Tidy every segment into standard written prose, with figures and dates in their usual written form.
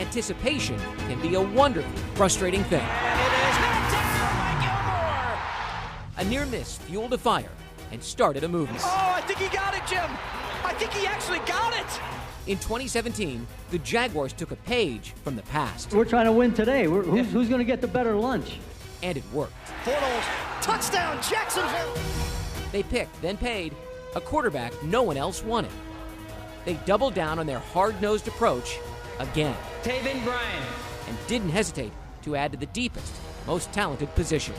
anticipation can be a wonderfully frustrating thing. And it is knocked down by Gilmore. A near miss fueled a fire and started a movement. Oh, I think he got it, Jim. I think he actually got it. In 2017, the Jaguars took a page from the past. We're trying to win today. Who's going to get the better lunch? And it worked. Bortles, touchdown, Jacksonville. They picked, then paid, a quarterback no one else wanted. They doubled down on their hard-nosed approach again. Taven Bryan. And didn't hesitate to add to the deepest, most talented position.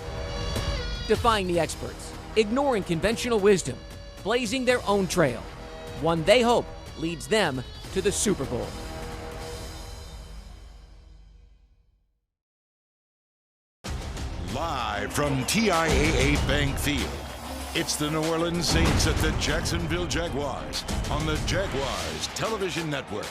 Defying the experts, ignoring conventional wisdom, blazing their own trail. One they hope leads them to the Super Bowl. Live from TIAA Bank Field, it's the New Orleans Saints at the Jacksonville Jaguars on the Jaguars Television Network.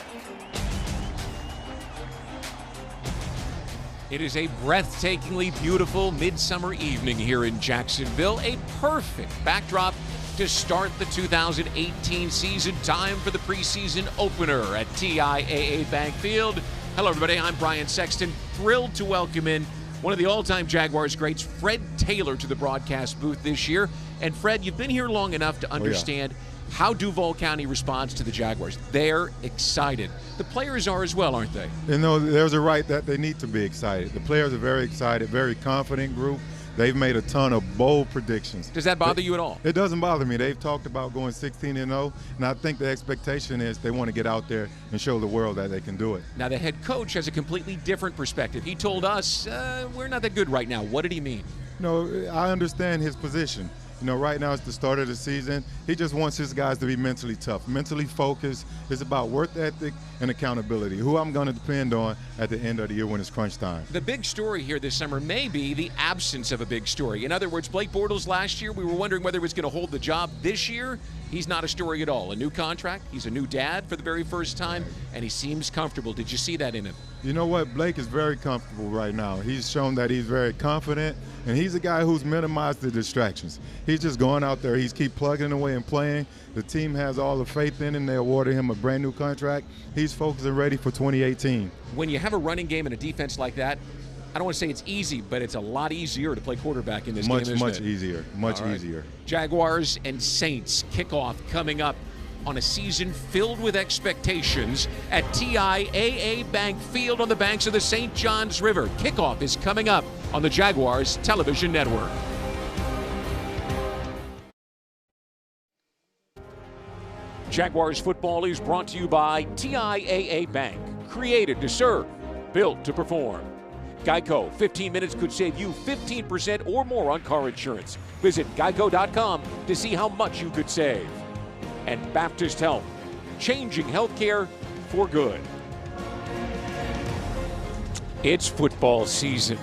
It is a breathtakingly beautiful midsummer evening here in Jacksonville. A perfect backdrop to start the 2018 season. Time for the preseason opener at TIAA Bank Field. Hello, everybody. I'm Brian Sexton. Thrilled to welcome in one of the all-time Jaguars greats, Fred Taylor, to the broadcast booth this year. And Fred, you've been here long enough to understand how Duval County responds to the Jaguars. They're excited. The players are as well, aren't they? You know, there's a right that they need to be excited. The players are very excited, very confident group. They've made a ton of bold predictions. Does that bother you at all? It doesn't bother me. They've talked about going 16-0, and I think the expectation is they want to get out there and show the world that they can do it. Now, the head coach has a completely different perspective. He told us, we're not that good right now. What did he mean? No, I understand his position. You know, right now it's the start of the season. He just wants his guys to be mentally tough, mentally focused. It's about work ethic and accountability, who I'm going to depend on at the end of the year when it's crunch time. The big story here this summer may be the absence of a big story. In other words, Blake Bortles last year, we were wondering whether he was going to hold the job. This year, he's not a story at all. A new contract, he's a new dad for the very first time, and he seems comfortable. Did you see that in him? You know what? Blake is very comfortable right now. He's shown that he's very confident, and he's a guy who's minimized the distractions. He's just going out there. He's keep plugging away and playing. The team has all the faith in him. They awarded him a brand new contract. He's focused and ready for 2018. When you have a running game and a defense like that, I don't want to say it's easy, but it's a lot easier to play quarterback in this game, isn't it? Much easier. Much easier. Jaguars and Saints kickoff coming up on a season filled with expectations at TIAA Bank Field on the banks of the St. Johns River. Kickoff is coming up on the Jaguars Television Network. Jaguars football is brought to you by TIAA Bank. Created to serve, built to perform. Geico, 15 minutes could save you 15% or more on car insurance. Visit geico.com to see how much you could save. And Baptist Health, changing healthcare for good. It's football season.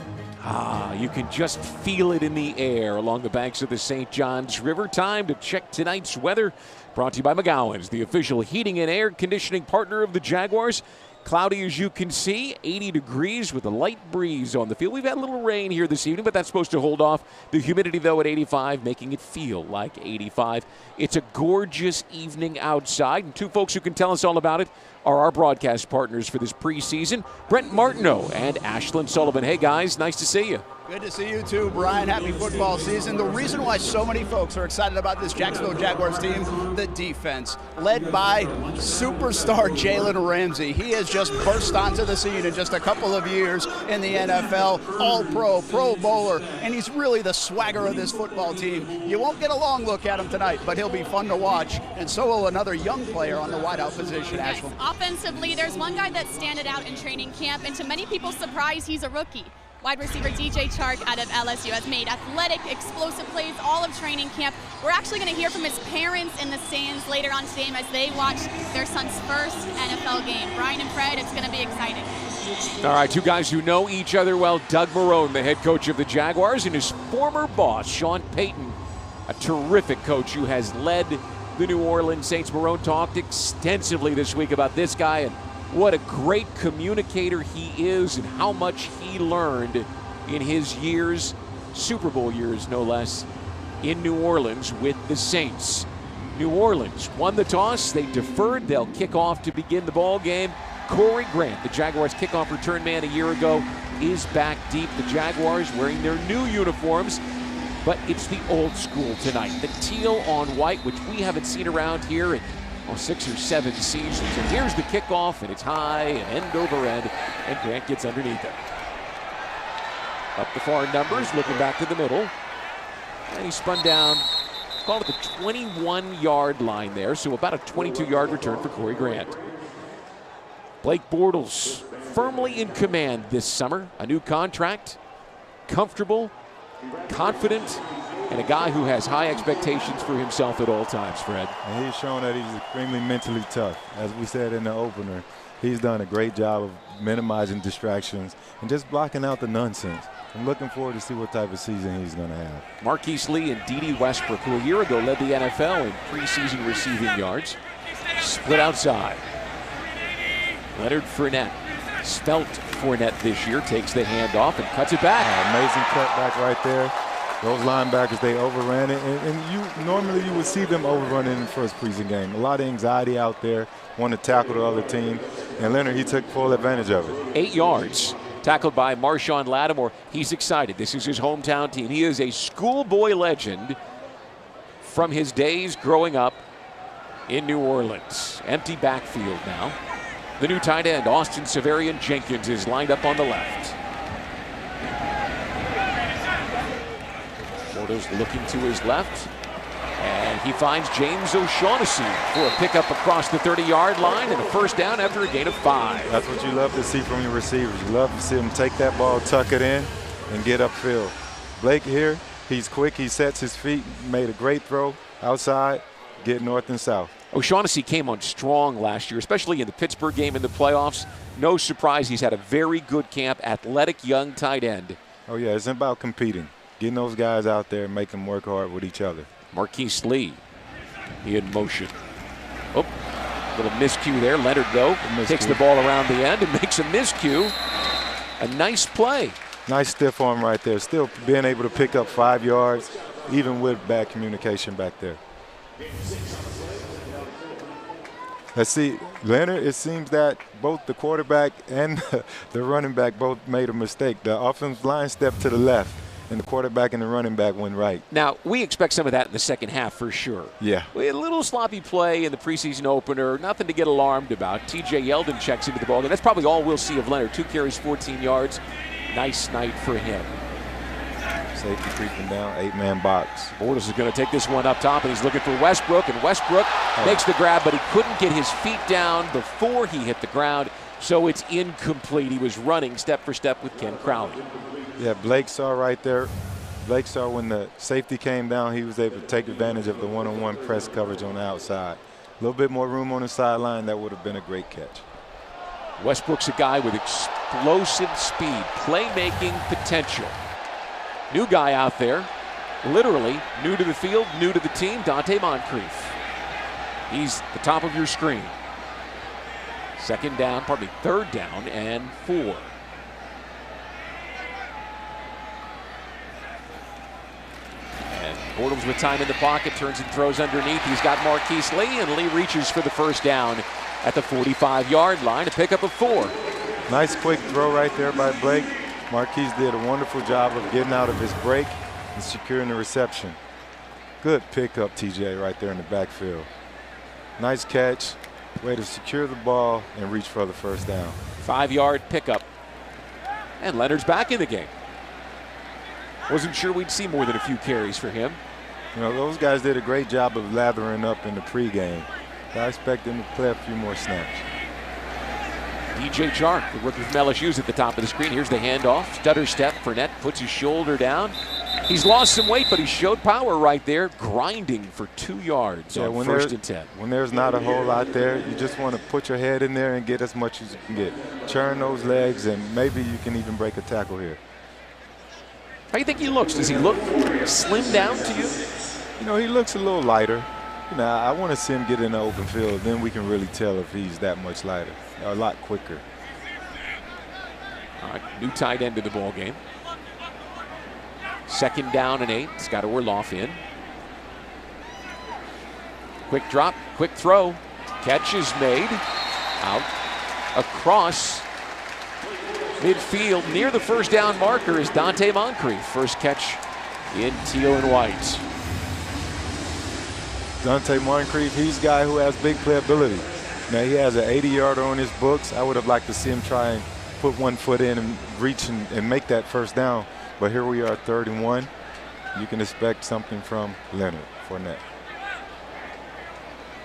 You can just feel it in the air along the banks of the St. Johns River. Time to check tonight's weather. Brought to you by McGowan's, the official heating and air conditioning partner of the Jaguars. Cloudy as you can see, 80 degrees with a light breeze on the field. We've had a little rain here this evening, but that's supposed to hold off. The humidity, though, at 85, making it feel like 85. It's a gorgeous evening outside, and two folks who can tell us all about it are our broadcast partners for this preseason, Brent Martineau and Ashlyn Sullivan. Hey, guys, nice to see you. Good to see you too, Brian. Happy football season. The reason why so many folks are excited about this Jacksonville Jaguars team, the defense, led by superstar Jalen Ramsey. He has just burst onto the scene in just a couple of years in the NFL. All-Pro, Pro Bowler, and he's really the swagger of this football team. You won't get a long look at him tonight, but he'll be fun to watch, and so will another young player on the wideout position, Yes, Ashlyn. offensively, there's one guy that standed out in training camp, and to many people's surprise, he's a rookie. Wide receiver DJ Chark out of LSU has made athletic, explosive plays all of training camp. We're actually going to hear from his parents in the stands later on today as they watch their son's first NFL game. Brian and Fred, it's going to be exciting. All right, two guys who know each other well. Doug Marrone, the head coach of the Jaguars, and his former boss, Sean Payton, a terrific coach who has led the New Orleans Saints. Marrone talked extensively this week about this guy and what a great communicator he is and how much he learned in his years, Super Bowl years no less, in New Orleans with the Saints. New Orleans won the toss. They deferred. They'll kick off to begin the ball game. Corey Grant, the Jaguars kickoff return man a year ago, is back deep. The Jaguars wearing their new uniforms, but it's the old school tonight. The teal on white, which we haven't seen around here in 6 or 7 seasons. And here's the kickoff, and it's high and end over end, and Grant gets underneath it. Up the far numbers, looking back to the middle. And he spun down, called it the 21-yard line there, so about a 22-yard return for Corey Grant. Blake Bortles firmly in command this summer. A new contract, comfortable, confident, and a guy who has high expectations for himself at all times, Fred. And he's shown that he's extremely mentally tough. As we said in the opener, he's done a great job of minimizing distractions and just blocking out the nonsense. I'm looking forward to see what type of season he's going to have. Marquise Lee and D.D. Westbrook, who a year ago led the NFL in preseason receiving yards, split outside. Leonard Fournette, spelt Fournette this year, takes the handoff and cuts it back. Amazing cutback right there. Those linebackers, they overran it. And normally you would see them overrun it in the first preseason game. A lot of anxiety out there, want to tackle the other team. And Leonard, he took full advantage of it. 8 yards. Tackled by Marshawn Lattimore. He's excited. This is his hometown team. He is a schoolboy legend from his days growing up in New Orleans. Empty backfield now. The new tight end, Austin Severian Jenkins, is lined up on the left. Bortles looking to his left. And he finds James O'Shaughnessy for a pickup across the 30-yard line and a first down after a gain of 5. That's what you love to see from your receivers. You love to see them take that ball, tuck it in, and get upfield. Blake here, he's quick. He sets his feet, made a great throw outside, get north and south. O'Shaughnessy came on strong last year, especially in the Pittsburgh game in the playoffs. No surprise, he's had a very good camp, athletic young tight end. Oh, yeah, it's about competing. Getting those guys out there and making them work hard with each other. Marquise Lee, he in motion. Oh, little miscue there. Leonard, though, takes the ball around the end and makes a miscue. A nice play. Nice stiff arm right there. Still being able to pick up 5 yards, even with bad communication back there. Let's see, Leonard, it seems that both the quarterback and the running back both made a mistake. The offensive line stepped to the left, and the quarterback and the running back went right. Now, we expect some of that in the second half for sure. Yeah. We had a little sloppy play in the preseason opener, nothing to get alarmed about. T.J. Yeldon checks into the ball, and that's probably all we'll see of Leonard. 2 carries, 14 yards. Nice night for him. Safety creeping down, 8-man box. Bortles is going to take this one up top, and he's looking for Westbrook, and Westbrook makes the grab, but he couldn't get his feet down before he hit the ground, so it's incomplete. He was running step for step with Ken Crowley. Yeah, Blake saw right there. Blake saw when the safety came down, he was able to take advantage of the one-on-one press coverage on the outside. A little bit more room on the sideline, that would have been a great catch. Westbrook's a guy with explosive speed, playmaking potential. New guy out there, literally new to the field, new to the team, Dante Moncrief. He's the top of your screen. Third down and 4. And Bortles with time in the pocket, turns and throws underneath. He's got Marquise Lee, and Lee reaches for the first down at the 45-yard line, a pickup of 4. Nice quick throw right there by Blake. Marquise did a wonderful job of getting out of his break and securing the reception. Good pickup, TJ, right there in the backfield. Nice catch, way to secure the ball and reach for the first down. 5-yard pickup. And Leonard's back in the game. Wasn't sure we'd see more than a few carries for him. You know, those guys did a great job of lathering up in the pregame. I expect them to play a few more snaps. DJ Chark, the rookie from LSU, is at the top of the screen. Here's the handoff. Stutter step. Fournette puts his shoulder down. He's lost some weight, but he showed power right there, grinding for 2 yards on first and 10. When there's not a whole lot there, you just want to put your head in there and get as much as you can get. Churn those legs, and maybe you can even break a tackle here. How do you think he looks? Does he look slimmed down to you? You know, he looks a little lighter. You know, I want to see him get in the open field. Then we can really tell if he's that much lighter. A lot quicker. All right, new tight end to the ball game. 2nd down and 8. Scott Orloff in. Quick drop, quick throw. Catch is made. Out. across midfield near the first down marker is Dante Moncrief. First catch in teal and white. Dante Moncrief, he's a guy who has big playability. Now, he has an 80-yarder on his books. I would have liked to see him try and put one foot in and reach and make that first down. But here we are, 3rd and 1. You can expect something from Leonard Fournette.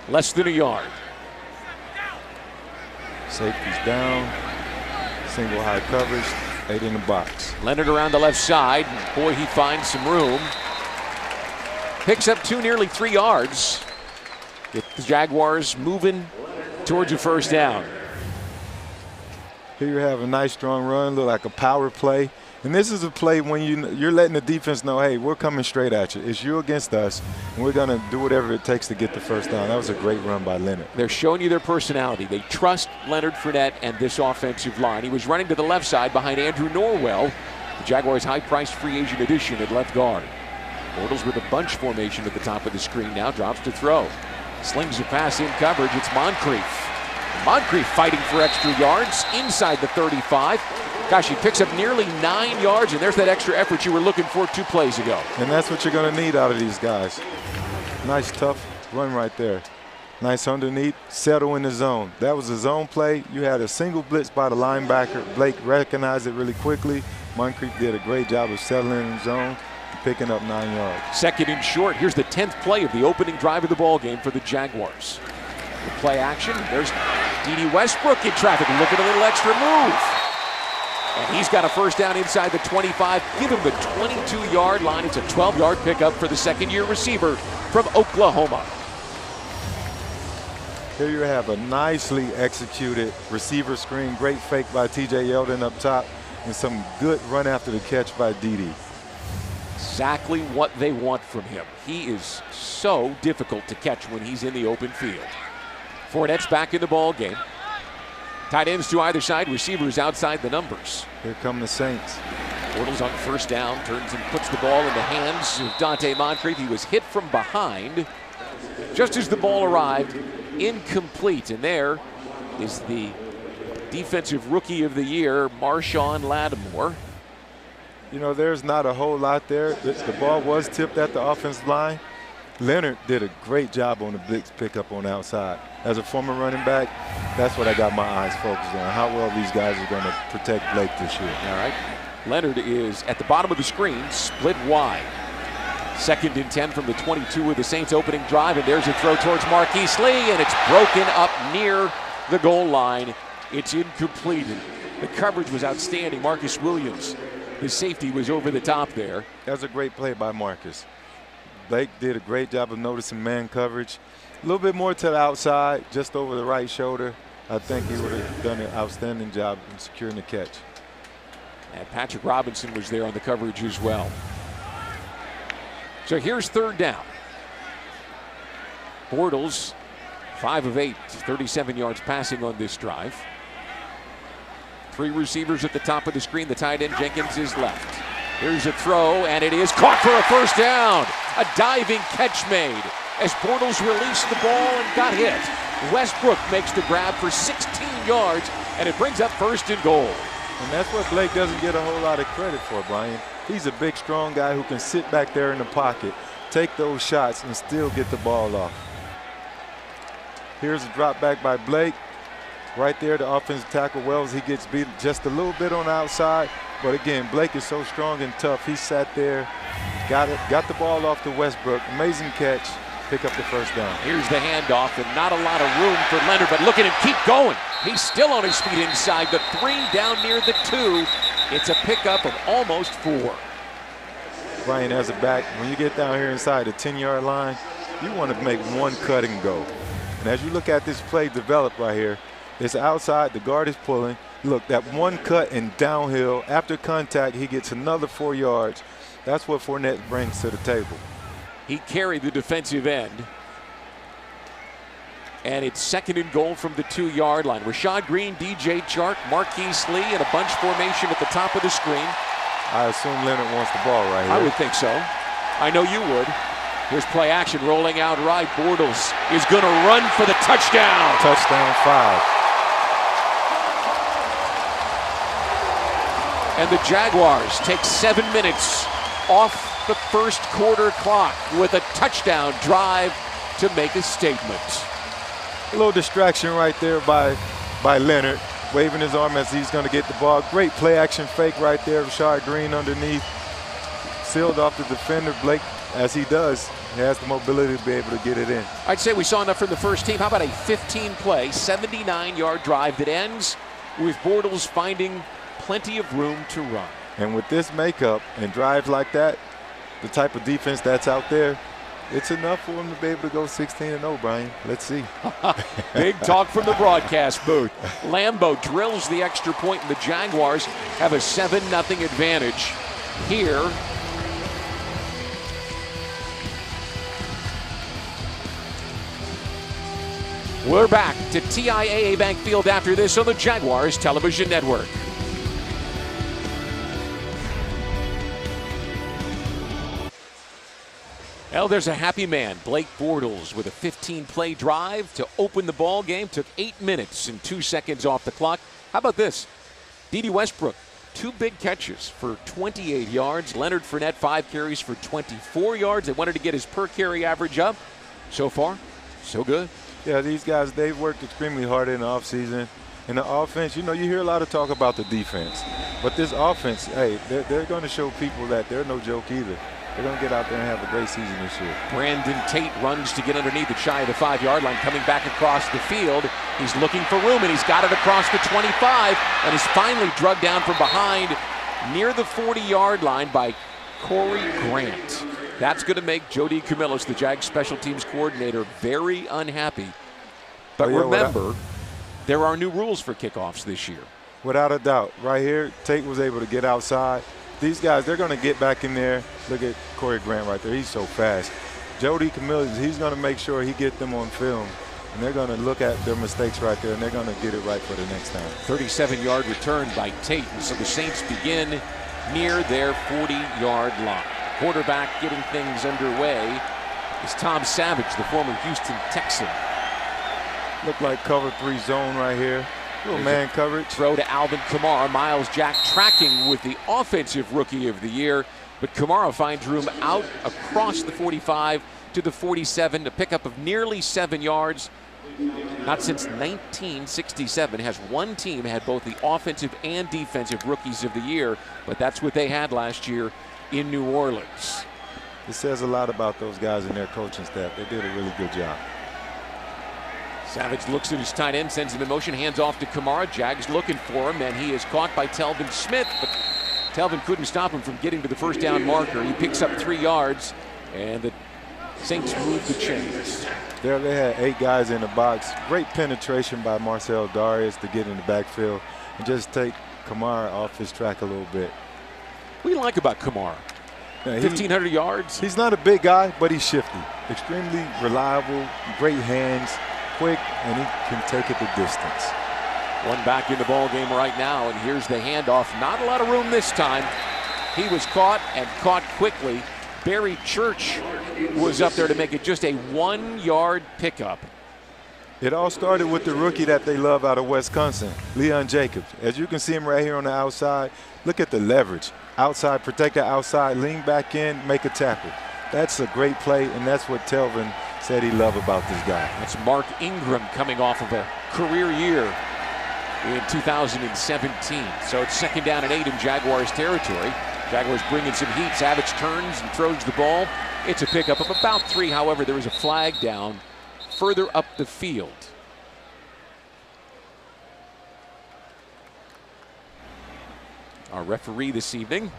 Less than a yard. Safety's down. Single high coverage. 8 in the box. Leonard around the left side. Boy, he finds some room. Picks up 2, nearly 3 yards. Get the Jaguars moving towards a first down. Here you have a nice strong run, look like a power play. And this is a play when you're letting the defense know, hey, we're coming straight at you. It's you against us, and we're going to do whatever it takes to get the first down. That was a great run by Leonard. They're showing you their personality. They trust Leonard Fournette and this offensive line. He was running to the left side behind Andrew Norwell, the Jaguars' high-priced free agent addition at left guard. Bortles with a bunch formation at the top of the screen now, drops to throw. Slings a pass in coverage, it's Moncrief. Moncrief fighting for extra yards inside the 35. Gosh, he picks up nearly 9 yards, and there's that extra effort you were looking for 2 plays ago. And that's what you're going to need out of these guys. Nice, tough run right there. Nice underneath, settle in the zone. That was a zone play. You had a single blitz by the linebacker. Blake recognized it really quickly. Moncrief did a great job of settling in the zone, picking up 9 yards. 2nd and short. Here's the 10th play of the opening drive of the ball game for the Jaguars. The play action. There's D.D. Westbrook in traffic. Look at a little extra move. And he's got a first down inside the 25. Give him the 22-yard line. It's a 12-yard pickup for the second-year receiver from Oklahoma. Here you have a nicely executed receiver screen. Great fake by T.J. Yeldon up top. And some good run after the catch by D.D. Exactly what they want from him. He is so difficult to catch when he's in the open field. Fournette's back in the ball game. Tight ends to either side, receivers outside the numbers. Here come the Saints. Bortles on first down, turns and puts the ball in the hands of Dante Moncrief. He was hit from behind just as the ball arrived, incomplete. And there is the defensive rookie of the year, Marshawn Lattimore. You know, there's not a whole lot there. The ball was tipped at the offensive line. Leonard did a great job on the blitz pickup on the outside. As a former running back, that's what I got my eyes focused on, how well these guys are going to protect Blake this year. All right. Leonard is at the bottom of the screen, split wide. 2nd and 10 from the 22 with the Saints opening drive, and there's a throw towards Marquise Lee, and it's broken up near the goal line. It's incomplete. The coverage was outstanding. Marcus Williams, his safety, was over the top there. That was a great play by Marcus. Blake did a great job of noticing man coverage. A little bit more to the outside, just over the right shoulder. I think he would have done an outstanding job in securing the catch. And Patrick Robinson was there on the coverage as well. So here's 3rd down. Bortles, 5 of 8, 37 yards passing on this drive. 3 receivers at the top of the screen. The tight end Jenkins is left. Here's a throw, and it is caught for a first down. A diving catch made as Bortles released the ball and got hit. Westbrook makes the grab for 16 yards, and it brings up 1st and goal. And that's what Blake doesn't get a whole lot of credit for, Brian. He's a big, strong guy who can sit back there in the pocket, take those shots, and still get the ball off. Here's a drop back by Blake. Right there, the offensive tackle Wells, he gets beat just a little bit on the outside. But again, Blake is so strong and tough. He sat there, got the ball off to Westbrook. Amazing catch, pick up the first down. Here's the handoff, and not a lot of room for Leonard, but look at him keep going. He's still on his feet inside the 3, down near the 2. It's a pickup of almost 4. Brian, as a back, when you get down here inside the 10-yard line, you want to make one cut and go. And as you look at this play develop right here, it's outside, the guard is pulling. Look, that one cut and downhill, after contact, he gets another 4 yards. That's what Fournette brings to the table. He carried the defensive end. And it's 2nd and goal from the 2-yard line. Rashad Green, DJ Chark, Marquise Lee, and a bunch formation at the top of the screen. I assume Leonard wants the ball right here. I would think so. I know you would. Here's play action rolling out right. Bortles is going to run for the touchdown. Touchdown 5. And the Jaguars take 7 minutes off the first quarter clock with a touchdown drive to make a statement. A little distraction right there by Leonard, waving his arm as he's going to get the ball. Great play action fake right there. Rashard Green underneath. Sealed off the defender. Blake, as he does, has the mobility to be able to get it in. I'd say we saw enough from the first team. How about a 15-play, 79-yard drive that ends with Bortles finding plenty of room to run. And with this makeup and drives like that, the type of defense that's out there, it's enough for him to be able to go 16-0, Brian. Let's see. Big talk from the broadcast booth. Lambeau drills the extra point, and the Jaguars have a 7-0 advantage here. We're back to TIAA Bank Field after this on the Jaguars Television Network. Well, there's a happy man, Blake Bortles, with a 15-play drive to open the ball game. Took 8 minutes and 2 seconds off the clock. How about this? Dede Westbrook, 2 big catches for 28 yards. Leonard Fournette, 5 carries for 24 yards. They wanted to get his per-carry average up. So far, so good. Yeah, these guys, they've worked extremely hard in the offseason. In the offense, you know, you hear a lot of talk about the defense. But this offense, hey, they're going to show people that they're no joke either. They're going to get out there and have a great season this year. Brandon Tate runs to get underneath the shy of the 5-yard line, coming back across the field. He's looking for room, and he's got it across the 25, and is finally drugged down from behind near the 40-yard line by Corey Grant. That's going to make Jody Camillus, the Jags special teams coordinator, very unhappy. But remember, there are new rules for kickoffs this year. Without a doubt. Right here, Tate was able to get outside. These guys, they're going to get back in there. Look at Corey Grant right there. He's so fast. Jody Camillus, he's going to make sure he get them on film. And they're going to look at their mistakes right there, and they're going to get it right for the next time. 37-yard return by Tate. And so the Saints begin near their 40-yard line. Quarterback getting things underway is Tom Savage, the former Houston Texan. Look like cover 3 zone right here. Little man coverage. Throw to Alvin Kamara. Miles Jack tracking with the offensive rookie of the year. But Kamara finds room out across the 45 to the 47. A pickup of nearly 7 yards. Not since 1967 has one team had both the offensive and defensive rookies of the year. But that's what they had last year in New Orleans. It says a lot about those guys and their coaching staff. They did a really good job. Savage looks at his tight end, sends him in motion, hands off to Kamara. Jags looking for him, and he is caught by Telvin Smith, but Telvin couldn't stop him from getting to the first down marker. He picks up 3 yards, and the Saints move the chains. There they had 8 guys in the box. Great penetration by Marcel Darius to get in the backfield and just take Kamara off his track a little bit. What do you like about Kamara? Yeah, 1,500 yards? He's not a big guy, but he's shifty. Extremely reliable, great hands, quick, and he can take it the distance. One back in the ball game right now, and here's the handoff. Not a lot of room this time. He was caught and caught quickly. Barry Church was up there to make it just a 1-yard pickup. It all started with the rookie that they love out of Wisconsin, Leon Jacobs. As you can see him right here on the outside, look at the leverage. Outside, protect the outside, lean back in, make a tackle. That's a great play, and that's what Telvin said he loved about this guy. That's Mark Ingram coming off of a career year in 2017. So it's 2nd down and 8 in Jaguars territory. Jaguars bringing some heat. Savage turns and throws the ball. It's a pickup of about 3. However, there was a flag down further up the field. Our referee this evening.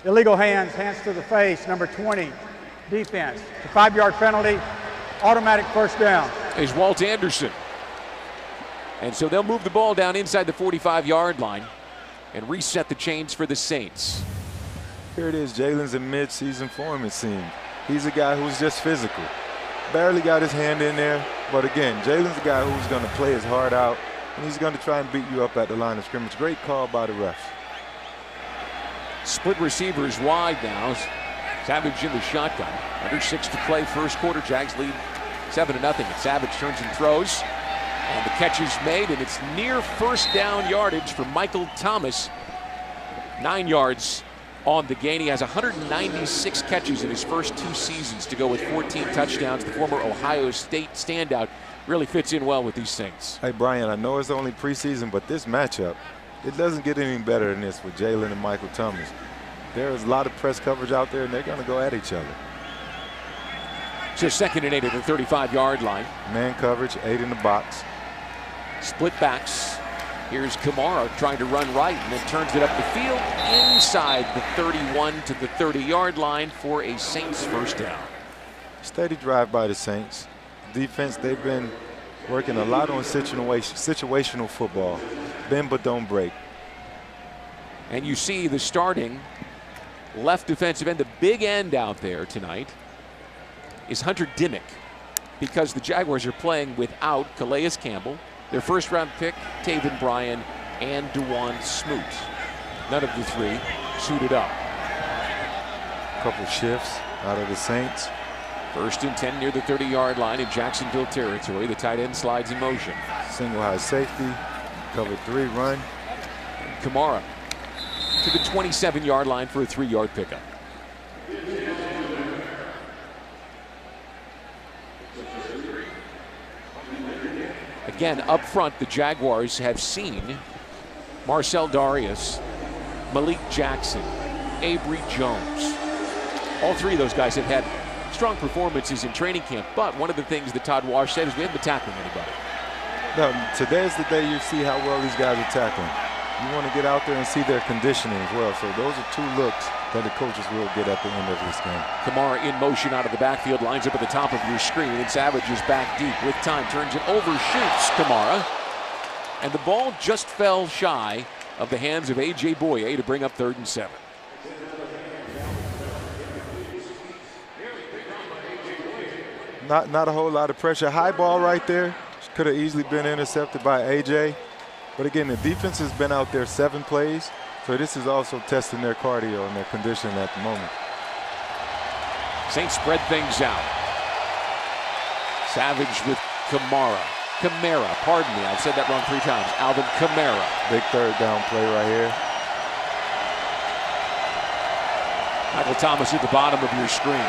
Illegal hands to the face, number 20, defense. It's a 5-yard penalty, automatic first down. Is Walt Anderson. And so they'll move the ball down inside the 45-yard line and reset the chains for the Saints. Here it is. Jalen's in mid-season form, it seems. He's a guy who's just physical. Barely got his hand in there. But again, Jalen's a guy who's going to play his heart out, and he's going to try and beat you up at the line of scrimmage. Great call by the refs. Split receivers wide now. Savage in the shotgun. Under 6 to play first quarter. Jags lead 7-0. And Savage turns and throws. And the catch is made, and it's near first down yardage for Michael Thomas. 9 yards on the gain. He has 196 catches in his first 2 seasons to go with 14 touchdowns. The former Ohio State standout really fits in well with these Saints. Hey, Brian, I know it's only preseason, but this matchup, it doesn't get any better than this with Jalen and Michael Thomas. There's a lot of press coverage out there, and they're going to go at each other. So 2nd and 8 at the 35-yard line. Man coverage, 8 in the box. Split backs. Here's Kamara trying to run right and then turns it up the field inside the 31 to the 30-yard line for a Saints first down. Steady drive by the Saints. Defense, they've been working a lot on situational football. Bend but don't break. And you see the starting left defensive end, the big end out there tonight, is Hunter Dimmick, because the Jaguars are playing without Calais Campbell, their first-round pick, Taven Bryan, and DeJuan Smoot. None of the 3 suited up. Couple shifts out of the Saints. 1st and 10 near the 30-yard line in Jacksonville territory. The tight end slides in motion. Single high safety, cover 3 run. And Kamara to the 27-yard line for a 3-yard pickup. Again, up front, the Jaguars have seen Marcel Darius, Malik Jackson, Avery Jones. All 3 of those guys have had strong performances in training camp, but one of the things that Todd Wash said is we haven't been tackling anybody. No, today's the day you see how well these guys are tackling. You want to get out there and see their conditioning as well. So those are 2 looks that the coaches will get at the end of this game. Kamara in motion out of the backfield, lines up at the top of your screen, and Savage is back deep with time, turns it over, shoots Kamara. And the ball just fell shy of the hands of A.J. Boye to bring up 3rd and 7. Not a whole lot of pressure. High ball right there. Could have easily been intercepted by A.J. But again, the defense has been out there 7 plays. So this is also testing their cardio and their conditioning at the moment. Saints spread things out. Savage with Kamara. Pardon me, I've said that wrong 3 times. Alvin Kamara. Big 3rd down play right here. Michael Thomas at the bottom of your screen.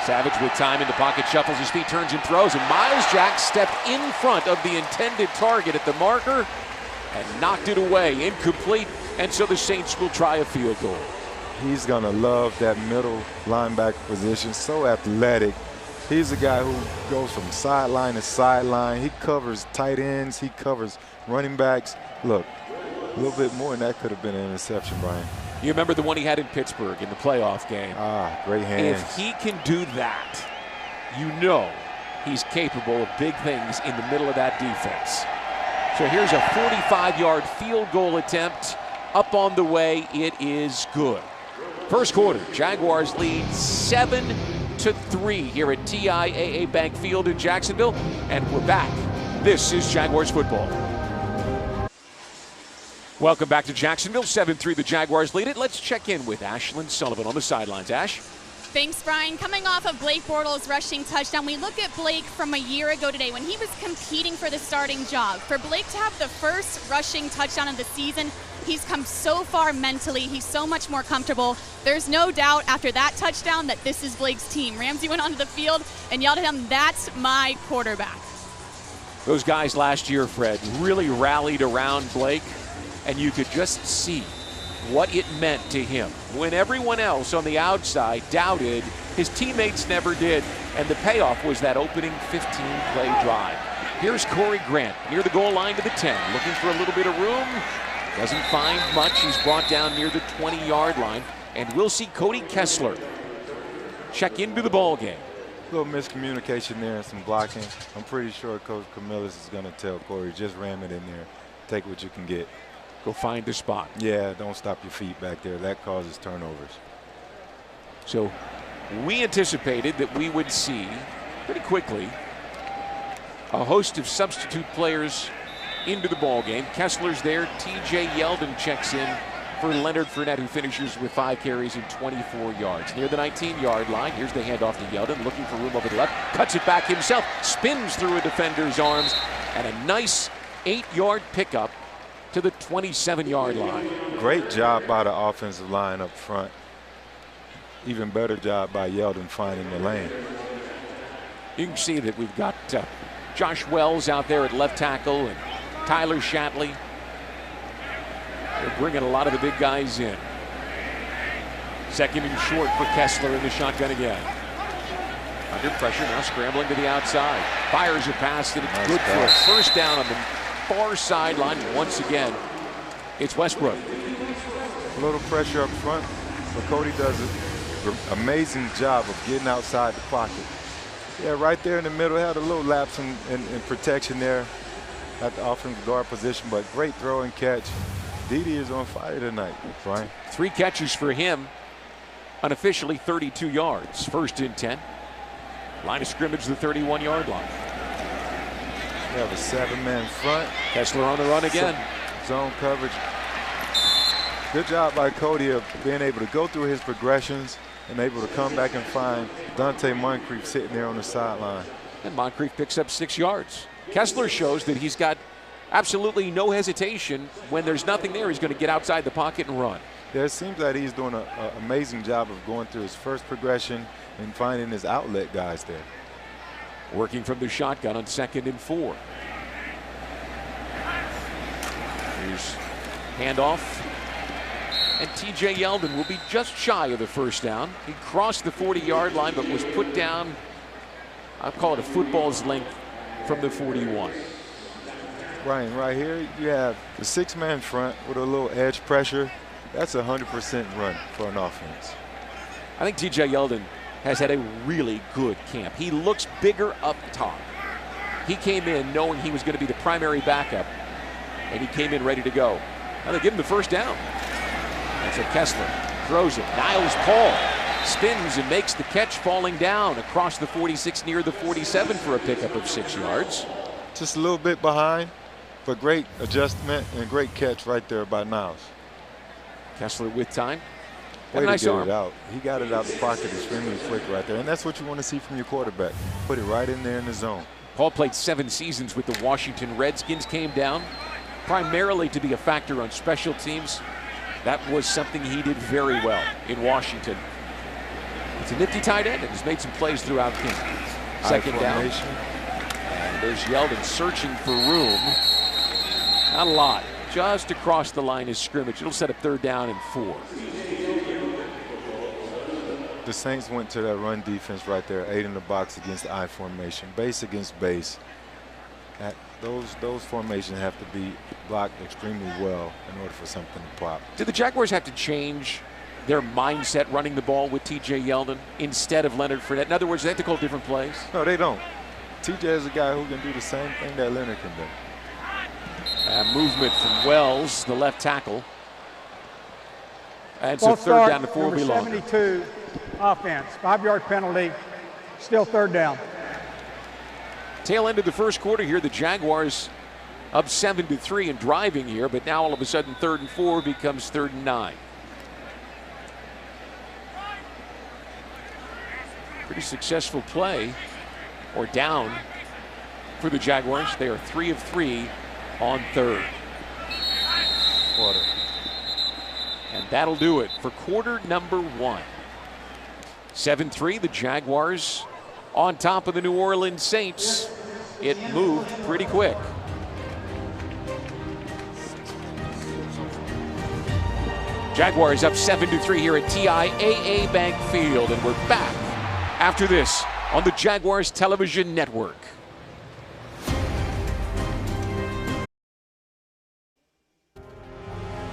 Savage with time in the pocket, shuffles his feet, turns and throws, and Miles Jack stepped in front of the intended target at the marker and knocked it away, incomplete, and so the Saints will try a field goal. He's gonna love that middle linebacker position, so athletic. He's a guy who goes from sideline to sideline. He covers tight ends, he covers running backs. Look, a little bit more and that could have been an interception, Brian. You remember the one he had in Pittsburgh in the playoff game? Ah, great hands. If he can do that, you know he's capable of big things in the middle of that defense. So here's a 45-yard field goal attempt up on the way. It is good. First quarter, Jaguars lead 7-3 here at TIAA Bank Field in Jacksonville, and we're back. This is Jaguars football. Welcome back to Jacksonville. 7-3, the Jaguars lead it. Let's check in with Ashlyn Sullivan on the sidelines. Ash? Thanks, Brian. Coming off of Blake Bortles' rushing touchdown, we look at Blake from a year ago today when he was competing for the starting job. For Blake to have the first rushing touchdown of the season, he's come so far mentally. He's so much more comfortable. There's no doubt after that touchdown that this is Blake's team. Ramsey went onto the field and yelled at him, "That's my quarterback." Those guys last year, Fred, really rallied around Blake, and you could just see what it meant to him. When everyone else on the outside doubted, his teammates never did, and the payoff was that opening 15-play drive. Here's Corey Grant near the goal line to the 10, looking for a little bit of room. Doesn't find much. He's brought down near the 20-yard line, and we'll see Cody Kessler check into the ball game. A little miscommunication there and some blocking. I'm pretty sure Coach Camillus is going to tell Corey, just ram it in there. Take what you can get. Go find the spot. Yeah, don't stop your feet back there. That causes turnovers. So we anticipated that we would see pretty quickly a host of substitute players into the ball game. Kessler's there. TJ Yeldon checks in for Leonard Fournette, who finishes with 5 carries and 24 yards. Near the 19-yard line, here's the handoff to Yeldon, looking for room over the left. Cuts it back himself, spins through a defender's arms, and a nice 8-yard pickup to the 27-yard line. Great job by the offensive line up front. Even better job by Yeldon finding the lane. You can see that we've got Josh Wells out there at left tackle and Tyler Shatley. They're bringing a lot of the big guys in. Second and short for Kessler in the shotgun again. Under pressure, now scrambling to the outside. Fires a pass and it's good for a first down on the far sideline. Once again, it's Westbrook. A little pressure up front, but Cody does an amazing job of getting outside the pocket. Yeah, right there in the middle, had a little lapse in protection there at the offensive guard position, but great throw and catch. Dede is on fire tonight, Brian. 3 catches for him, unofficially 32 yards. First and 10. Line of scrimmage, the 31-yard line. We have a 7-man front. Kessler on the run again. Zone coverage. Good job by Cody of being able to go through his progressions and able to come back and find Dante Moncrief sitting there on the sideline. And Moncrief picks up 6 yards. Kessler shows that he's got absolutely no hesitation. When there's nothing there, he's going to get outside the pocket and run. Yeah, it seems that he's doing an amazing job of going through his first progression and finding his outlet guys there. Working from the shotgun on 2nd and 4. Here's handoff. And TJ Yeldon will be just shy of the first down. He crossed the 40-yard line but was put down, I'll call it a football's length from the 41. Ryan, right here you have the 6-man front with a little edge pressure. That's a 100% run for an offense. I think TJ Yeldon has had a really good camp. He looks bigger up top. He came in knowing he was going to be the primary backup, and he came in ready to go. Now they give him the first down. And so Kessler throws it. Niles Paul spins and makes the catch, falling down across the 46 near the 47 for a pickup of 6 yards. Just a little bit behind, but great adjustment and great catch right there by Niles. Kessler with time. Way to nice get arm. it out. He got it out the pocket extremely quick right there, and that's what you want to see from your quarterback. Put it right in there in the zone. Paul played 7 seasons with the Washington Redskins, came down primarily to be a factor on special teams. That was something he did very well in Washington. It's a nifty tight end and has made some plays throughout camp. Second down. And there's Yeldon searching for room. Not a lot. Just across the line is scrimmage. It'll set up 3rd down and 4. The Saints went to that run defense right there, 8 in the box against I formation, base against base. Those formations have to be blocked extremely well in order for something to pop. Did the Jaguars have to change their mindset running the ball with TJ Yeldon instead of Leonard Fournette? In other words, they have to call different plays? No, they don't. TJ is a guy who can do the same thing that Leonard can do. Movement from Wells, the left tackle. And so False 3rd start, down to 4 will be number longer. 72 offense, 5-yard penalty, still 3rd down. Tail end of the first quarter here, the Jaguars up 7-3 and driving here, but now all of a sudden 3rd and 4 becomes 3rd and 9. Pretty successful play, or down, for the Jaguars. They are 3 of 3 on 3rd quarter. And that'll do it for quarter number 1. 7-3, the Jaguars on top of the New Orleans Saints. It moved pretty quick. Jaguars up 7-3 here at TIAA Bank Field, and we're back after this on the Jaguars Television Network.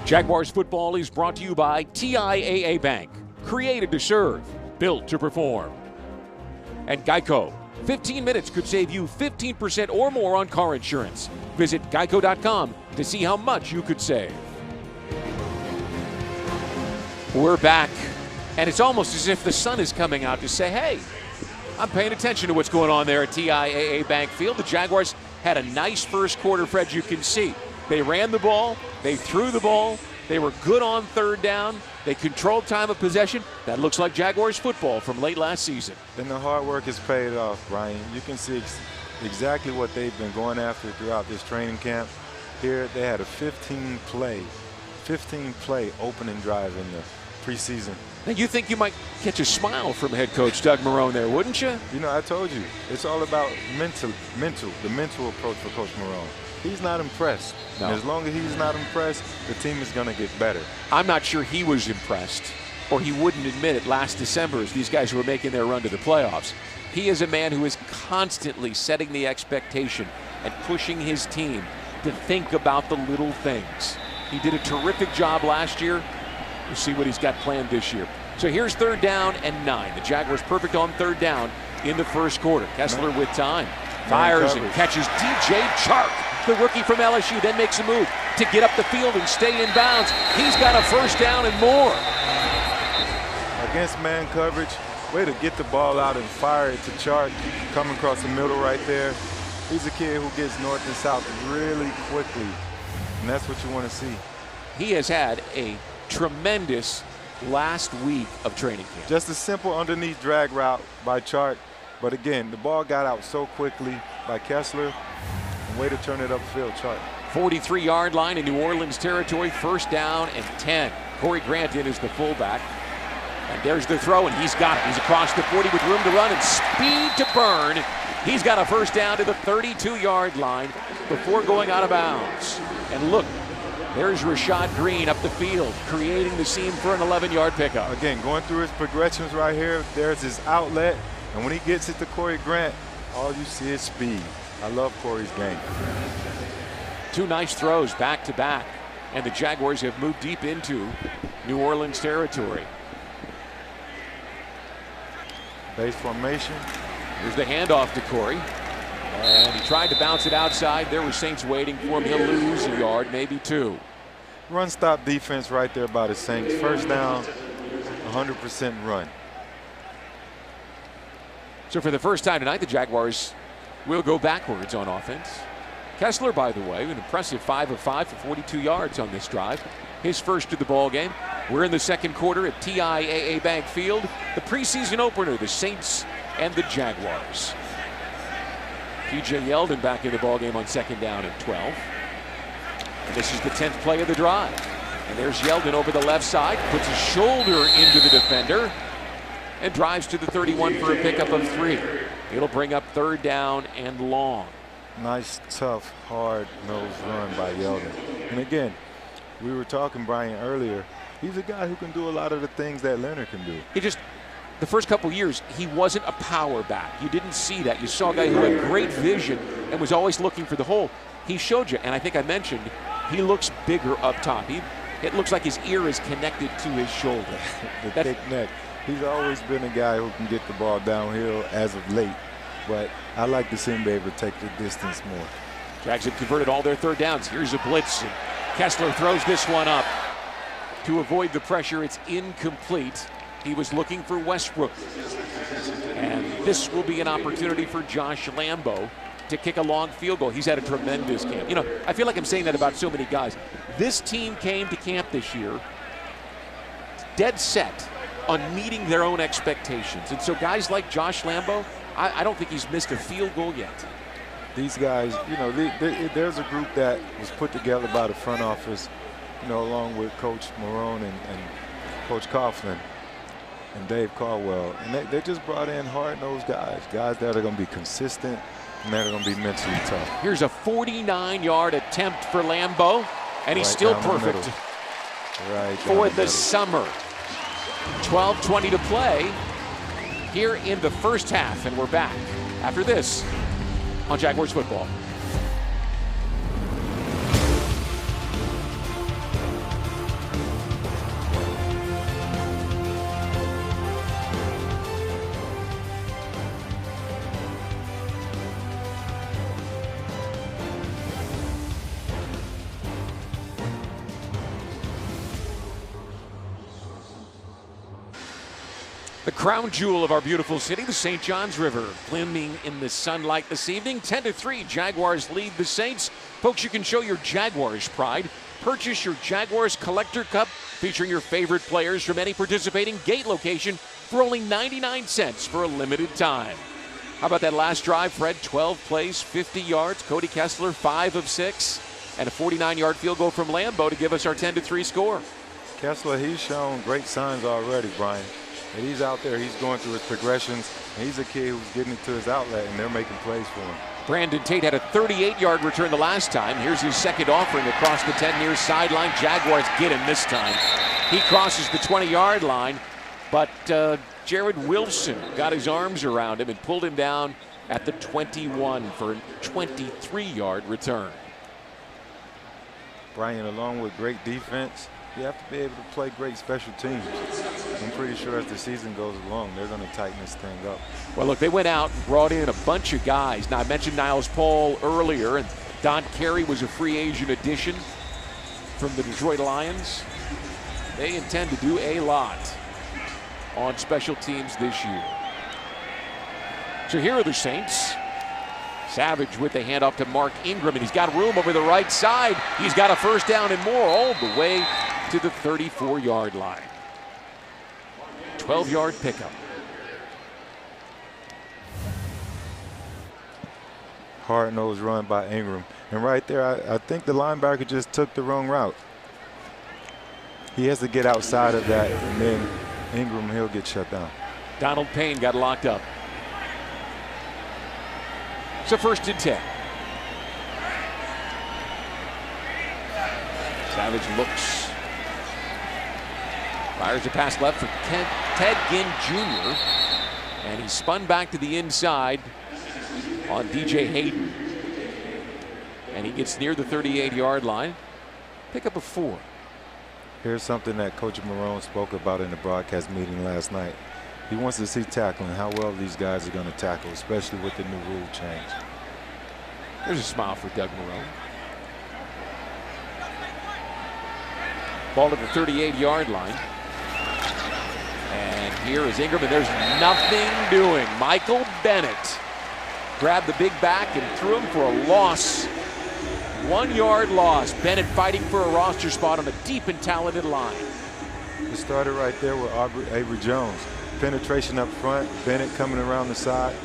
Jaguars football is brought to you by TIAA Bank, created to serve, built to perform. And Geico, 15 minutes could save you 15% or more on car insurance. Visit geico.com to see how much you could save. We're back, and it's almost as if the sun is coming out to say, hey, I'm paying attention to what's going on there at TIAA Bank Field. The Jaguars had a nice first quarter, Fred, you can see. They ran the ball, they threw the ball, they were good on 3rd down, they controlled time of possession. That looks like Jaguars football from late last season. And the hard work has paid off, Brian. You can see exactly what they've been going after throughout this training camp. Here they had a 15-play opening drive in the preseason. And you think you might catch a smile from head coach Doug Marrone there, wouldn't you? You know, I told you, it's all about the mental approach for Coach Marrone. He's not impressed. No. And as long as he's not impressed, the team is going to get better. I'm not sure he was impressed, or he wouldn't admit it last December as these guys were making their run to the playoffs. He is a man who is constantly setting the expectation and pushing his team to think about the little things. He did a terrific job last year. We'll see what he's got planned this year. So here's 3rd down and 9. The Jaguars perfect on 3rd down in the first quarter. Kessler with time. Fires and catches DJ Chark, the rookie from LSU, then makes a move to get up the field and stay in bounds. He's got a 1st down and more. Against man coverage, way to get the ball out and fire it to Chark, coming across the middle right there. He's a kid who gets north and south really quickly, and that's what you want to see. He has had a tremendous last week of training camp. Just a simple underneath drag route by Chark, but again, the ball got out so quickly by Kessler, and way to turn it upfield, Chark. 43-yard line in New Orleans territory, 1st down and 10. Corey Grant in is the fullback. And there's the throw, and he's got it. He's across the 40 with room to run and speed to burn. He's got a 1st down to the 32-yard line before going out of bounds. And look, there's Rashad Green up the field, creating the seam for an 11-yard pickup. Again, going through his progressions right here, there's his outlet, and when he gets it to Corey Grant, all you see is speed. I love Corey's game. 2 nice throws back to back, and the Jaguars have moved deep into New Orleans territory. Base formation. Here's the handoff to Corey. And he tried to bounce it outside. There were Saints waiting for him. He'll lose a yard, maybe 2. Run stop defense right there by the Saints. 1st down, 100% run. So for the first time tonight, the Jaguars will go backwards on offense. Kessler, by the way, an impressive 5 of 5 for 42 yards on this drive. His first of the ball game. We're in the second quarter at TIAA Bank Field. The preseason opener, the Saints and the Jaguars. P.J. Yeldon back in the ball game on 2nd down and 12. And this is the 10th play of the drive. And there's Yeldon over the left side, puts his shoulder into the defender, and drives to the 31 for a pickup of 3. It'll bring up 3rd down and long. Nice, tough, hard-nosed run by Yeldon. And again, we were talking, Brian, earlier. He's a guy who can do a lot of the things that Leonard can do. The first couple years, he wasn't a power back. You didn't see that. You saw a guy who had great vision and was always looking for the hole. He showed you, and I think I mentioned, he looks bigger up top. It looks like his ear is connected to his shoulder. The thick neck. He's always been a guy who can get the ball downhill as of late, but I like to see him be able to take the distance more. Jags have converted all their 3rd downs. Here's a blitz. And Kessler throws this one up. To avoid the pressure, it's incomplete. He was looking for Westbrook. And this will be an opportunity for Josh Lambo to kick a long field goal. He's had a tremendous camp. You know, I feel like I'm saying that about so many guys. This team came to camp this year dead set on meeting their own expectations. And so guys like Josh Lambo, I don't think he's missed a field goal yet. These guys, you know, there's a group that was put together by the front office, you know, along with Coach Marrone and Coach Coughlin and Dave Caldwell. And they just brought in hard-nosed guys that are going to be consistent and that are going to be mentally tough. Here's a 49-yard attempt for Lambo, and he's still perfect for the summer. 12:20 to play here in the first half, and we're back after this on Jaguars football. The crown jewel of our beautiful city, the St. Johns River, gleaming in the sunlight this evening. 10-3, Jaguars lead the Saints. Folks, you can show your Jaguars pride. Purchase your Jaguars Collector Cup featuring your favorite players from any participating gate location for only 99 cents for a limited time. How about that last drive, Fred? 12 plays, 50 yards. Cody Kessler, 5 of 6. and a 49-yard field goal from Lambeau to give us our 10-3 score. Kessler, he's shown great signs already, Brian. And he's out there, he's going through his progressions, and he's a kid who's getting into his outlet, and they're making plays for him. Brandon Tate had a 38-yard return the last time. Here's his second offering across the 10 near sideline. Jaguars get him this time. He crosses the 20-yard line, but Jared Wilson got his arms around him and pulled him down at the 21 for a 23-yard return. Brian, along with great defense, you have to be able to play great special teams. I'm pretty sure as the season goes along, they're going to tighten this thing up. Well, look, they went out and brought in a bunch of guys. Now, I mentioned Niles Paul earlier, and Don Carey was a free agent addition from the Detroit Lions. They intend to do a lot on special teams this year. So here are the Saints. Savage with the handoff to Mark Ingram, and he's got room over the right side. He's got a first down and more all the way to the 34-yard line. 12-yard pickup. Hard-nosed run by Ingram. And right there, I think the linebacker just took the wrong route. He has to get outside of that, and then Ingram, he'll get shut down. Donald Payne got locked up. So 1st and 10. Savage looks. Fires a pass left for Ted Ginn Jr. And he spun back to the inside on DJ Hayden. And he gets near the 38-yard line. Pick up a 4. Here's something that Coach Marone spoke about in the broadcast meeting last night. He wants to see tackling, how well these guys are going to tackle, especially with the new rule change. There's a smile for Doug Marone. Ball to the 38-yard line. And here is Ingram, and there's nothing doing. Michael Bennett grabbed the big back and threw him for a loss. 1-yard loss. Bennett fighting for a roster spot on a deep and talented line. It started right there with Avery Jones. Penetration up front, Bennett coming around the side.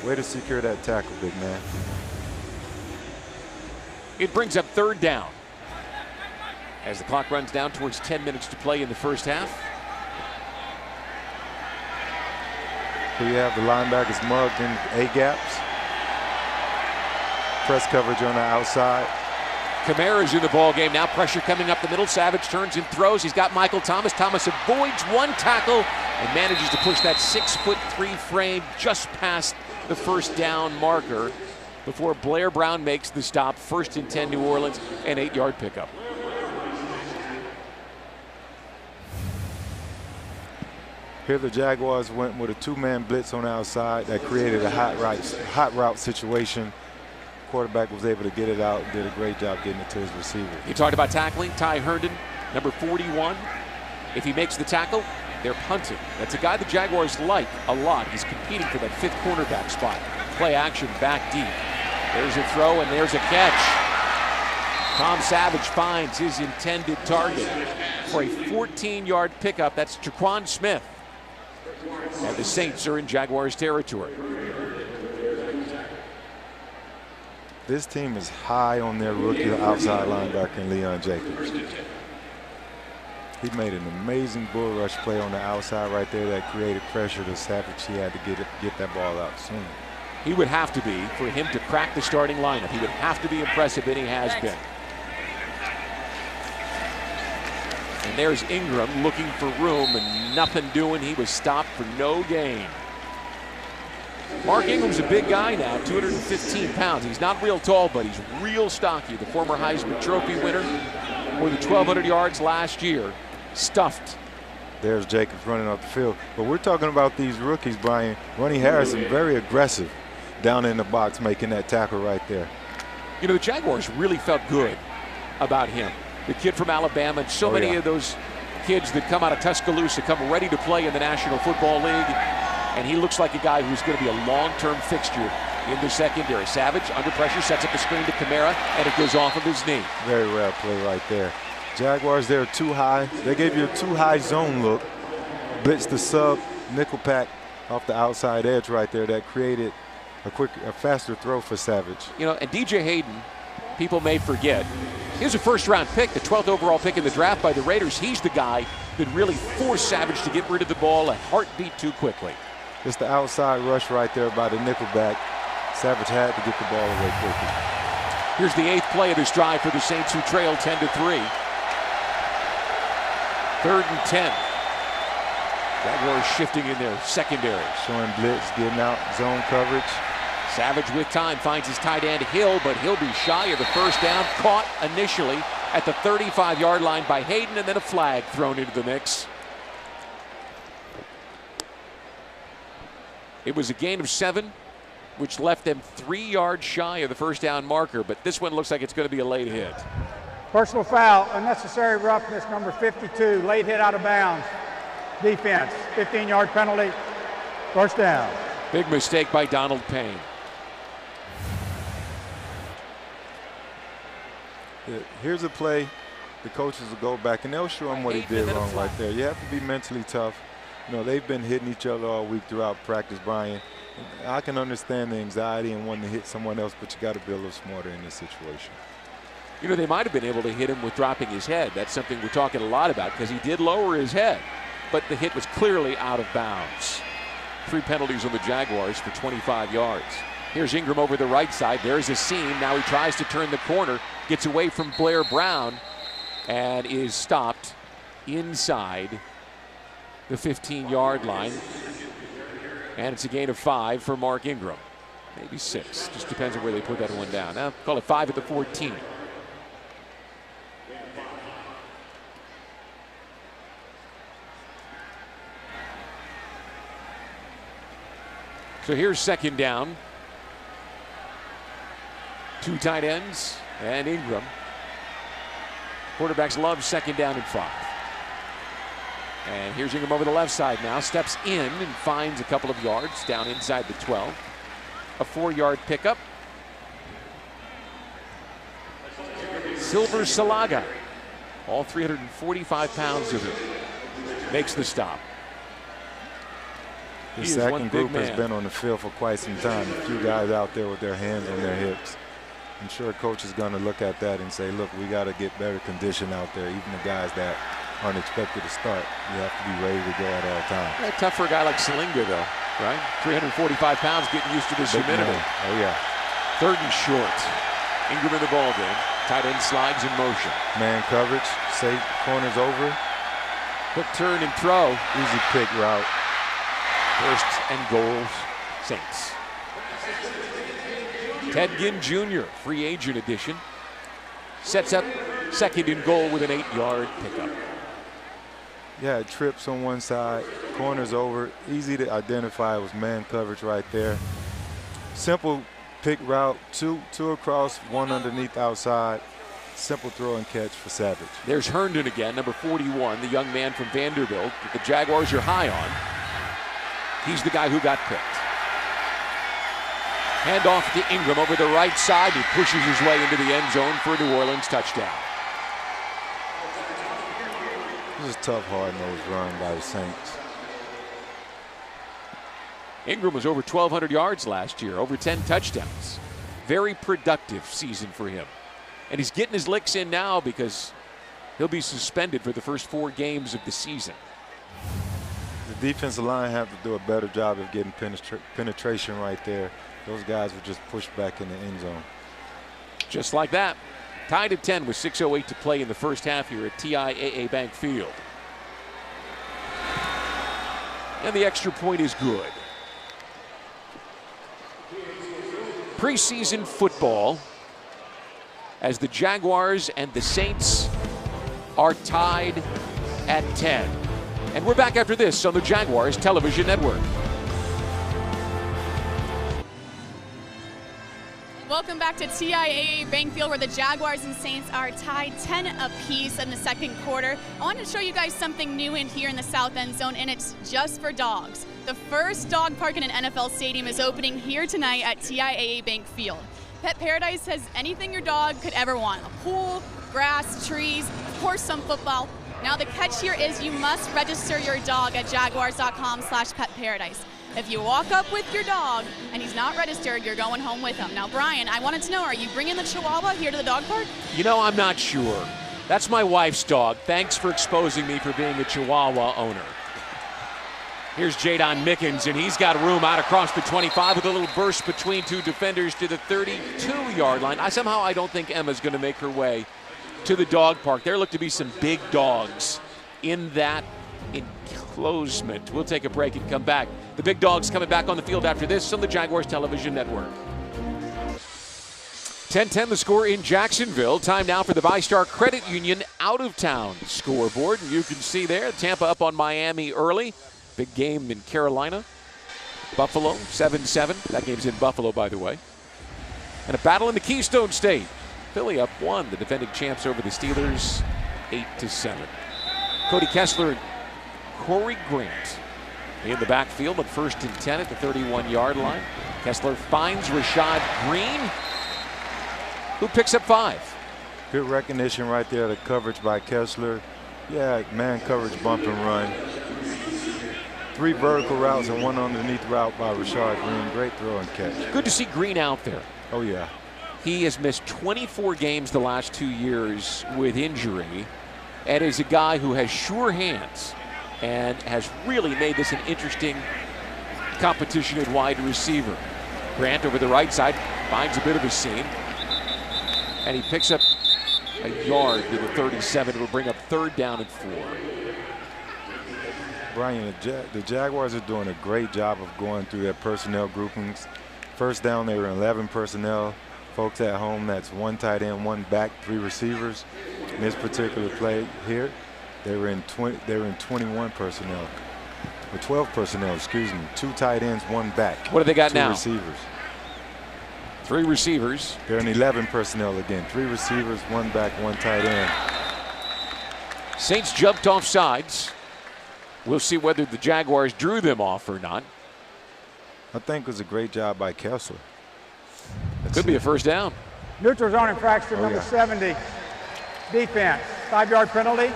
Way to secure that tackle, big man. It brings up 3rd down as the clock runs down towards 10 minutes to play in the first half. Here you have the linebackers mugged in A-gaps. Press coverage on the outside. Kamara's in the ball game now. Pressure coming up the middle. Savage turns and throws. He's got Michael Thomas. Thomas avoids one tackle and manages to push that 6'3" frame just past the first down marker before Blair Brown makes the stop. 1st and 10 New Orleans, an 8-yard pickup. Here the Jaguars went with a 2-man blitz on the outside that created a hot route situation. Quarterback was able to get it out and did a great job getting it to his receiver. You talked about tackling. Ty Herndon, number 41. If he makes the tackle, they're punting. That's a guy the Jaguars like a lot. He's competing for that 5th cornerback spot. Play action back deep. There's a throw and there's a catch. Tom Savage finds his intended target for a 14-yard pickup. That's Jaquan Smith. And the Saints are in Jaguars territory. This team is high on their rookie outside linebacker, Leon Jacobs. He made an amazing bull rush play on the outside right there that created pressure to Savage. He had to get that ball out soon. He would have to be, for him to crack the starting lineup, he would have to be impressive, and he has been. And there's Ingram looking for room and nothing doing. He was stopped for no gain. Mark Ingram's a big guy now, 215 pounds. He's not real tall, but he's real stocky. The former Heisman Trophy winner, more than 1,200 yards last year, stuffed. There's Jacobs running off the field. But we're talking about these rookies, Brian. Ronnie Harrison, very aggressive down in the box, making that tackle right there. You know, the Jaguars really felt good about him. The kid from Alabama, and so many of those kids that come out of Tuscaloosa come ready to play in the National Football League. And he looks like a guy who's going to be a long-term fixture in the secondary. Savage, under pressure, sets up the screen to Kamara, and it goes off of his knee. Very rare play right there. Jaguars, they're too high. They gave you a too high zone look. Blitz the sub, nickel pack off the outside edge right there that created a faster throw for Savage. You know, and DJ Hayden people may forget, he was a first-round pick, the 12th overall pick in the draft by the Raiders. He's the guy that really forced Savage to get rid of the ball a heartbeat too quickly. Just the outside rush right there by the nickelback. Savage had to get the ball away quickly. Here's the 8th play of this drive for the Saints, who trail 10-3. 3rd and 10. Jaguars shifting in their secondary. Showing blitz, getting out, zone coverage. Savage with time finds his tight end Hill, but he'll be shy of the first down. Caught initially at the 35-yard line by Hayden, and then a flag thrown into the mix. It was a gain of 7, which left them 3 yards shy of the first down marker, but this one looks like it's going to be a late hit. Personal foul, unnecessary roughness, number 52, late hit out of bounds. Defense, 15-yard penalty, first down. Big mistake by Donald Payne. Here's a play. The coaches will go back and they'll show him what he did wrong right there. You have to be mentally tough. You know, they've been hitting each other all week throughout practice, Brian. I can understand the anxiety and wanting to hit someone else, but you got to be a little smarter in this situation. You know, they might have been able to hit him with dropping his head. That's something we're talking a lot about because he did lower his head, but the hit was clearly out of bounds. 3 penalties on the Jaguars for 25 yards. Here's Ingram over the right side. There's a seam. Now he tries to turn the corner, gets away from Blair Brown, and is stopped inside the 15-yard line. And it's a gain of 5 for Mark Ingram. Maybe 6. Just depends on where they put that one down. Now call it 5 at the 14. So here's second down. 2 tight ends and Ingram. Quarterbacks love second down and 5. And here's Ingram over the left side now. Steps in and finds a couple of yards down inside the 12. A 4-yard pickup. Silver Salaga, all 345 pounds of it, makes the stop. The second group has been on the field for quite some time. A few guys out there with their hands on their hips. I'm sure a coach is going to look at that and say, look, we got to get better condition out there. Even the guys that aren't expected to start, you have to be ready to go at all times. Yeah, tough for a guy like Salinga, though, right? 345 pounds, getting used to this humidity. Oh, yeah. 3rd and short. Ingram in the ball game. Tight end slides in motion. Man coverage, safe, corners over. Quick turn and throw. Easy pick route. 1st and goal, Saints. Ted Ginn Jr., free agent addition, sets up 2nd and goal with an 8-yard pickup. Yeah, trips on one side, corners over, easy to identify. It was man coverage right there. Simple pick route, two across, 1 underneath outside. Simple throw and catch for Savage. There's Herndon again, number 41, the young man from Vanderbilt that the Jaguars are high on. He's the guy who got picked. Hand off to Ingram over the right side. He pushes his way into the end zone for a New Orleans touchdown. This is a tough, hard-nosed run by the Saints. Ingram was over 1,200 yards last year, over 10 touchdowns. Very productive season for him. And he's getting his licks in now because he'll be suspended for the first 4 games of the season. The defensive line have to do a better job of getting penetration right there. Those guys were just pushed back in the end zone. Just like that. Tied at 10 with 6:08 to play in the first half here at TIAA Bank Field. And the extra point is good. Preseason football as the Jaguars and the Saints are tied at 10. And we're back after this on the Jaguars Television Network. Welcome back to TIAA Bank Field, where the Jaguars and Saints are tied 10 apiece in the second quarter. I want to show you guys something new in here in the south end zone, and it's just for dogs. The first dog park in an NFL stadium is opening here tonight at TIAA Bank Field. Pet Paradise has anything your dog could ever want. A pool, grass, trees, of course some football. Now the catch here is you must register your dog at jaguars.com/petparadise. If you walk up with your dog and he's not registered, you're going home with him. Now, Brian, I wanted to know, are you bringing the Chihuahua here to the dog park? You know, I'm not sure. That's my wife's dog. Thanks for exposing me for being a Chihuahua owner. Here's Jadon Mickens, and he's got room out across the 25 with a little burst between two defenders to the 32-yard line. Somehow I don't think Emma's going to make her way to the dog park. There look to be some big dogs in that enclosement. We'll take a break and come back. The big dogs coming back on the field after this on the Jaguars Television Network. 10-10 the score in Jacksonville. Time now for the VyStar Credit Union out-of-town scoreboard. And you can see there, Tampa up on Miami early. Big game in Carolina. Buffalo, 7-7. That game's in Buffalo, by the way. And a battle in the Keystone State. Philly up 1. The defending champs over the Steelers, 8-7. Cody Kessler and Corey Grant in the backfield on 1st and 10 at the 31-yard line. Kessler finds Rashad Green, who picks up 5. Good recognition right there, the coverage by Kessler. Yeah, man coverage, bump and run. 3 vertical routes and 1 underneath route by Rashad Green. Great throw and catch. Good to see Green out there. Oh, yeah. He has missed 24 games the last 2 years with injury and is a guy who has sure hands and has really made this an interesting competition at wide receiver. Grant over the right side finds a bit of a seam, and he picks up a yard to the 37. It will bring up 3rd down and 4. Brian, the Jaguars are doing a great job of going through their personnel groupings. First down, they were in 11 personnel. Folks at home, that's 1 tight end, 1 back, 3 receivers. In this particular play here, they were in 21 personnel, or 12 personnel, excuse me. 2 tight ends, 1 back. What do they got 2 now? Receivers. 3 receivers. They're in 11 personnel again. 3 receivers, 1 back, 1 tight end. Saints jumped off sides. We'll see whether the Jaguars drew them off or not. I think it was a great job by Kessler. Could be a 1st down. Neutral zone infraction, number 70. Defense, 5-yard penalty.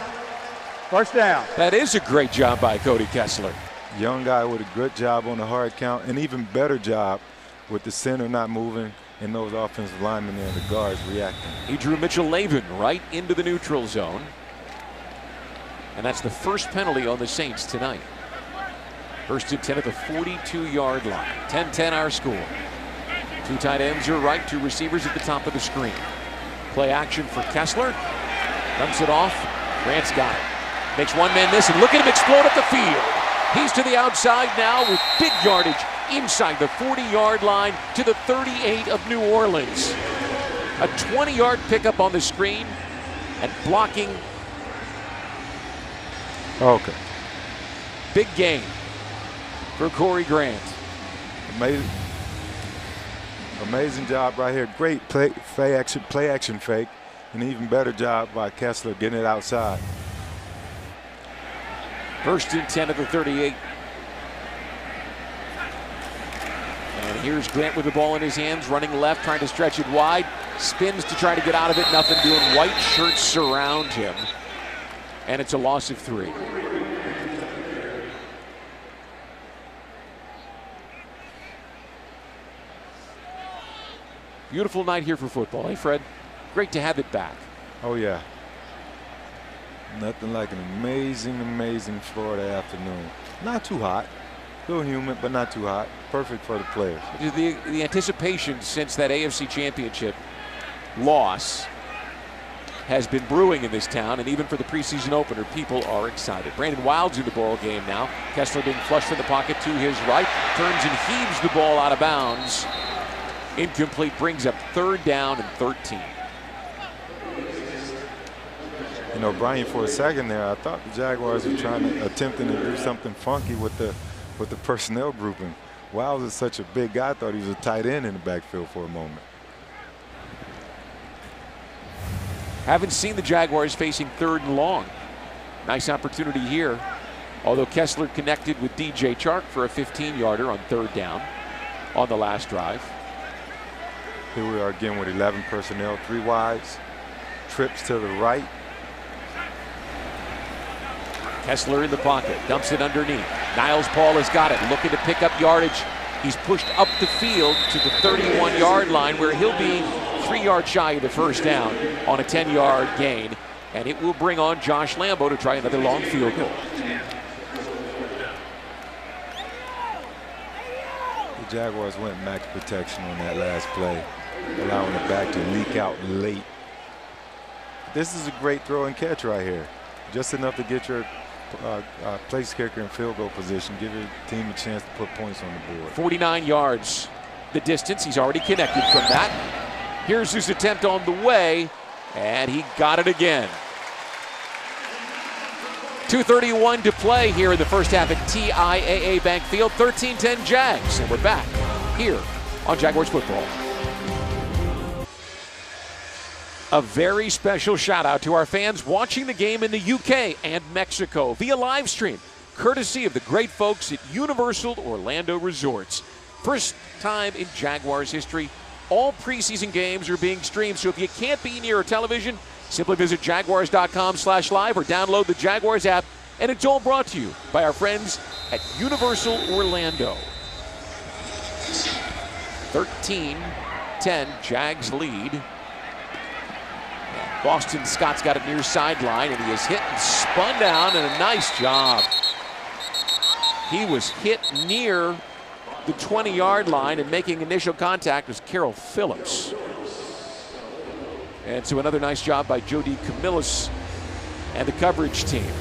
1st down. That is a great job by Cody Kessler. Young guy with a good job on the hard count, and even better job with the center not moving and those offensive linemen there, the guards reacting. He drew Mitchell Lavin right into the neutral zone. And that's the 1st penalty on the Saints tonight. 1st and 10 at the 42-yard line. 10-10 our score. 2 tight ends your right, 2 receivers at the top of the screen. Play action for Kessler. Dumps it off. Grant's got it. Makes 1 man miss, and look at him explode up the field. He's to the outside now with big yardage inside the 40-yard line to the 38 of New Orleans. A 20-yard pickup on the screen and blocking. Okay. Big gain for Corey Grant. Amazing job right here. Great play action fake. An even better job by Kessler getting it outside. 1st and 10 of the 38. And here's Grant with the ball in his hands, running left, trying to stretch it wide. Spins to try to get out of it. Nothing doing. White shirts surround him. And it's a loss of 3. Beautiful night here for football, hey Fred? Great to have it back. Oh yeah. Nothing like an amazing Florida afternoon. Not too hot. A little humid, but not too hot. Perfect for the players. The anticipation since that AFC Championship loss has been brewing in this town, and even for the preseason opener, people are excited. Brandon Wilds in the ball game now. Kessler being flushed from the pocket to his right. Turns and heaves the ball out of bounds. Incomplete, brings up 3rd down and 13. You know, Brian, for a second there, I thought the Jaguars were attempting to do something funky with the personnel grouping. Wiles is such a big guy. I thought he was a tight end in the backfield for a moment. Haven't seen the Jaguars facing 3rd and long. Nice opportunity here. Although Kessler connected with DJ Chark for a 15-yarder on 3rd down on the last drive. Here we are again with 11 personnel, 3 wides, trips to the right. Kessler in the pocket, dumps it underneath. Niles Paul has got it, looking to pick up yardage. He's pushed up the field to the 31-yard line where he'll be 3 yards shy of the first down on a 10-yard gain. And it will bring on Josh Lambo to try another long field goal. The Jaguars went max protection on that last play, allowing the back to leak out late. This is a great throw and catch right here. Just enough to get your place kicker in field goal position, give your team a chance to put points on the board. 49 yards the distance. He's already connected from that. Here's his attempt on the way, and he got it again. 2:31 to play here in the first half at TIAA Bank Field. 13-10 Jags, and we're back here on Jaguars football. A very special shout out to our fans watching the game in the UK and Mexico via live stream, courtesy of the great folks at Universal Orlando Resorts. First time in Jaguars history, all preseason games are being streamed, so if you can't be near a television, simply visit jaguars.com/live or download the Jaguars app, and it's all brought to you by our friends at Universal Orlando. 13-10, Jags lead. Boston Scott's got it near sideline, and he is hit and spun down, and a nice job. He was hit near the 20-yard line, and making initial contact was Carroll Phillips. And so another nice job by Jody Camillus and the coverage team.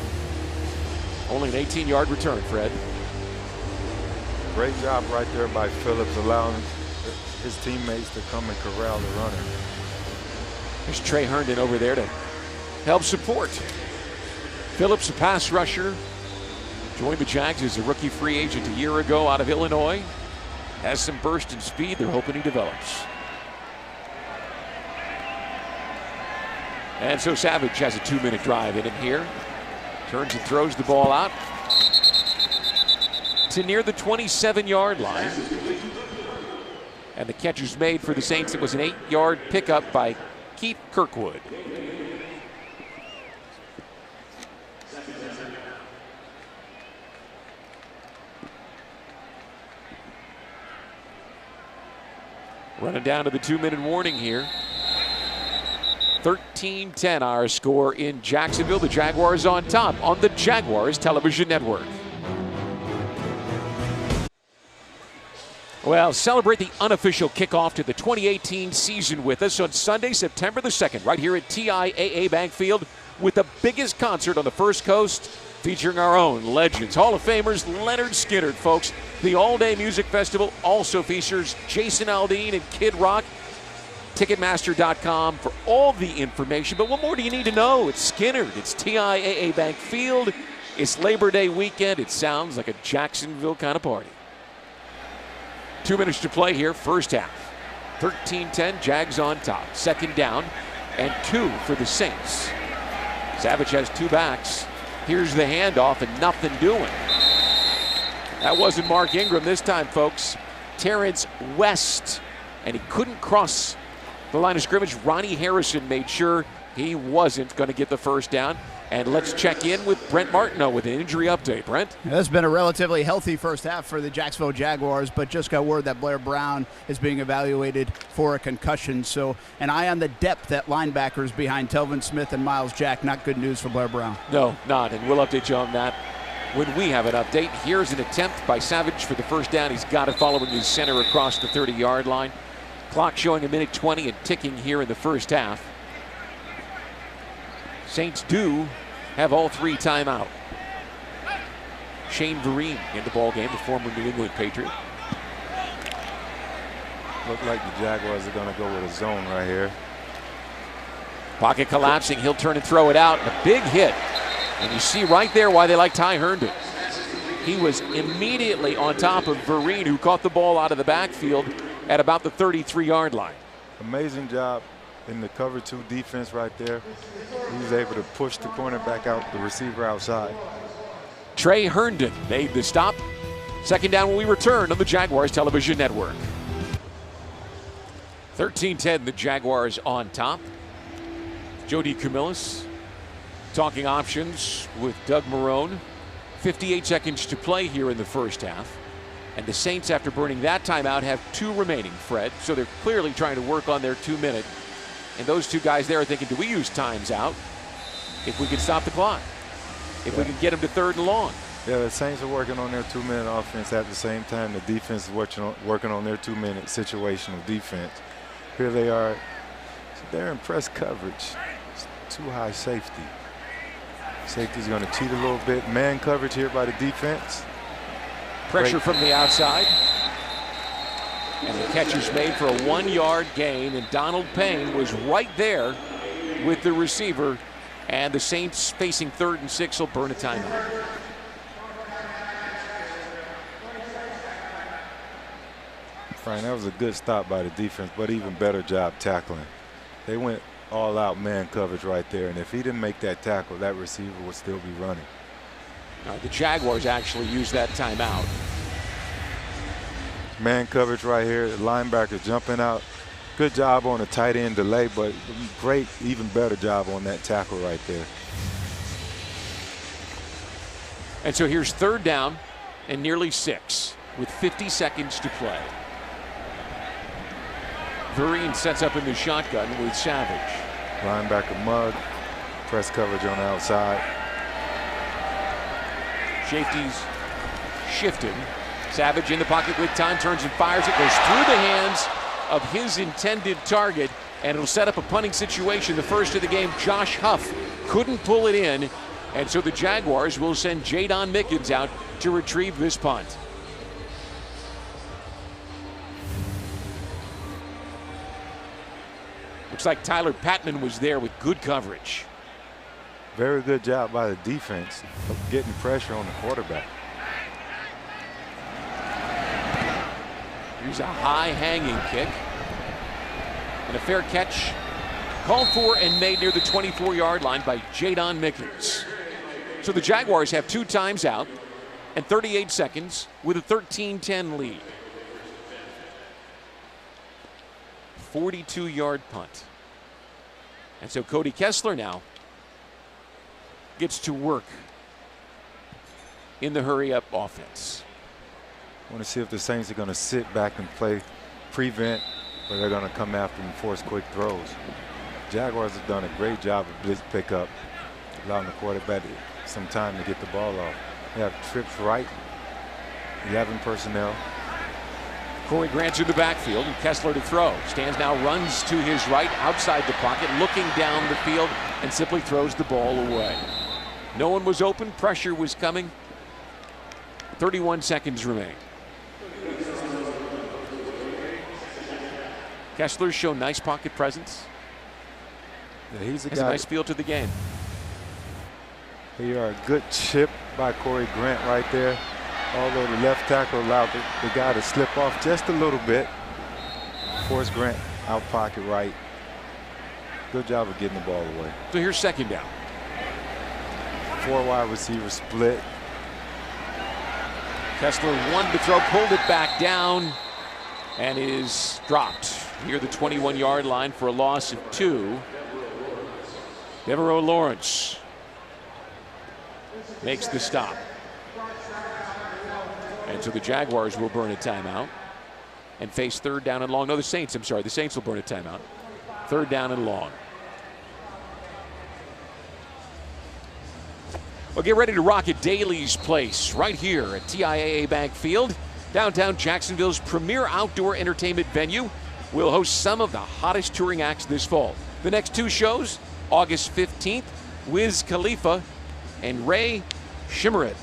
Only an 18-yard return, Fred. Great job right there by Phillips, allowing his teammates to come and corral the runner. There's Trey Herndon over there to help support. Phillips, a pass rusher, joined the Jags as a rookie free agent a year ago out of Illinois. Has some burst and speed they're hoping he develops. And so Savage has a 2-minute drive in him here. Turns and throws the ball out to near the 27-yard line. And the catch is made for the Saints. It was an 8-yard pickup by Keith Kirkwood. Running down to the 2-minute warning here. 13-10 our score in Jacksonville. The Jaguars on top on the Jaguars television network. Well, celebrate the unofficial kickoff to the 2018 season with us on Sunday, September the 2nd, right here at TIAA Bank Field with the biggest concert on the First Coast, featuring our own legends, Hall of Famers, Leonard Skinner, folks. The all-day music festival also features Jason Aldean and Kid Rock. Ticketmaster.com for all the information. But what more do you need to know? It's Skinner. It's TIAA Bank Field. It's Labor Day weekend. It sounds like a Jacksonville kind of party. 2 minutes to play here, first half. 13-10, Jags on top. Second down and 2 for the Saints. Savage has 2 backs. Here's the handoff and nothing doing. That wasn't Mark Ingram this time, folks. Terrence West. And he couldn't cross the line of scrimmage. Ronnie Harrison made sure he wasn't going to get the first down. And let's check in with Brent Martineau with an injury update. Brent? Yeah, it's been a relatively healthy first half for the Jacksonville Jaguars, but just got word that Blair Brown is being evaluated for a concussion. So an eye on the depth at linebackers behind Telvin Smith and Miles Jack. Not good news for Blair Brown. No, not. And we'll update you on that when we have an update. Here's an attempt by Savage for the first down. He's got it following his center across the 30-yard line. Clock showing a minute 20 and ticking here in the first half. Saints do have all 3 timeout. Shane Vereen in the ball game, the former New England Patriot. Look like the Jaguars are going to go with a zone right here. Pocket collapsing. He'll turn and throw it out. A big hit. And you see right there why they like Ty Herndon. He was immediately on top of Vereen, who caught the ball out of the backfield at about the 33-yard line. Amazing job in the cover 2 defense right there. He was able to push the cornerback out, the receiver outside. Trey Herndon made the stop. Second down when we return on the Jaguars television network. 13-10, the Jaguars on top. Jody Camillus talking options with Doug Marrone. 58 seconds to play here in the first half. And the Saints, after burning that timeout, have 2 remaining, Fred. So they're clearly trying to work on their 2-minute. And those 2 guys there are thinking, do we use times out if we can stop the clock? If we can get them to 3rd and long? Yeah, the Saints are working on their 2-minute offense at the same time. The defense is working on their 2-minute situational defense. Here they are. They're in press coverage. It's too high safety. Safety's going to cheat a little bit. Man coverage here by the defense. Pressure from the outside. And the catch is made for a 1-yard gain. And Donald Payne was right there with the receiver. And the Saints, facing 3rd and 6, will burn a timeout. Brian, that was a good stop by the defense, but even better job tackling. They went all out man coverage right there, and if he didn't make that tackle, that receiver would still be running. The Jaguars actually used that timeout. Man coverage right here, the linebacker jumping out. Good job on the tight end delay, but great, even better job on that tackle right there. And so here's 3rd down and nearly 6 with 50 seconds to play. Vereen sets up in the shotgun with Savage. Linebacker mug, press coverage on the outside. Safeties shifted. Savage in the pocket with time, turns and fires. It goes through the hands of his intended target, and it'll set up a punting situation. The first of the game, Josh Huff couldn't pull it in, and so the Jaguars will send Jadon Mickens out to retrieve this punt. Looks like Tyler Patman was there with good coverage. Very good job by the defense of getting pressure on the quarterback. Here's a high hanging kick. And a fair catch called for and made near the 24-yard line by Jadon Mickens. So the Jaguars have 2 times out and 38 seconds with a 13-10 lead. 42-yard punt. And so Cody Kessler now gets to work in the hurry-up offense. I want to see if the Saints are going to sit back and play prevent, or they're going to come after and force quick throws. Jaguars have done a great job of blitz pickup, allowing the quarterback some time to get the ball off. They have trips right, 11 personnel. Corey Grant's in the backfield, and Kessler to throw. Stands now, runs to his right, outside the pocket, looking down the field, and simply throws the ball away. No one was open. Pressure was coming. 31 seconds remain. Kessler's shown nice pocket presence. Yeah, he's a has a nice feel to the game. Here, a good chip by Corey Grant right there. Although the left tackle allowed the guy to slip off just a little bit. Forrest Grant out pocket right. Good job of getting the ball away. So here's 2nd down. 4 wide receivers split. Kessler wanted to throw, pulled it back down, and is dropped near the 21-yard line for a loss of 2. Devereaux Lawrence makes the stop. And so the Jaguars will burn a timeout and face 3rd down and long. No, the Saints, I'm sorry. The Saints will burn a timeout. 3rd down and long. Well, get ready to rock at Daly's Place right here at TIAA Bank Field. Downtown Jacksonville's premier outdoor entertainment venue will host some of the hottest touring acts this fall. The next 2 shows, August 15th, Wiz Khalifa and Ray Shimmerit.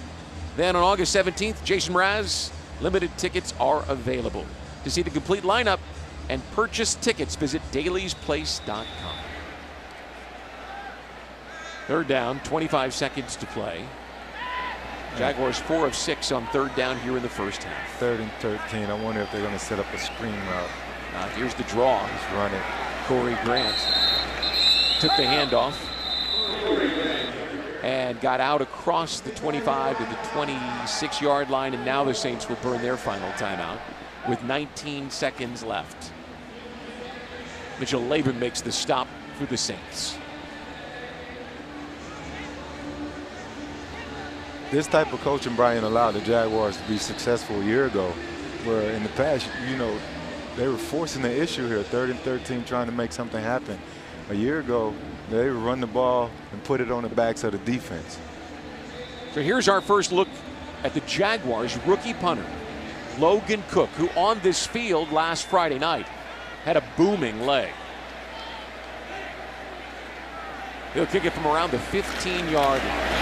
Then on August 17th, Jason Mraz. Limited tickets are available. To see the complete lineup and purchase tickets, visit dailysplace.com. 3rd down, 25 seconds to play. Jaguars 4 of 6 on 3rd down here in the first half. 3rd and 13. I wonder if they're going to set up a screen route. Here's the draw. Just run it. Corey Grant took the handoff and got out across the 25 to the 26-yard line, and now the Saints will burn their final timeout with 19 seconds left. Mitchell Laban makes the stop for the Saints. this type of coaching, Brian, allowed the Jaguars to be successful a year ago, where in the past, you know, they were forcing the issue here, 3rd and 13, trying to make something happen. A year ago, they would run the ball and put it on the backs of the defense. So here's our first look at the Jaguars' rookie punter, Logan Cook, who on this field last Friday night had a booming leg. He'll kick it from around the 15-yard line.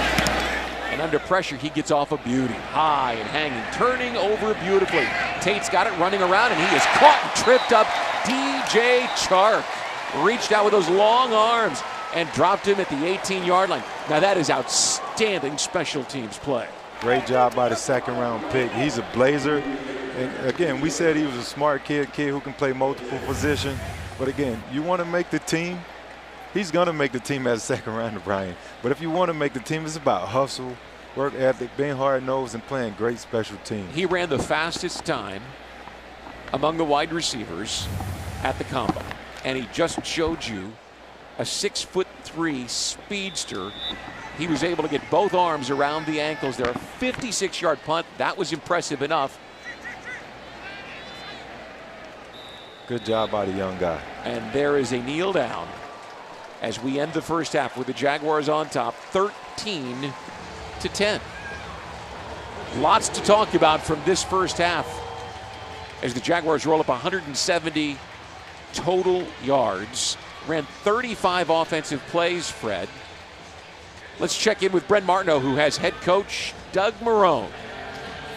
And under pressure, he gets off a beauty. High and hanging, turning over beautifully. Tate's got it running around, and he is caught and tripped up. DJ Chark reached out with those long arms and dropped him at the 18-yard line. Now that is outstanding special teams play. Great job by the 2nd-round pick. He's a blazer. And again, we said he was a smart kid who can play multiple positions. But again, you want to make the team, he's going to make the team as a 2nd rounder, Brian. But if you want to make the team, it's about hustle, work ethic, being hard-nosed, and playing great special teams. He ran the fastest time among the wide receivers at the combine. And he just showed you a 6'3" speedster. He was able to get both arms around the ankles there. A 56-yard punt. That was impressive enough. Good job by the young guy. And there is a kneel down as we end the first half with the Jaguars on top, 13-10. Lots to talk about from this first half as the Jaguars roll up 170 total yards, ran 35 offensive plays, Fred. Let's check in with Brent Martineau, who has head coach Doug Marrone.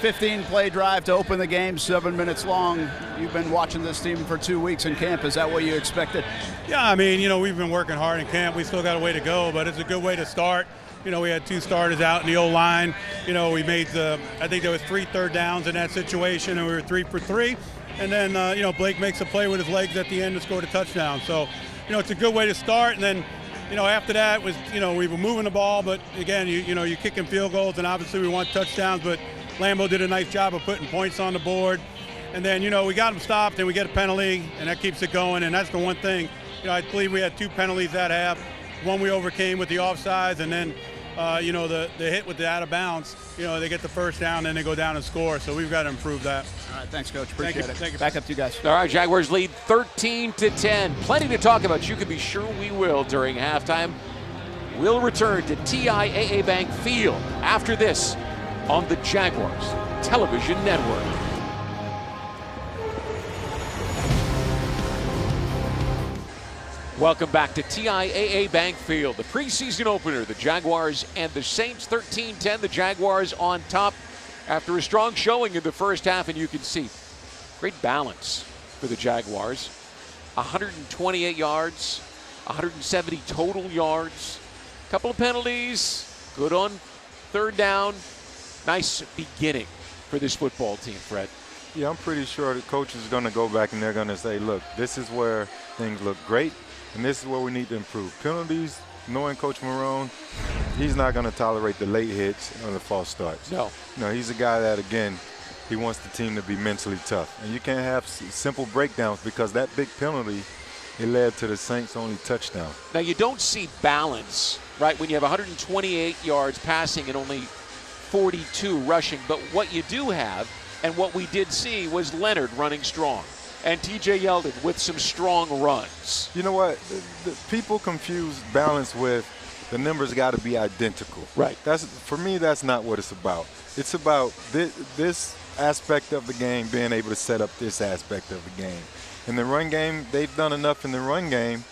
15-play drive to open the game, 7 minutes long. You've been watching this team for 2 weeks in camp. Is that what you expected? Yeah, I mean, you know, we've been working hard in camp. We still got a way to go, but it's a good way to start. You know, we had 2 starters out in the O-line. You know, we made I think there was 3 third downs in that situation, and we were 3 for 3. And then, you know, Blake makes a play with his legs at the end and scored a touchdown. So, you know, it's a good way to start. And then, you know, after that was, you know, we were moving the ball, but again, you know, you're kicking field goals, and obviously we want touchdowns, but Lambeau did a nice job of putting points on the board. And then, you know, we got him stopped and we get a penalty, and that keeps it going. And that's the one thing, you know, I believe we had 2 penalties that half. One we overcame with the offsides, and then, you know, the hit with the out of bounds, you know, they get the first down and they go down and score. So we've got to improve that. All right, thanks, Coach. Appreciate it. Thank you. Back up to you guys. All right, Jaguars lead 13-10. Plenty to talk about. You can be sure we will during halftime. We'll return to TIAA Bank Field after this on the Jaguars Television Network. Welcome back to TIAA Bank Field, the preseason opener. The Jaguars and the Saints, 13-10. The Jaguars on top after a strong showing in the first half, and you can see great balance for the Jaguars. 128 yards, 170 total yards, a couple of penalties, good on third down. Nice beginning for this football team, Fred. Yeah, I'm pretty sure the coach is going to go back and they're going to say, look, this is where things look great, and this is where we need to improve. Penalties, knowing Coach Marrone, he's not going to tolerate the late hits or the false starts. No. No, he's a guy that, again, he wants the team to be mentally tough. And you can't have simple breakdowns because that big penalty, it led to the Saints' only touchdown. Now, you don't see balance, right, when you have 128 yards passing and only 42 rushing. But what you do have, and what we did see, was Leonard running strong and TJ Yeldon with some strong runs. You know what? The people confuse balance with the numbers got to be identical. Right. For me, that's not what it's about. It's about this aspect of the game being able to set up this aspect of the game. In the run game, they've done enough in the run game,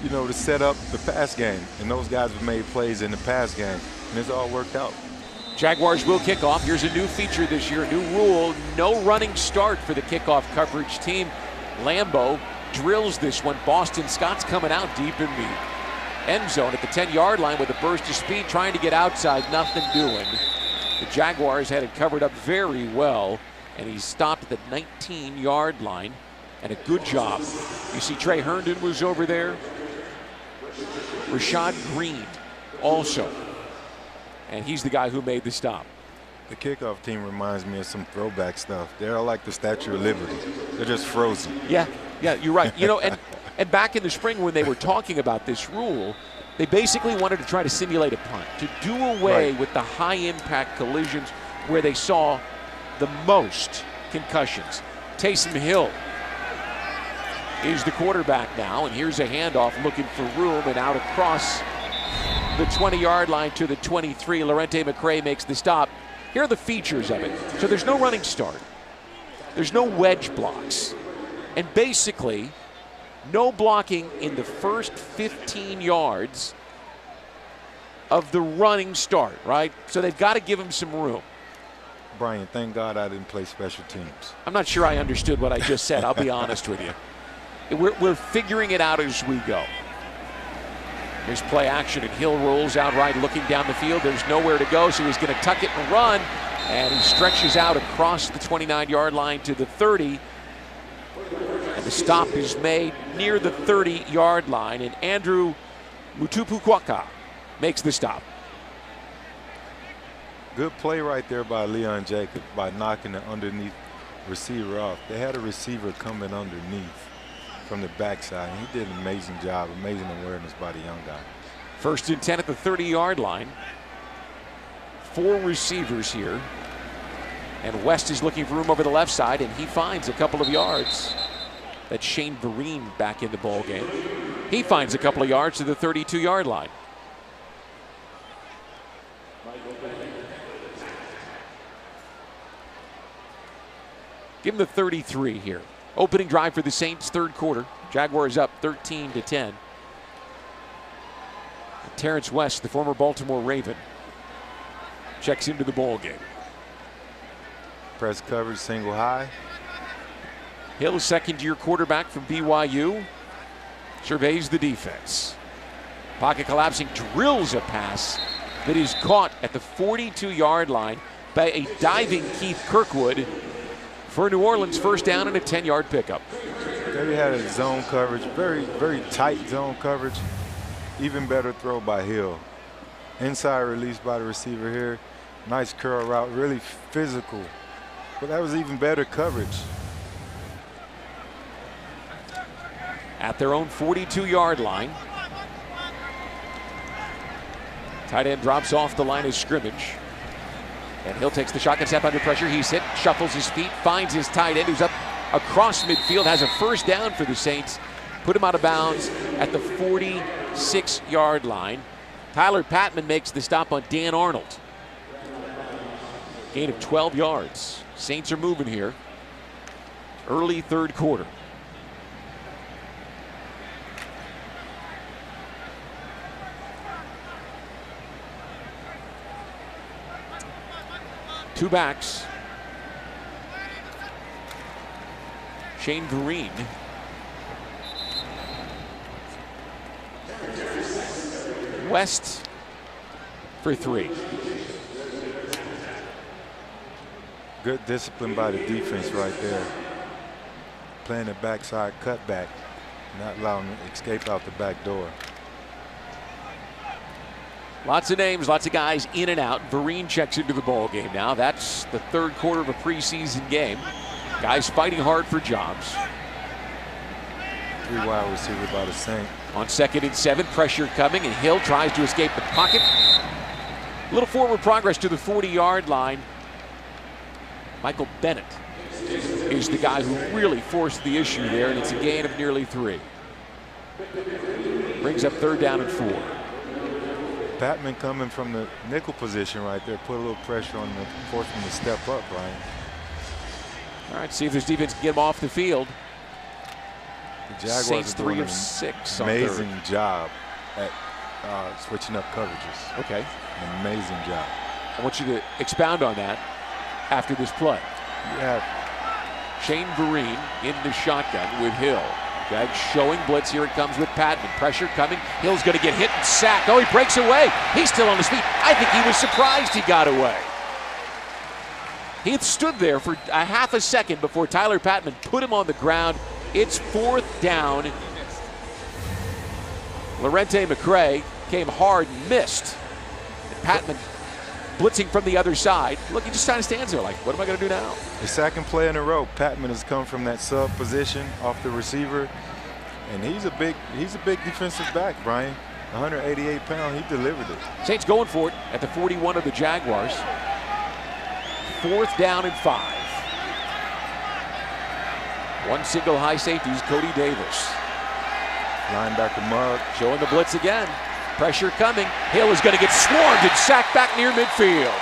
you know, to set up the pass game. And those guys have made plays in the pass game, and it's all worked out. Jaguars will kick off. Here's a new feature this year, a new rule. No running start for the kickoff coverage team. Lambeau drills this one. Boston Scott's coming out deep in the end zone at the 10-yard line with a burst of speed, trying to get outside, nothing doing. The Jaguars had it covered up very well, and he stopped at the 19-yard line, and a good job. You see Trey Herndon was over there. Rashad Green also. And he's the guy who made the stop. The kickoff team reminds me of some throwback stuff. They're like the Statue of Liberty. They're just frozen. Yeah, you're right. You know, and back in the spring when they were talking about this rule, They basically wanted to try to simulate a punt, to do away with the high-impact collisions where they saw the most concussions. Taysom Hill is the quarterback now, and here's a handoff looking for room, and out across the 20-yard line to the 23. Lorente McCray makes the stop. Here are the features of it. So there's no running start. There's no wedge blocks. And basically, no blocking in the first 15 yards of the running start, right? So they've got to give him some room. Brian, thank God I didn't play special teams. I'm not sure I understood what I just said. I'll be honest with you. We're figuring it out as we go. Here's play action, and Hill rolls out right, looking down the field. There's nowhere to go, so he's going to tuck it and run. And he stretches out across the 29-yard line to the 30. And the stop is made near the 30-yard line, and Andrew Mutupukwaka makes the stop. Good play right there by Leon Jacobs by knocking the underneath receiver off. They had a receiver coming underneath from the backside, and he did an amazing job, amazing awareness by the young guy. 1st and 10 at the 30-yard line. 4 receivers here. And West is looking for room over the left side, and he finds a couple of yards. That's Shane Vereen back in the ball game. He finds a couple of yards to the 32-yard line. Give him the 33 here. Opening drive for the Saints, 3rd quarter. Jaguars up 13-10. Terrence West, the former Baltimore Raven, checks into the ball game. Press coverage, single high. Hill, second-year quarterback from BYU, surveys the defense. Pocket collapsing, drills a pass that is caught at the 42-yard line by a diving Keith Kirkwood for New Orleans, 1st down and a 10-yard pickup. There he had a zone coverage, very, very tight zone coverage. Even better throw by Hill. Inside release by the receiver here. Nice curl route, really physical. But that was even better coverage. At their own 42-yard line. Tight end drops off the line of scrimmage. And Hill takes the shotgun step under pressure. He's hit, shuffles his feet, finds his tight end who's up across midfield, has a 1st down for the Saints. Put him out of bounds at the 46-yard line. Tyler Patman makes the stop on Dan Arnold. Gain of 12 yards. Saints are moving here. Early 3rd quarter. Two backs. Shane Vereen. West for 3. Good discipline by the defense right there. Playing the backside cutback, not allowing him to escape out the back door. Lots of names, lots of guys in and out. Vereen checks into the ball game now. That's the 3rd quarter of a preseason game. Guys fighting hard for jobs. 3 wide receiver by the Saints. On 2nd and 7, pressure coming, and Hill tries to escape the pocket. A little forward progress to the 40-yard line. Michael Bennett is the guy who really forced the issue there, and it's a gain of nearly 3. Brings up 3rd down and 4. Patman coming from the nickel position right there, put a little pressure on the, force him to step up, Brian. All right, see if this defense can get him off the field. The Jaguars Saints are doing 3 of 6. Amazing job at switching up coverages. Okay. An amazing job. I want you to expound on that after this play. Yeah. Shane Vereen in the shotgun with Hill. Jags showing blitz. Here it comes with Patman. Pressure coming. Hill's going to get hit and sacked. Oh, he breaks away. He's still on his feet. I think he was surprised he got away. He had stood there for a half a second before Tyler Patman put him on the ground. It's 4th down. Lorente McCray came hard and missed. And Patman blitzing from the other side. Look, he just kind of stands there like, what am I going to do now? The 2nd play in a row, Patman has come from that sub position off the receiver, and he's a big defensive back, Brian. 188 pounds, he delivered it. Saints going for it at the 41 of the Jaguars. 4th down and 5. One single high safety is Cody Davis. Linebacker Mugg. Showing the blitz again. Pressure coming. Hill is going to get swarmed and sacked back near midfield.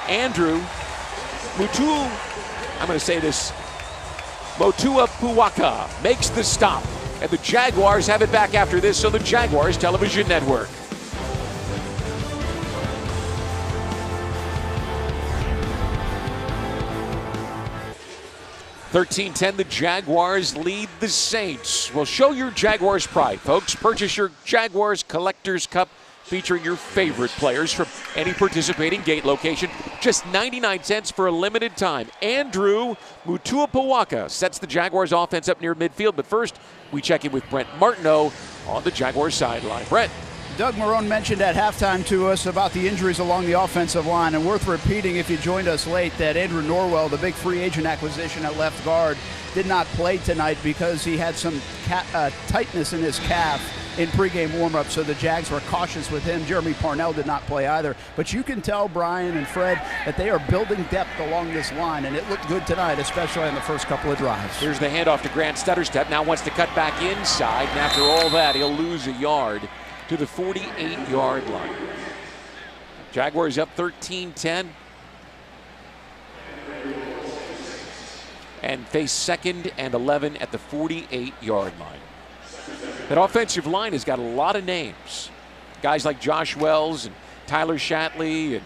Andrew Mutu, I'm going to say this, Motua Puwaka makes the stop. And the Jaguars have it back after this on the Jaguars Television Network. (13-10), the Jaguars lead the Saints. Well, show your Jaguars pride, folks. Purchase your Jaguars Collector's Cup featuring your favorite players from any participating gate location. Just 99 cents for a limited time. Andrew Mutuapawaka sets the Jaguars offense up near midfield. But first, we check in with Brent Martineau on the Jaguars sideline. Brent. Doug Marrone mentioned at halftime to us about the injuries along the offensive line, and worth repeating if you joined us late that Andrew Norwell, the big free agent acquisition at left guard, did not play tonight because he had some tightness in his calf in pregame warm-up, so the Jags were cautious with him. Jeremy Parnell did not play either. But you can tell, Brian and Fred, that they are building depth along this line, and it looked good tonight, especially on the first couple of drives. Here's the handoff to Grant Stutterstep. Now wants to cut back inside, and after all that, he'll lose a yard to the 48-yard line. Jaguars up 13-10. And face 2nd and 11 at the 48-yard line. That offensive line has got a lot of names. Guys like Josh Wells and Tyler Shatley and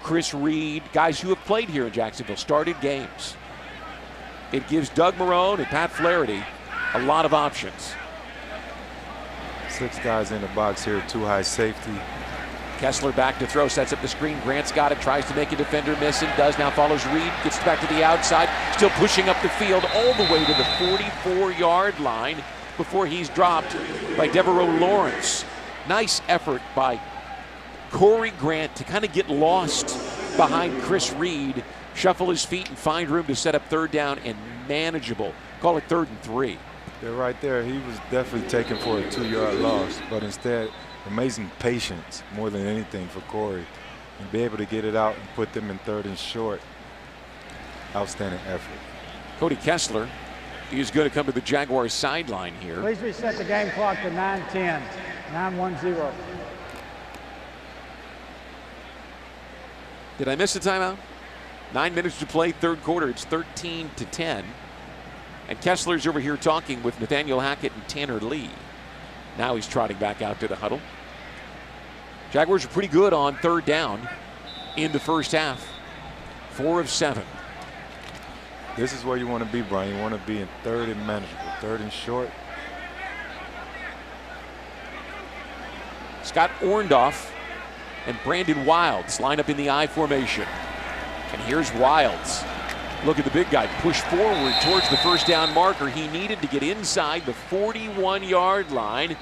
Chris Reed, guys who have played here in Jacksonville, started games. It gives Doug Marrone and Pat Flaherty a lot of options. 6 guys in the box here, 2 high safety. Kessler back to throw, sets up the screen. Grant's got it, tries to make a defender miss and does. Now follows Reed, gets back to the outside, still pushing up the field all the way to the 44-yard line before he's dropped by Devereaux Lawrence. Nice effort by Corey Grant to kind of get lost behind Chris Reed, shuffle his feet and find room to set up 3rd down and manageable. Call it 3rd and 3. They're right there. He was definitely taken for a 2-yard loss, but instead, amazing patience more than anything for Corey, and be able to get it out and put them in 3rd and short. Outstanding effort. Cody Kessler is going to come to the Jaguars sideline here. Please reset the game clock to 9:10. 9-1-0. Did I miss a timeout? 9 minutes to play, 3rd quarter. It's 13-10. And Kessler's over here talking with Nathaniel Hackett and Tanner Lee. Now he's trotting back out to the huddle. Jaguars are pretty good on 3rd down in the first half. 4 of 7. This is where you want to be, Brian. You want to be in 3rd and manageable, 3rd and short. Scott Orndorff and Brandon Wilds line up in the I formation. And here's Wilds. Look at the big guy push forward towards the 1st down marker. He needed to get inside the 41-yard line.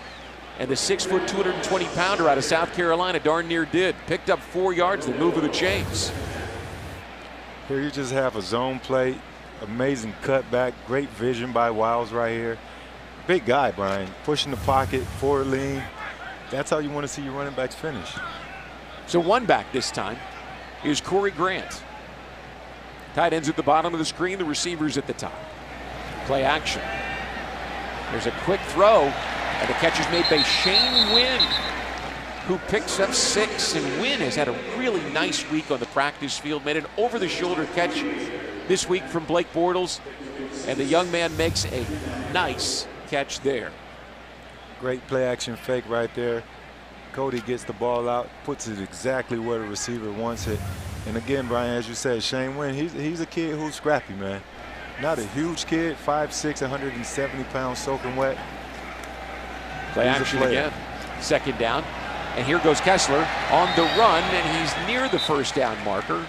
And the 6-foot, 220-pounder out of South Carolina darn near did. Picked up 4 yards, the move of the chains. Here you just have a zone play. Amazing cutback. Great vision by Wilds right here. Big guy, Brian. Pushing the pocket, forward lean. That's how you want to see your running backs finish. So 1 back this time is Corey Grant. Tight ends at the bottom of the screen, the receivers at the top. Play action. There's a quick throw, and the catch is made by Shane Wynn, who picks up 6. And Wynn has had a really nice week on the practice field. Made an over-the-shoulder catch this week from Blake Bortles, and the young man makes a nice catch there. Great play action fake right there. Cody gets the ball out, puts it exactly where the receiver wants it. And again, Brian, as you said, Shane Wynn, he's a kid who's scrappy, man. Not a huge kid, 5'6", 170 pounds, soaking wet. Play action again. 2nd down. And here goes Kessler on the run, and he's near the 1st down marker.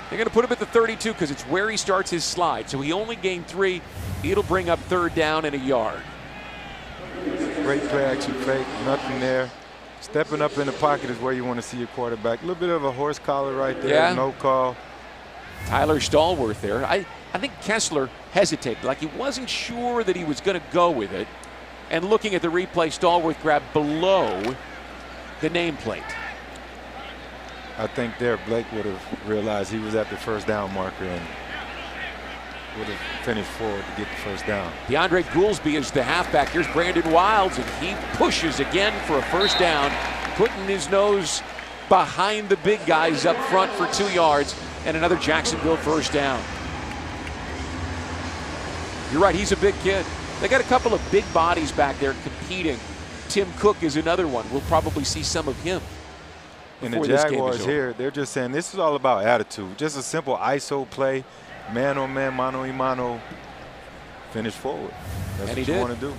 They're going to put him at the 32 because it's where he starts his slide. So he only gained 3. It'll bring up 3rd down and a yard. Great play action fake, nothing there. Stepping up in the pocket is where you want to see your quarterback. A little bit of a horse collar right there, yeah. No call. Tyler Stallworth there. I think Kessler hesitated, like he wasn't sure that he was going to go with it. And looking at the replay, Stallworth grabbed below the nameplate. I think there Blake would have realized he was at the first down marker and would have finished forward to get the first down. DeAndre Goolsby is the halfback. Here's Brandon Wilds, and he pushes again for a first down, putting his nose behind the big guys up front for 2 yards, and another Jacksonville first down. You're right, he's a big kid. They got a couple of big bodies back there competing. Tim Cook is another one. We'll probably see some of him. And the Jaguars here, they're just saying this is all about attitude. Just a simple ISO play, man on man, mano a mano, finish forward. That's what you want to do.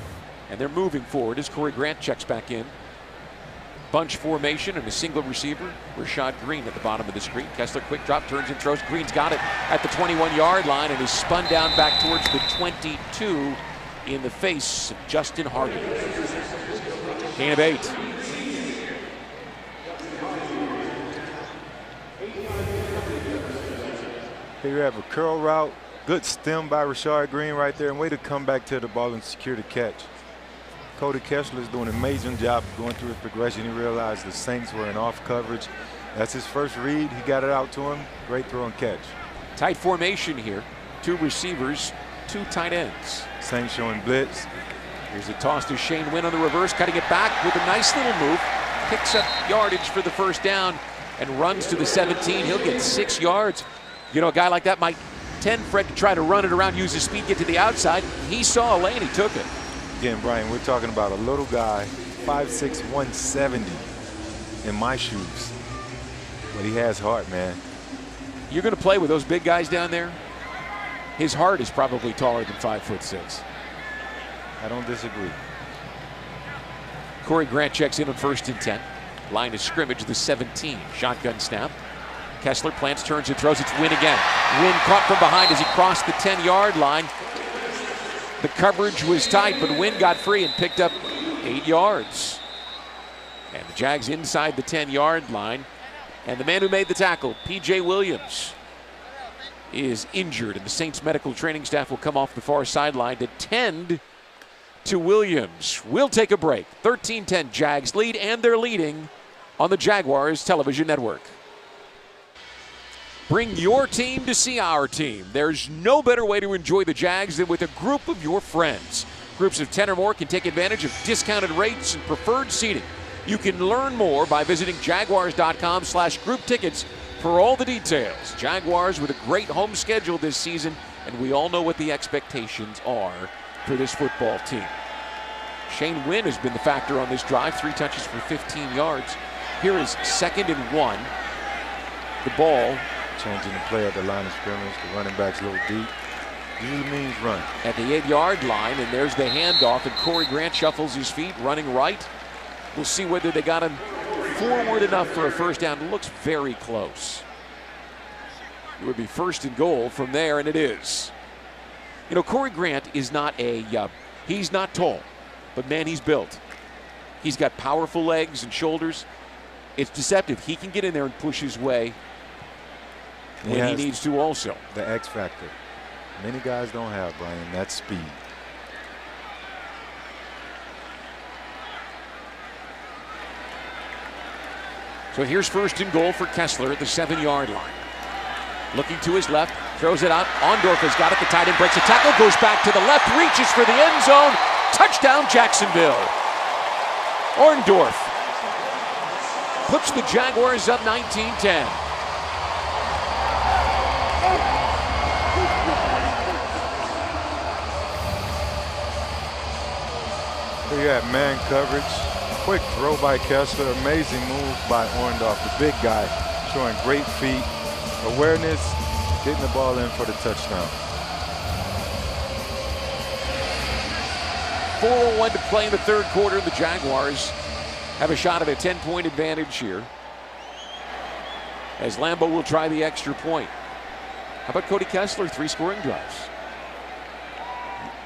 And they're moving forward as Corey Grant checks back in. Bunch formation and a single receiver. Rashad Green at the bottom of the screen. Kessler quick drop, turns and throws. Green's got it at the 21-yard line and is spun down back towards the 22 in the face of Justin Hardy. Gain of 8. Here you have a curl route. Good stem by Rashad Green right there, and way to come back to the ball and secure the catch. Cody Kessler is doing an amazing job going through his progression. He realized the Saints were in off coverage. That's his first read. He got it out to him. Great throw and catch. Tight formation here. 2 receivers, 2 tight ends. Saints showing blitz. Here's a toss to Shane Wynn on the reverse, cutting it back with a nice little move. Picks up yardage for the first down and runs to the 17. He'll get 6 yards. You know, a guy like that might tend Fred to try to run it around, use his speed, get to the outside. He saw a lane, he took it. Again, Brian, we're talking about a little guy, 5'6", 170 in my shoes. But he has heart, man. You're going to play with those big guys down there? His heart is probably taller than 5'6". I don't disagree. Corey Grant checks in on 1st and 10. Line of scrimmage, the 17. Shotgun snap. Kessler plants, turns and throws. It's Wynn again. Wynn caught from behind as he crossed the 10-yard line. The coverage was tight, but Wynn got free and picked up 8 yards. And the Jags inside the 10-yard line. And the man who made the tackle, P.J. Williams, is injured, and the Saints medical training staff will come off the far sideline to tend to Williams. We'll take a break. 13-10 Jags lead, and they're leading on the Jaguars television network. Bring your team to see our team. There's no better way to enjoy the Jags than with a group of your friends. Groups of 10 or more can take advantage of discounted rates and preferred seating. You can learn more by visiting jaguars.com/group tickets for all the details. Jaguars with a great home schedule this season, and we all know what the expectations are for this football team. Shane Wynn has been the factor on this drive, 3 touches for 15 yards. Here is 2nd and 1. The ball changing the play at the line of scrimmage. The running back's a little deep. Usually means run. At the 8-yard line, and there's the handoff, and Corey Grant shuffles his feet, running right. We'll see whether they got him forward enough for a first down. It looks very close. It would be 1st and goal from there, and it is. You know, Corey Grant is not he's not tall, but man, he's built. He's got powerful legs and shoulders. It's deceptive. He can get in there and push his way when he needs to also. The X factor. Many guys don't have, Brian, that speed. So here's 1st and goal for Kessler at the 7-yard line. Looking to his left, throws it out. Ondorf has got it. The tight end breaks a tackle, goes back to the left, reaches for the end zone. Touchdown, Jacksonville. Orndorff puts the Jaguars up 19-10. Here you have man coverage. Quick throw by Kessler. Amazing move by Orndorff, the big guy, showing great feet, awareness, getting the ball in for the touchdown. 4:01 to play in the 3rd quarter. The Jaguars have a shot at a 10-point advantage here, as Lambeau will try the extra point. How about Cody Kessler? 3 scoring drives.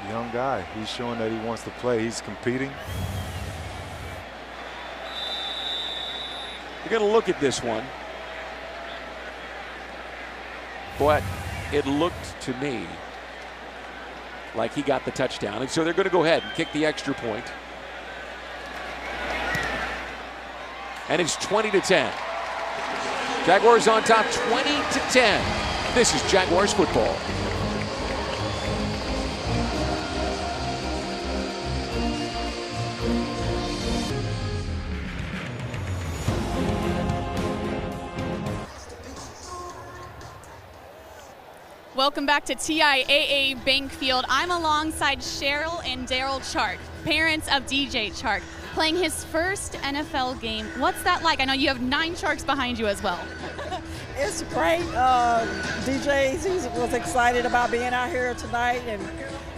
Young guy. He's showing that he wants to play. He's competing. You're going to look at this one. But it looked to me like he got the touchdown. And so they're going to go ahead and kick the extra point. And it's 20-10. Jaguars on top, 20-10. This is Jaguars football. Welcome back to TIAA Bank Field. I'm alongside Cheryl and Daryl Chark, parents of DJ Chark, playing his first NFL game. What's that like? I know you have 9 Charks behind you as well. It's great. DJ was excited about being out here tonight, and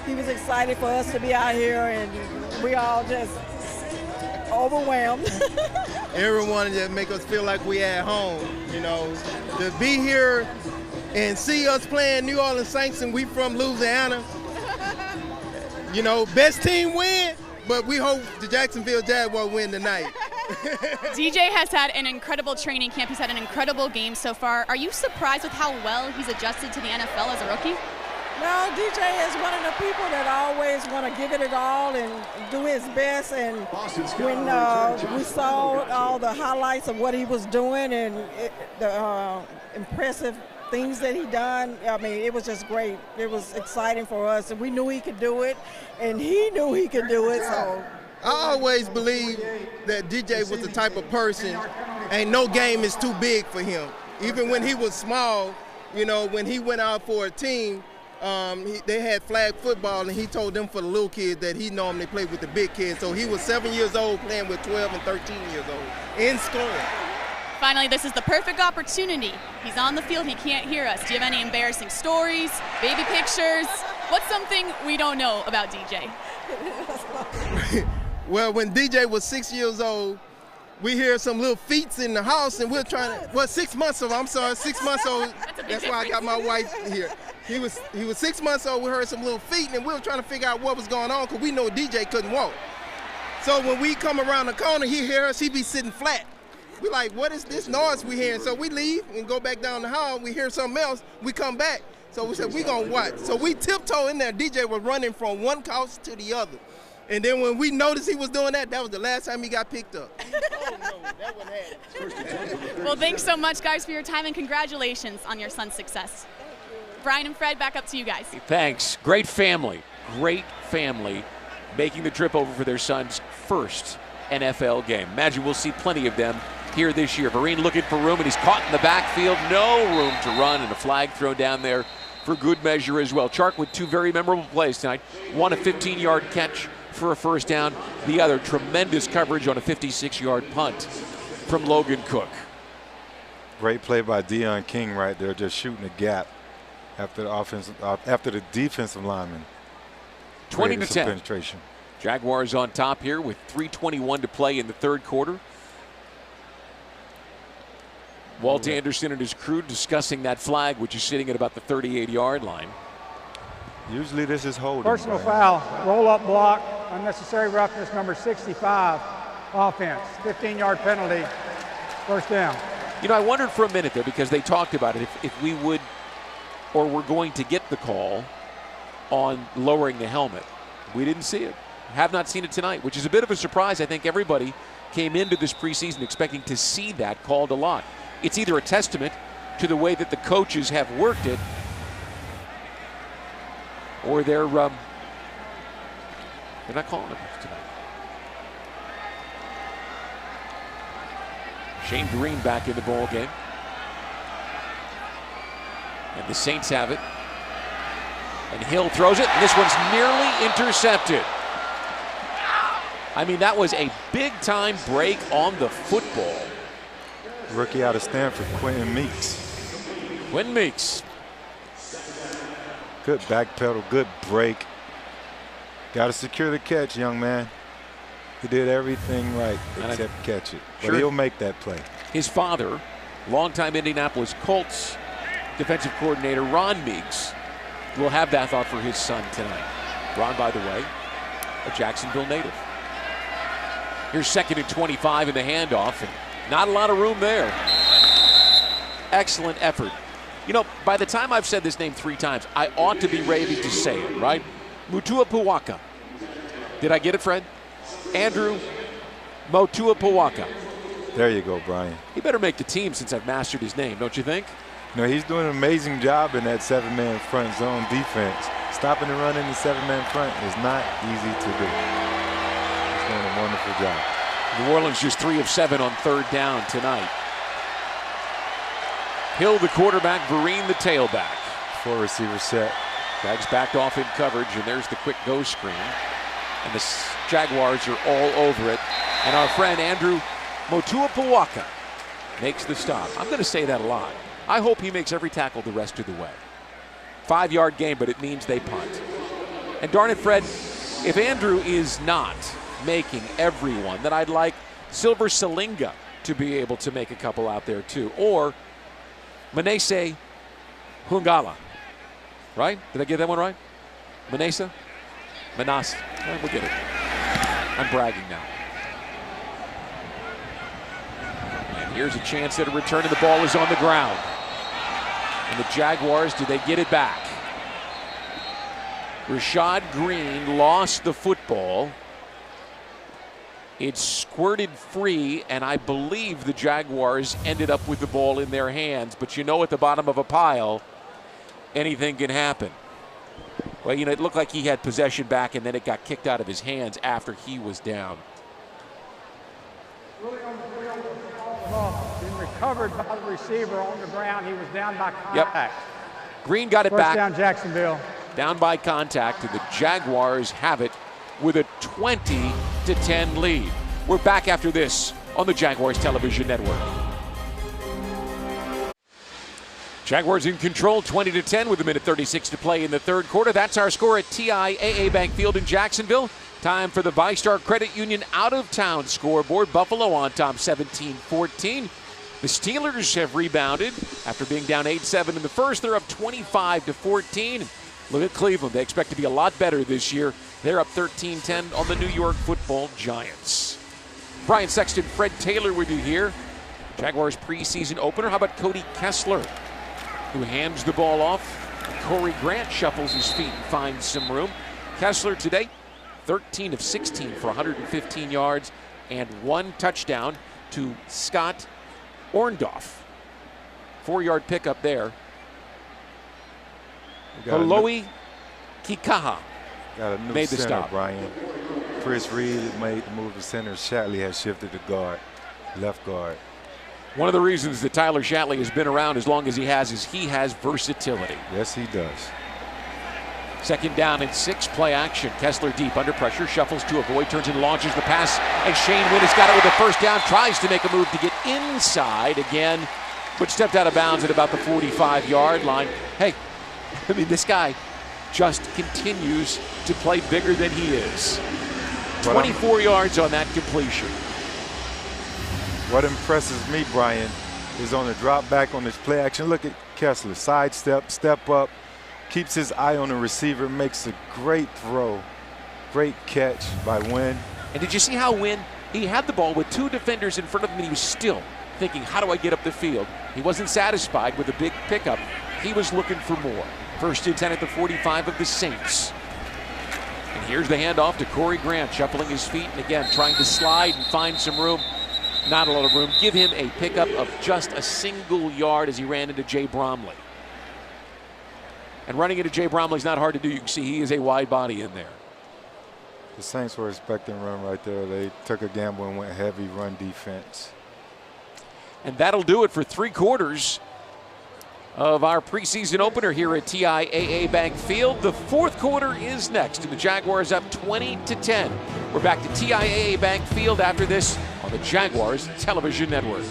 he was excited for us to be out here, and we all just overwhelmed. Everyone just make us feel like we at home, you know, to be here and see us playing New Orleans Saints, and we from Louisiana. You know, best team win, but we hope the Jacksonville Jaguars win tonight. DJ has had an incredible training camp. He's had an incredible game so far. Are you surprised with how well he's adjusted to the NFL as a rookie? No, DJ is one of the people that always want to give it all and do his best. And when we saw all the highlights of what he was doing and the impressive things that he done, I mean, it was just great. It was exciting for us, and we knew he could do it, and he knew he could do it. So I always believed that DJ was the type of person, and no game is too big for him. Even when he was small, you know, when he went out for a team, they had flag football, and he told them for the little kids that he normally played with the big kids. So he was 7 years old playing with 12 and 13 years old in scoring. Finally, this is the perfect opportunity. He's on the field, he can't hear us. Do you have any embarrassing stories, baby pictures? What's something we don't know about DJ? Well, when DJ was 6 years old, we hear some little feats in the house, and we're trying to, well, 6 months old, I'm sorry, 6 months old. That's why I got my wife here. He was 6 months old, we heard some little feet, and we were trying to figure out what was going on, because we know DJ couldn't walk. So when we come around the corner, he hear us, he be sitting flat. We like, what is this noise we hearing? So we leave and go back down the hall. We hear something else. We come back. So we said, we gonna watch. So we tiptoe in there. DJ was running from one couch to the other. And then when we noticed he was doing that, that was the last time he got picked up. Oh, no, that wouldn't happen. Well, thanks so much, guys, for your time, and congratulations on your son's success. Brian and Fred, back up to you guys. Thanks. Great family making the trip over for their son's first NFL game. Imagine we'll see plenty of them here this year. Vereen looking for room, and he's caught in the backfield. No room to run, and a flag thrown down there for good measure as well. Chark with 2 very memorable plays tonight. One, a 15-yard catch for a first down. The other, tremendous coverage on a 56-yard punt from Logan Cook. Great play by Deion King right there, just shooting a gap after the defensive lineman. 20-10. Penetration. Jaguars on top here with 3:21 to play in the third quarter. Walt Anderson and his crew discussing that flag, which is sitting at about the 38-yard line. Usually this is holding. Personal foul, roll-up block, unnecessary roughness, number 65, offense, 15-yard penalty, first down. You know, I wondered for a minute there, because they talked about it, if we would or were going to get the call on lowering the helmet. We didn't see it. Have not seen it tonight, which is a bit of a surprise. I think everybody came into this preseason expecting to see that called a lot. It's either a testament to the way that the coaches have worked it, or they're not calling it tonight. Shane Green back in the ball game. And the Saints have it. And Hill throws it, and this one's nearly intercepted. I mean, that was a big-time break on the football. Rookie out of Stanford, Quentin Meeks. Quentin Meeks. Good back pedal, good break. Got to secure the catch, young man. He did everything right except catch it. But he'll make that play. His father, longtime Indianapolis Colts defensive coordinator Ron Meeks, will have that thought for his son tonight. Ron, by the way, a Jacksonville native. Here's 2nd and 25 in the handoff, and not a lot of room there. Excellent effort. You know, by the time I've said this name 3 times, I ought to be ready to say it, right? Mutuapuaka. Did I get it, Fred? Andrew Motuapuaka. There you go, Brian. He better make the team since I've mastered his name, don't you think? No, he's doing an amazing job in that 7-man front zone defense. Stopping the run in the 7-man front is not easy to do. He's doing a wonderful job. New Orleans just 3 of 7 on 3rd down tonight. Hill, the quarterback, Vereen, the tailback. 4-receiver set. Jags backed off in coverage, and there's the quick go screen. And the Jaguars are all over it. And our friend Andrew Motuapuaka makes the stop. I'm going to say that a lot. I hope he makes every tackle the rest of the way. 5-yard gain, but it means they punt. And darn it, Fred, if Andrew is not making everyone, then I'd like Silver Salinga to be able to make a couple out there too. Or Manase Hungala. Right? Did I get that one right? Manasa? Manas. We'll get it. I'm bragging now. And here's a chance at a return, and the ball is on the ground. And the Jaguars, do they get it back? Rashad Green lost the football. It squirted free, and I believe the Jaguars ended up with the ball in their hands. But you know, at the bottom of a pile, anything can happen. Well, you know, it looked like he had possession back, and then it got kicked out of his hands after he was down. Been recovered by the receiver on the ground. He was down by contact. Yep. Green got it First back. down, Jacksonville. Down by contact, and the Jaguars have it with a 20-10 lead. We're back after this on the Jaguars Television Network. Jaguars in control, 20-10 with 1:36 to play in the 3rd quarter. That's our score at TIAA Bank Field in Jacksonville. Time for the VyStar Credit Union out-of-town scoreboard. Buffalo on top 17-14. The Steelers have rebounded after being down 8-7 in the first. They're up 25-14. Look at Cleveland. They expect to be a lot better this year. They're up 13-10 on the New York Football Giants. Brian Sexton, Fred Taylor with you here. Jaguars preseason opener. How about Cody Kessler, who hands the ball off? Corey Grant shuffles his feet and finds some room. Kessler today, 13 of 16 for 115 yards and 1 touchdown to Scott Orndorff. 4-yard pickup there. Haloi Kikaha Got a new made the center, stop. Brian. Chris Reed made the move to center. Shatley has shifted to guard, left guard. One of the reasons that Tyler Shatley has been around as long as he has is he has versatility. Yes, he does. 2nd down and 6, play action. Kessler deep under pressure, shuffles to avoid, turns and launches the pass. And Shane Wynn has got it with a 1st down, tries to make a move to get inside again, but stepped out of bounds at about the 45-yard line. Hey, I mean, this guy just continues to play bigger than he is. 24 yards on that completion. What impresses me, Brian, is on the drop back on this play action. Look at Kessler, sidestep, step up, keeps his eye on the receiver, makes a great throw. Great catch by Wynn. And did you see how Wynn, he had the ball with 2 defenders in front of him, and he was still thinking, how do I get up the field? He wasn't satisfied with a big pickup. He was looking for more. 1st and 10 at the 45 of the Saints. And here's the handoff to Corey Grant, shuffling his feet, and again, trying to slide and find some room. Not a lot of room. Give him a pickup of just a single yard as he ran into Jay Bromley. And running into Jay Bromley is not hard to do. You can see he is a wide body in there. The Saints were expecting a run right there. They took a gamble and went heavy run defense. And that'll do it for 3 quarters of our preseason opener here at TIAA Bank Field. The 4th quarter is next, and the Jaguars up 20-10. We're back to TIAA Bank Field after this on the Jaguars Television Network.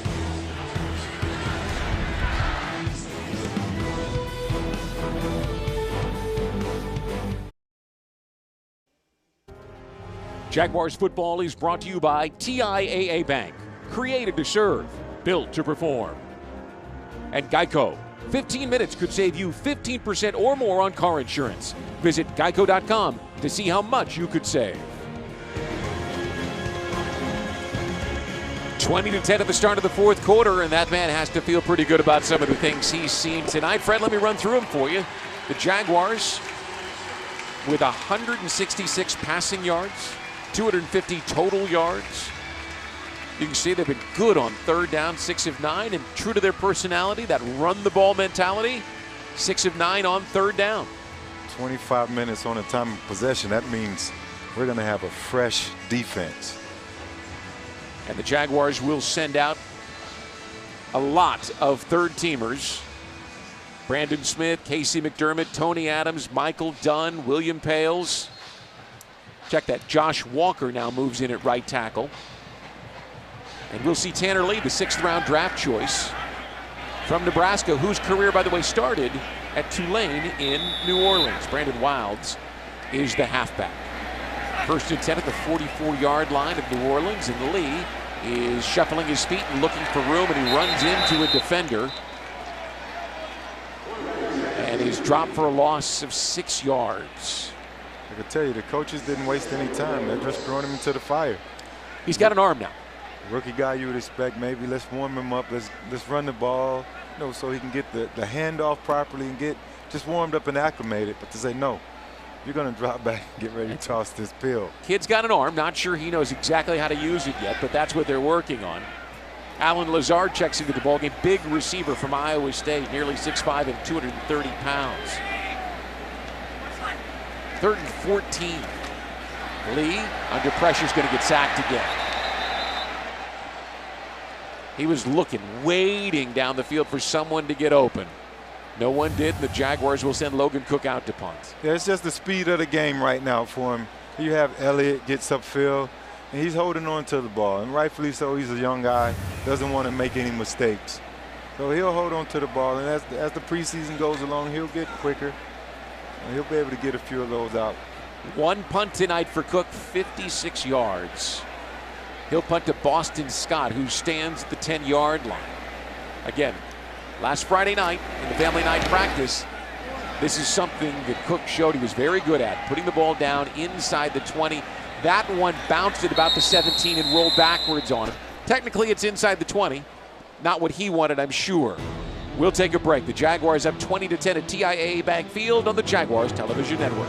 Jaguars football is brought to you by TIAA Bank. Created to serve, built to perform. And Geico. 15 minutes could save you 15% or more on car insurance. Visit geico.com to see how much you could save. 20-10 at the start of the 4th quarter, and that man has to feel pretty good about some of the things he's seen tonight. Fred, let me run through them for you. The Jaguars with 166 passing yards, 250 total yards. You can see they've been good on third down, 6 of 9, and true to their personality, that run the ball mentality, 6 of 9 on third down. 25 minutes on a time of possession. That means we're going to have a fresh defense. And the Jaguars will send out a lot of third-teamers. Brandon Smith, Casey McDermott, Tony Adams, Michael Dunn, William Pales. Check that. Josh Walker now moves in at right tackle. And we'll see Tanner Lee, the 6th-round draft choice from Nebraska, whose career, by the way, started at Tulane in New Orleans. Brandon Wilds is the halfback. 1st and 10 at the 44-yard line of New Orleans, and Lee is shuffling his feet and looking for room, and he runs into a defender and is dropped for a loss of 6 yards. I can tell you, the coaches didn't waste any time. They're just throwing him into the fire. He's got an arm now. Rookie guy you would expect, maybe let's warm him up, let's run the ball, you know, so he can get the handoff properly and get just warmed up and acclimated. But to say no, you're going to drop back and get ready to toss this pill. Kid's got an arm. Not sure he knows exactly how to use it yet, but that's what they're working on. Alan Lazard checks into the ballgame. Big receiver from Iowa State, nearly 6'5" and 230 pounds. 3rd and 14. Lee, under pressure, is going to get sacked again. He was looking, waiting down the field for someone to get open. No one did, and the Jaguars will send Logan Cook out to punt. Yeah, it's just the speed of the game right now for him. You have Elliott gets upfield, and he's holding on to the ball, and rightfully so. He's a young guy, doesn't want to make any mistakes. So he'll hold on to the ball, and as the preseason goes along, he'll get quicker, and he'll be able to get a few of those out. 1 punt tonight for Cook, 56 yards. He'll punt to Boston Scott, who stands at the 10-yard line. Again, last Friday night in the family night practice, this is something that Cook showed he was very good at, putting the ball down inside the 20. That one bounced at about the 17 and rolled backwards on him. Technically, it's inside the 20. Not what he wanted, I'm sure. We'll take a break. The Jaguars up 20-10 at TIAA Bank Field on the Jaguars Television Network.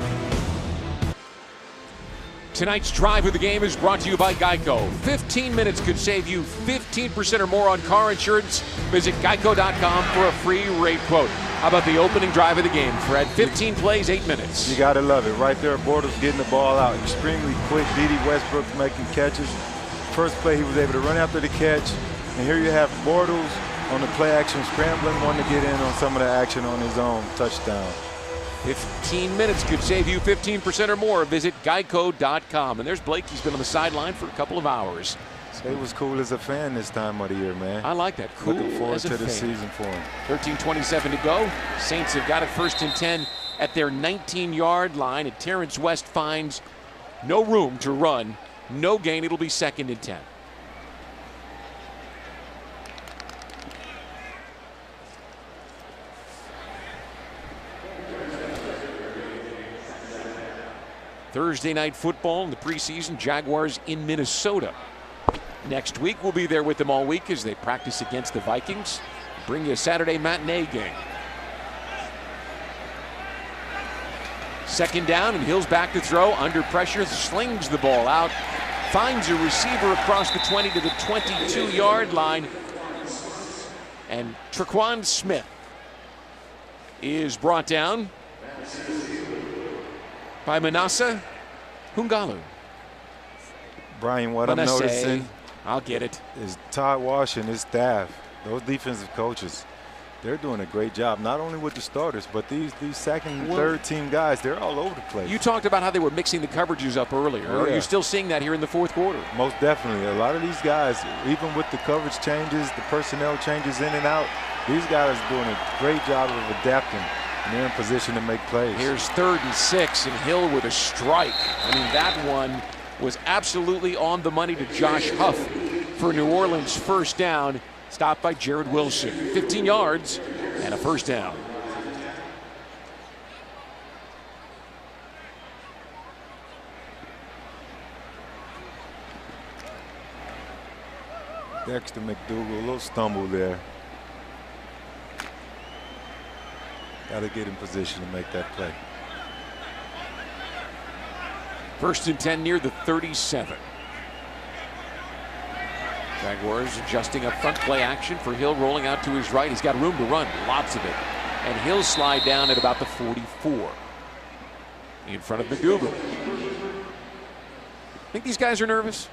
Tonight's drive of the game is brought to you by Geico. 15 minutes could save you 15% or more on car insurance. Visit geico.com for a free rate quote. How about the opening drive of the game, Fred? 15 plays, 8 minutes. You got to love it. Right there, Bortles getting the ball out extremely quick. Dede Westbrook's making catches. First play, he was able to run after the catch. And here you have Bortles on the play action, scrambling, wanting to get in on some of the action on his own touchdown. 15 minutes could save you 15% or more. Visit geico.com. And there's Blake. He's been on the sideline for a couple of hours. He was cool as a fan this time of the year, man. I like that. Cool. Looking forward as a to the fan. season for him. 13:27 to go. Saints have got it 1st and 10 at their 19-yard line. And Terrence West finds no room to run. No gain. It'll be 2nd and 10. Thursday night football in the preseason. Jaguars in Minnesota. Next week, we'll be there with them all week as they practice against the Vikings. Bring you a Saturday matinee game. 2nd down, and Hill's back to throw. Under pressure, slings the ball out. Finds a receiver across the 20 to the 22-yard line. And Traquan Smith is brought down by Manasseh Hungalu. Brian, what I'm noticing, I'll get it, is Todd Wash and his staff, those defensive coaches, they're doing a great job, not only with the starters, but these second and third team guys, they're all over the place. You talked about how they were mixing the coverages up earlier. Oh, yeah. Are you still seeing that here in the 4th quarter? Most definitely. A lot of these guys, even with the coverage changes, the personnel changes in and out, these guys are doing a great job of adapting. And they're in position to make plays. Here's 3rd and 6, and Hill with a strike. I mean, that one was absolutely on the money to Josh Huff for New Orleans' 1st down. Stopped by Jared Wilson. 15 yards and a 1st down. Dexter McDougal, a little stumble there. Got to get in position to make that play. First and 10 near the 37. Jaguars adjusting up front, play action for Hill, rolling out to his right. He's got room to run, lots of it. And he'll slide down at about the 44. In front of McDougal. Think these guys are nervous?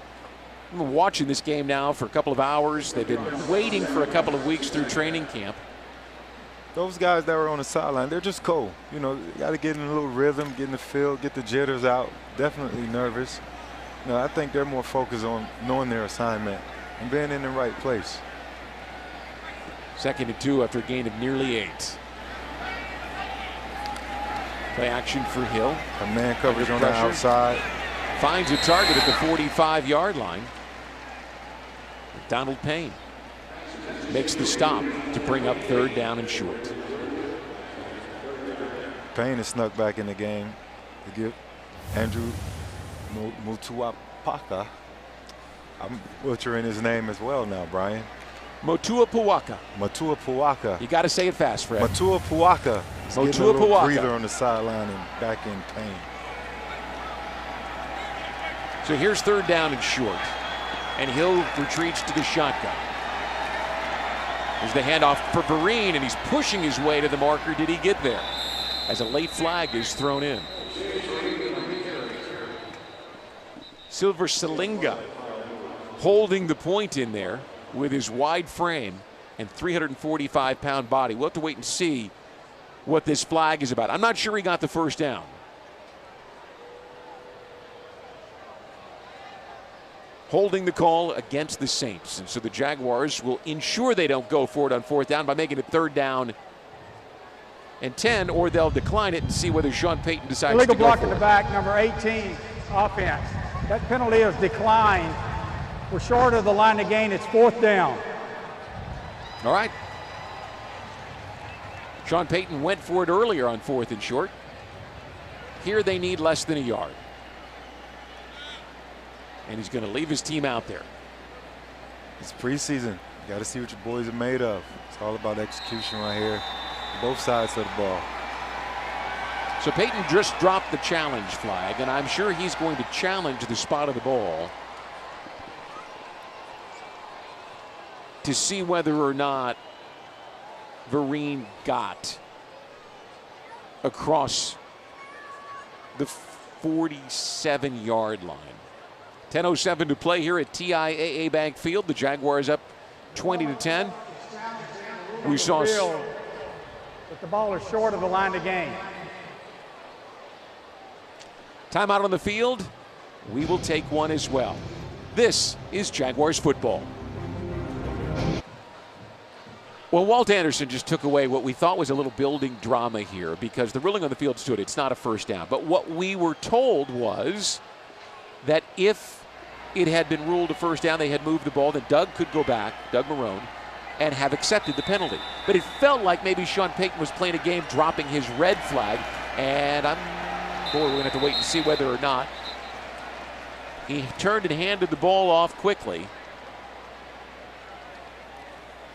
I've been watching this game now for a couple of hours. They've been waiting for a couple of weeks through training camp. Those guys that were on the sideline, they're just cold. You know, you got to get in a little rhythm, get in the field, get the jitters out. Definitely nervous. No, I think they're more focused on knowing their assignment and being in the right place. 2nd and 2 after a gain of nearly 8. Play action for Hill. A man coverage on the outside. Finds a target at the 45-yard line. Donald Payne makes the stop to bring up 3rd down and short. Payne has snuck back in the game to give Andrew Motuapaka. I'm butchering his name as well now, Brian. Motuapuaka. Motuapuaka. You got to say it fast, Fred. Motuapuaka. Motuapuaka. Breather on the sideline and back in pain. So here's 3rd down and short. And Hill retreats to the shotgun. There's the handoff for Vereen, and he's pushing his way to the marker. Did he get there? As a late flag is thrown in. Silver Salinga holding the point in there with his wide frame and 345-pound body. We'll have to wait and see what this flag is about. I'm not sure he got the 1st down. Holding the call against the Saints. And so the Jaguars will ensure they don't go for it on 4th down by making it 3rd down and 10, or they'll decline it and see whether Sean Payton decides illegal to go block for in the it. back, number 18, offense. That penalty is declined. We're short of the line of gain. It's 4th down. All right. Sean Payton went for it earlier on 4th and short. Here they need less than a yard. And he's going to leave his team out there. It's preseason. You got to see what your boys are made of. It's all about execution right here. Both sides of the ball. So Payton just dropped the challenge flag, and I'm sure he's going to challenge the spot of the ball to see whether or not Vereen got across the 47-yard line. 10:07 to play here at TIAA Bank Field. The Jaguars up 20-10. We saw But the ball is short of the line of gain. timeout on the field. We will take one as well. This is Jaguars football. Well, Walt Anderson just took away what we thought was a little building drama here because the ruling on the field stood. It's not a 1st down. But what we were told was that if it had been ruled a 1st down, they had moved the ball, then Doug could go back, Doug Marrone, and have accepted the penalty. But it felt like maybe Sean Payton was playing a game dropping his red flag, and we're going to have to wait and see whether or not. He turned and handed the ball off quickly.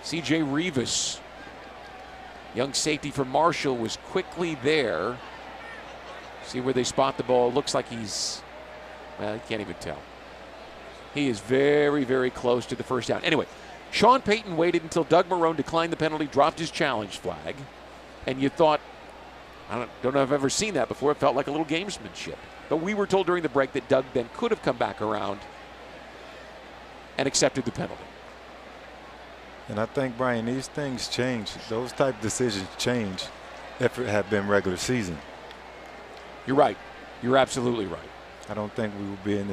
C.J. Rivas, young safety for Marshall, was quickly there. See where they spot the ball. Looks like he's, well, you can't even tell. He is very, very close to the 1st down. Anyway, Sean Payton waited until Doug Marrone declined the penalty, dropped his challenge flag, and you thought, I don't know if I've ever seen that before. It felt like a little gamesmanship. But we were told during the break that Doug then could have come back around and accepted the penalty. And I think, Brian, these things change. Those type of decisions change if it had been regular season. You're right. You're absolutely right. I don't think we would be in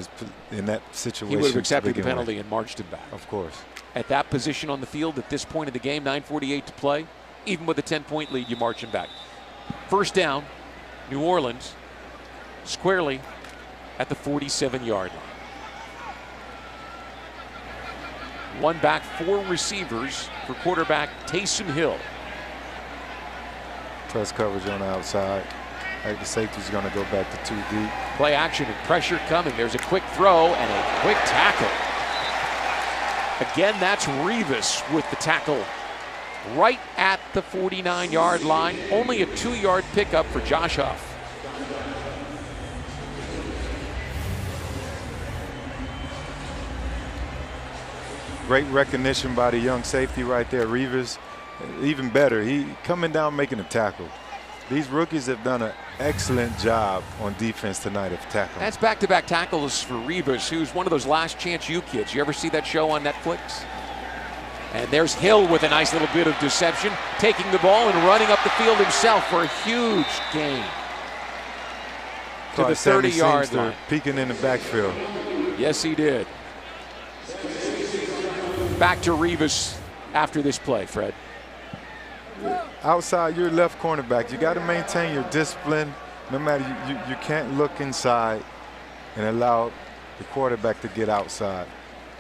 that situation. He would have accepted the penalty and marched him back. Of course. At that position on the field at this point of the game, 9:48 to play, even with a 10-point lead, you march him back. 1st down, New Orleans, squarely at the 47-yard line. One back, 4 receivers for quarterback Taysom Hill. Press coverage on the outside. I think the safety's going to go back to 2 deep. Play action and pressure coming. There's a quick throw and a quick tackle. Again, that's Rivas with the tackle right at the 49-yard line. Only a 2-yard pickup for Josh Huff. Great recognition by the young safety right there, Revis. Even better, he coming down making a tackle. These rookies have done an excellent job on defense tonight of tackling. That's back-to-back tackles for Revis, who's one of those Last Chance U kids. You ever see that show on Netflix? And there's Hill with a nice little bit of deception, taking the ball and running up the field himself for a huge gain to the 30-yard line. Peeking in the backfield. Yes, he did. Back to Revis after this play, Fred. Outside your left cornerback, you got to maintain your discipline. No matter, you can't look inside and allow the quarterback to get outside.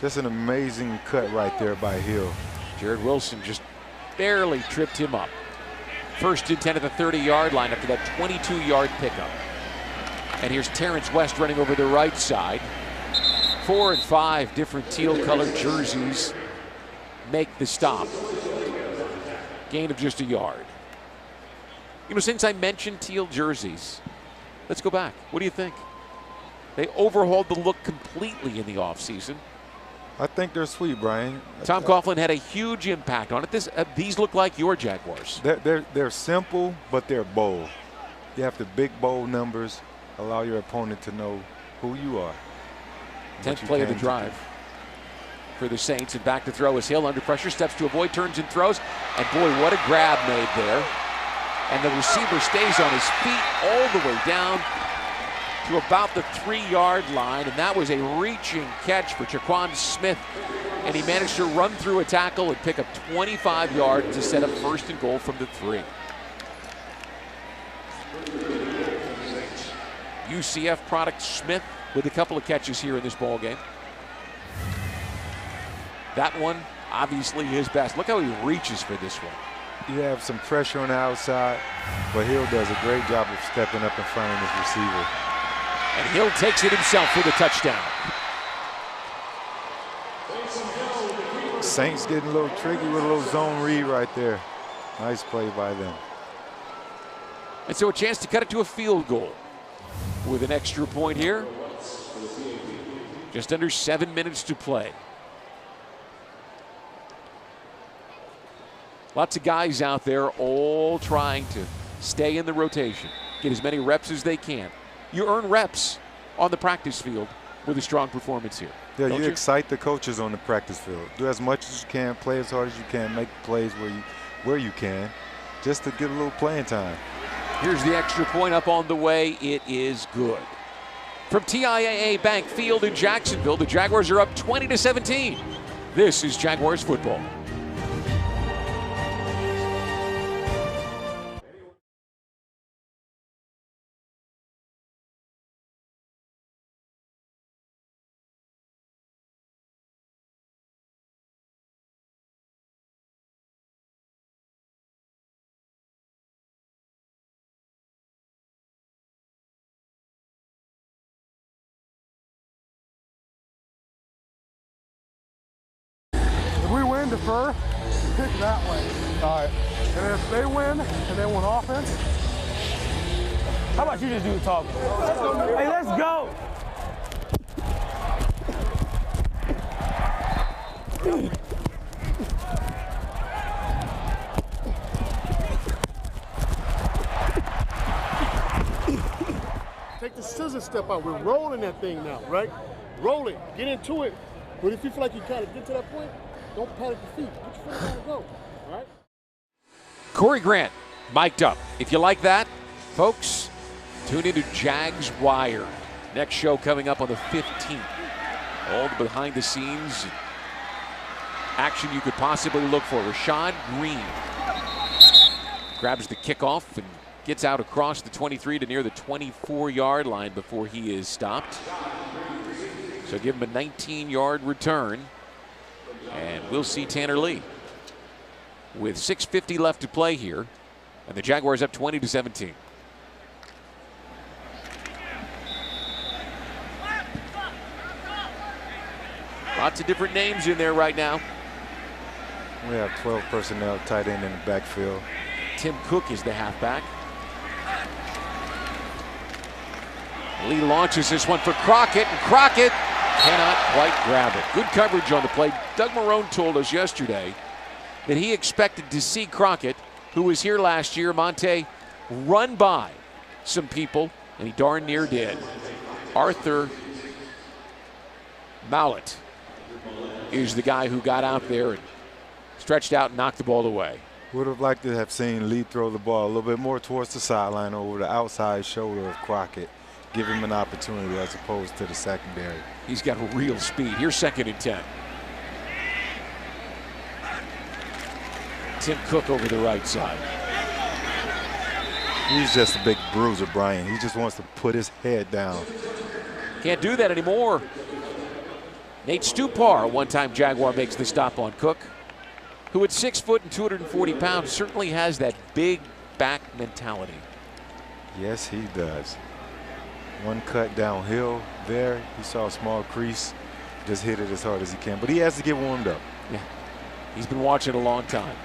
Just an amazing cut right there by Hill. Jared Wilson just barely tripped him up. First and 10 at the 30-yard line after that 22-yard pickup. And here's Terrence West running over the right side. 4 and 5 different teal-colored jerseys make the stop. Gain of just a yard. You know, since I mentioned teal jerseys, let's go back. What do you think? They overhauled the look completely in the offseason. I think they're sweet, Brian. Tom Coughlin had a huge impact on it. These look like your Jaguars. They're simple, but they're bold. You have the big, bold numbers, allow your opponent to know who you are. 10th play of the drive for the Saints, and back to throw is Hill under pressure, steps to avoid, turns and throws, and boy, what a grab made there. And the receiver stays on his feet all the way down to about the 3-yard line, and that was a reaching catch for Jaquan Smith, and he managed to run through a tackle and pick up 25 yards to set up first and goal from the 3. UCF product Smith with a couple of catches here in this ball game. That one, obviously his best. Look how he reaches for this one. You have some pressure on the outside, but Hill does a great job of stepping up in front of his receiver. And Hill takes it himself for the touchdown. Saints getting a little tricky with a little zone read right there. Nice play by them. And so a chance to cut it to a field goal with an extra point here. Just under 7 minutes to play. Lots of guys out there all trying to stay in the rotation, get as many reps as they can. You earn reps on the practice field with a strong performance here. Yeah, you excite the coaches on the practice field. Do as much as you can, play as hard as you can, make plays where you can, just to get a little playing time. Here's the extra point up on the way. It is good. From TIAA Bank Field in Jacksonville, the Jaguars are up 20-17. This is Jaguars football. If we win, defer, pick that way. All right. And if they win and they want offense, how about you just do the talking? Hey, let's go. Take the scissor step out. We're rolling that thing now, right? Roll it. Get into it. But if you feel like you kind of get to that point, don't panic your feet. Put your foot down and go. All right? Corey Grant, mic'd up. If you like that, folks, tune into Jags Wire. Next show coming up on the 15th. All the behind the scenes action you could possibly look for. Rashad Green grabs the kickoff and gets out across the 23 to near the 24-yard line before he is stopped. So give him a 19-yard return. And we'll see Tanner Lee with 6:50 left to play here. And the Jaguars up 20-17. Lots of different names in there right now. We have 12 personnel tight end in the backfield. Tim Cook is the halfback. Lee launches this one for Crockett, and Crockett cannot quite grab it. Good coverage on the play. Doug Marrone told us yesterday that he expected to see Crockett, who was here last year, Monte, run by some people, and he darn near did. Arthur Mallett is the guy who got out there and stretched out and knocked the ball away. Would have liked to have seen Lee throw the ball a little bit more towards the sideline over the outside shoulder of Crockett. Give him an opportunity as opposed to the secondary. He's got real speed. Here's 2nd and 10. Tim Cook over the right side. He's just a big bruiser, Brian. He just wants to put his head down. Can't do that anymore. Nate Stupar, one-time Jaguar, makes the stop on Cook, who at 6 foot and 240 pounds certainly has that big back mentality. Yes, he does. One cut downhill there. He saw a small crease. Just hit it as hard as he can. But he has to get warmed up. Yeah, he's been watching a long time.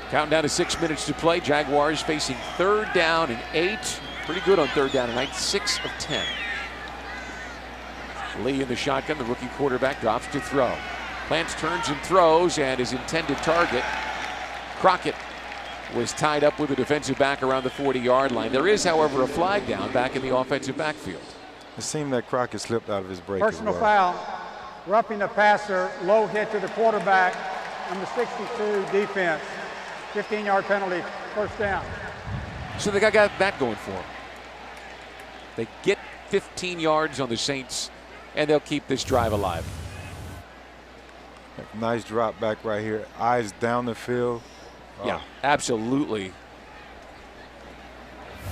Counting down to 6 minutes to play. Jaguars facing 3rd down and 8. Pretty good on 3rd down and 9. 6 of 10. Lee in the shotgun. The rookie quarterback drops to throw. Plants, turns, and throws, and his intended target, Crockett, was tied up with a defensive back around the 40-yard line. There is, however, a flag down back in the offensive backfield. It seemed that Crockett slipped out of his break. Personal foul, roughing the passer, low hit to the quarterback, number 62 defense. 15-yard penalty, 1st down. So they got that going for them. They get 15 yards on the Saints, and they'll keep this drive alive. Nice drop back right here. Eyes down the field. Yeah, absolutely.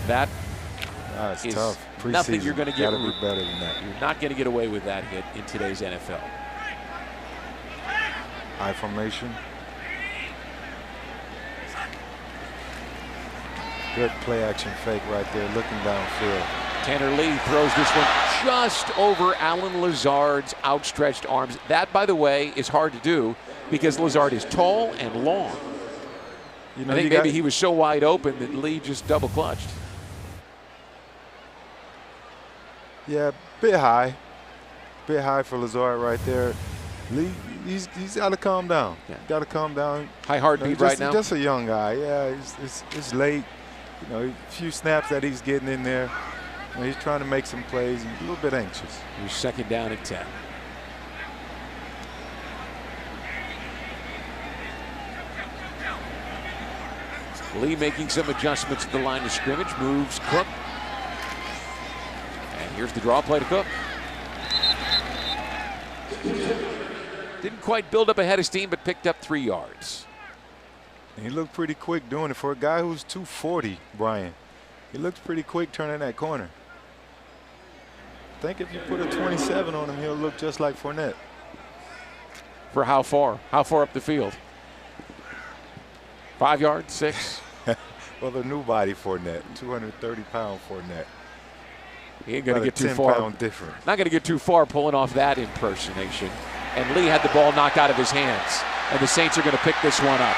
That's tough. Preseason. Nothing you're going to get. Gotta be better than that. You're not going to get away with that hit in today's NFL. Eye formation. Good play action fake right there, looking downfield. Tanner Lee throws this one just over Alan Lazard's outstretched arms. That, by the way, is hard to do because Lazard is tall and long. You know, I think maybe he was so wide open that Lee just double clutched. Yeah, bit high for Lazard right there. Lee, he's got to calm down. Yeah. Got to calm down. High heartbeat right now. Just a young guy. Yeah, it's late. You know, a few snaps that he's getting in there. You know, he's trying to make some plays. He's a little bit anxious. Here's 2nd down and 10. Lee making some adjustments at the line of scrimmage. Moves Cook. And here's the draw play to Cook. Didn't quite build up ahead of steam, but picked up 3 yards. And he looked pretty quick doing it for a guy who's 240, Brian. He looks pretty quick turning that corner. I think if you put a 27 on him, he'll look just like Fournette. For how far? How far up the field? 5 yards, 6? Well, the new body Fournette, 230-pound Fournette. He ain't going to get too 10 far. pound difference. Not going to get too far pulling off that impersonation. And Lee had the ball knocked out of his hands. And the Saints are going to pick this one up.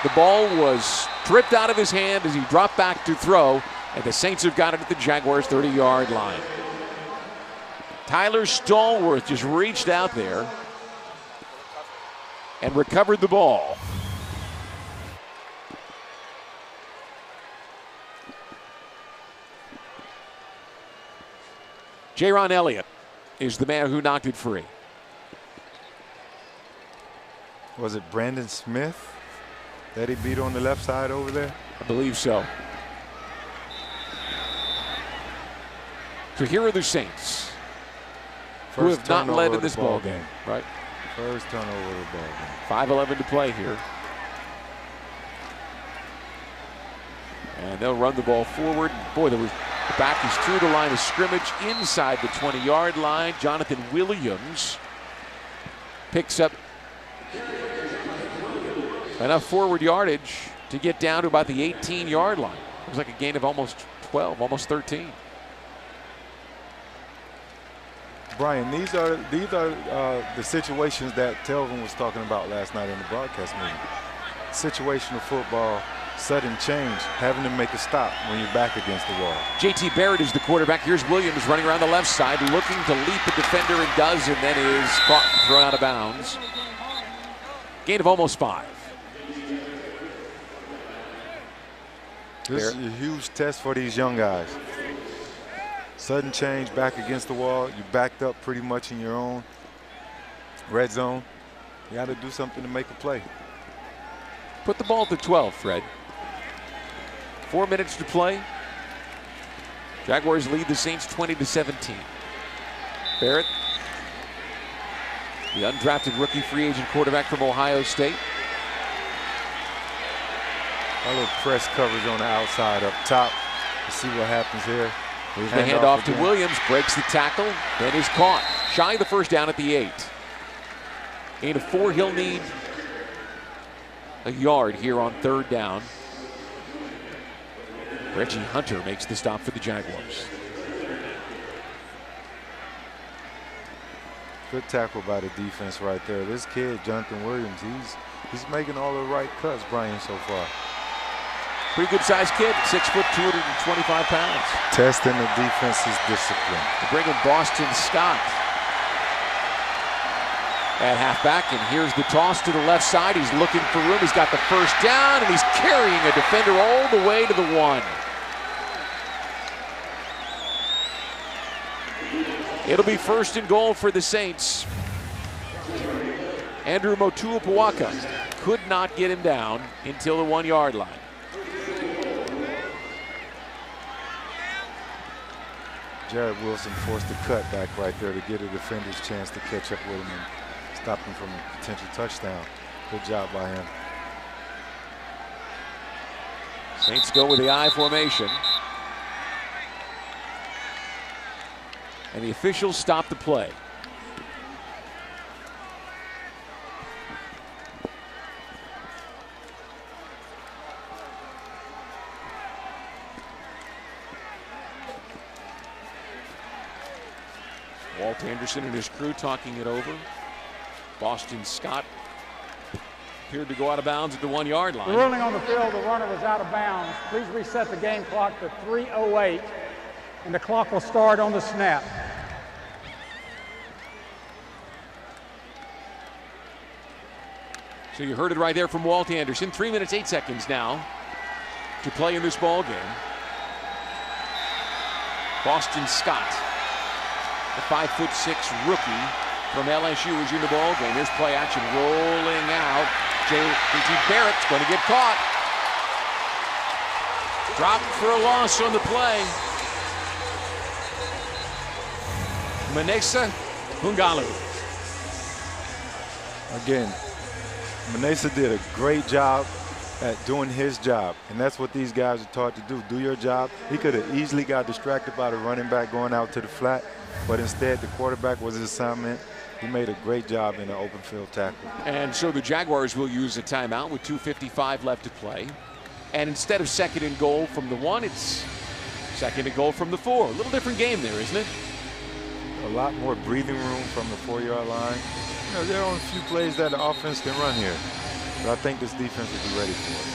The ball was stripped out of his hand as he dropped back to throw. And the Saints have got it at the Jaguars' 30-yard line. Tyler Stallworth just reached out there and recovered the ball. Jaron Elliott is the man who knocked it free. Was it Brandon Smith that he beat on the left side over there? I believe so. So here are the Saints, who have not led in this ball game. Right? First turnover of the ball game. 5:11 to play here. And they'll run the ball forward. Boy, the back is to the line of scrimmage inside the 20-yard line. Jonathan Williams picks up enough forward yardage to get down to about the 18-yard line. It was like a gain of almost 12, almost 13. Brian, these are the situations that Telvin was talking about last night in the broadcast meeting. Situational football, sudden change, having to make a stop when you're back against the wall. JT Barrett is the quarterback. Here's Williams running around the left side, looking to leap a defender, and does, and then is caught and thrown out of bounds. Gain of almost 5. This is a huge test for these young guys. Sudden change back against the wall. You backed up pretty much in your own red zone. You got to do something to make a play. Put the ball at the 12, Fred. 4 minutes to play. Jaguars lead the Saints 20-17. Barrett, the undrafted rookie free agent quarterback from Ohio State. A little press coverage on the outside up top. Let's see what happens here. Here's the handoff to Williams, breaks the tackle, then is caught. Shy of the first down at the 8. Gain of 4, he'll need a yard here on 3rd down. Reggie Hunter makes the stop for the Jaguars. Good tackle by the defense right there. This kid, Jonathan Williams, he's making all the right cuts, Brian, so far. Pretty good sized kid, 6 foot, 225 pounds. Testing the defense's discipline. They bring in Boston Scott at halfback, and here's the toss to the left side. He's looking for room. He's got the first down, and he's carrying a defender all the way to the 1. It'll be 1st and goal for the Saints. Andrew Motuapuaka could not get him down until the 1-yard line. Jared Wilson forced a cut back right there to get a defender's chance to catch up with him and stop him from a potential touchdown. Good job by him. Saints go with the I formation. And the officials stop the play. Walt Anderson and his crew talking it over. Boston Scott appeared to go out of bounds at the 1-yard line. The ruling on the field, the runner was out of bounds. Please reset the game clock to 3:08, and the clock will start on the snap. So you heard it right there from Walt Anderson. 3 minutes, 8 seconds now to play in this ball game. Boston Scott, the 5'6" rookie from LSU, is in the ball game. Here's play action rolling out. JT Barrett's going to get caught. Dropped for a loss on the play. Manesa Hungalu. Again, Manesa did a great job at doing his job, and that's what these guys are taught to do. Do your job. He could have easily got distracted by the running back going out to the flat, but instead the quarterback was his assignment. He made a great job in the open field tackle. And so the Jaguars will use a timeout with 2:55 left to play. And instead of 2nd and goal from the 1, it's 2nd and goal from the 4. A little different game there, isn't it? A lot more breathing room from the 4-yard line. You know, there are only a few plays that the offense can run here, but I think this defense will be ready for it.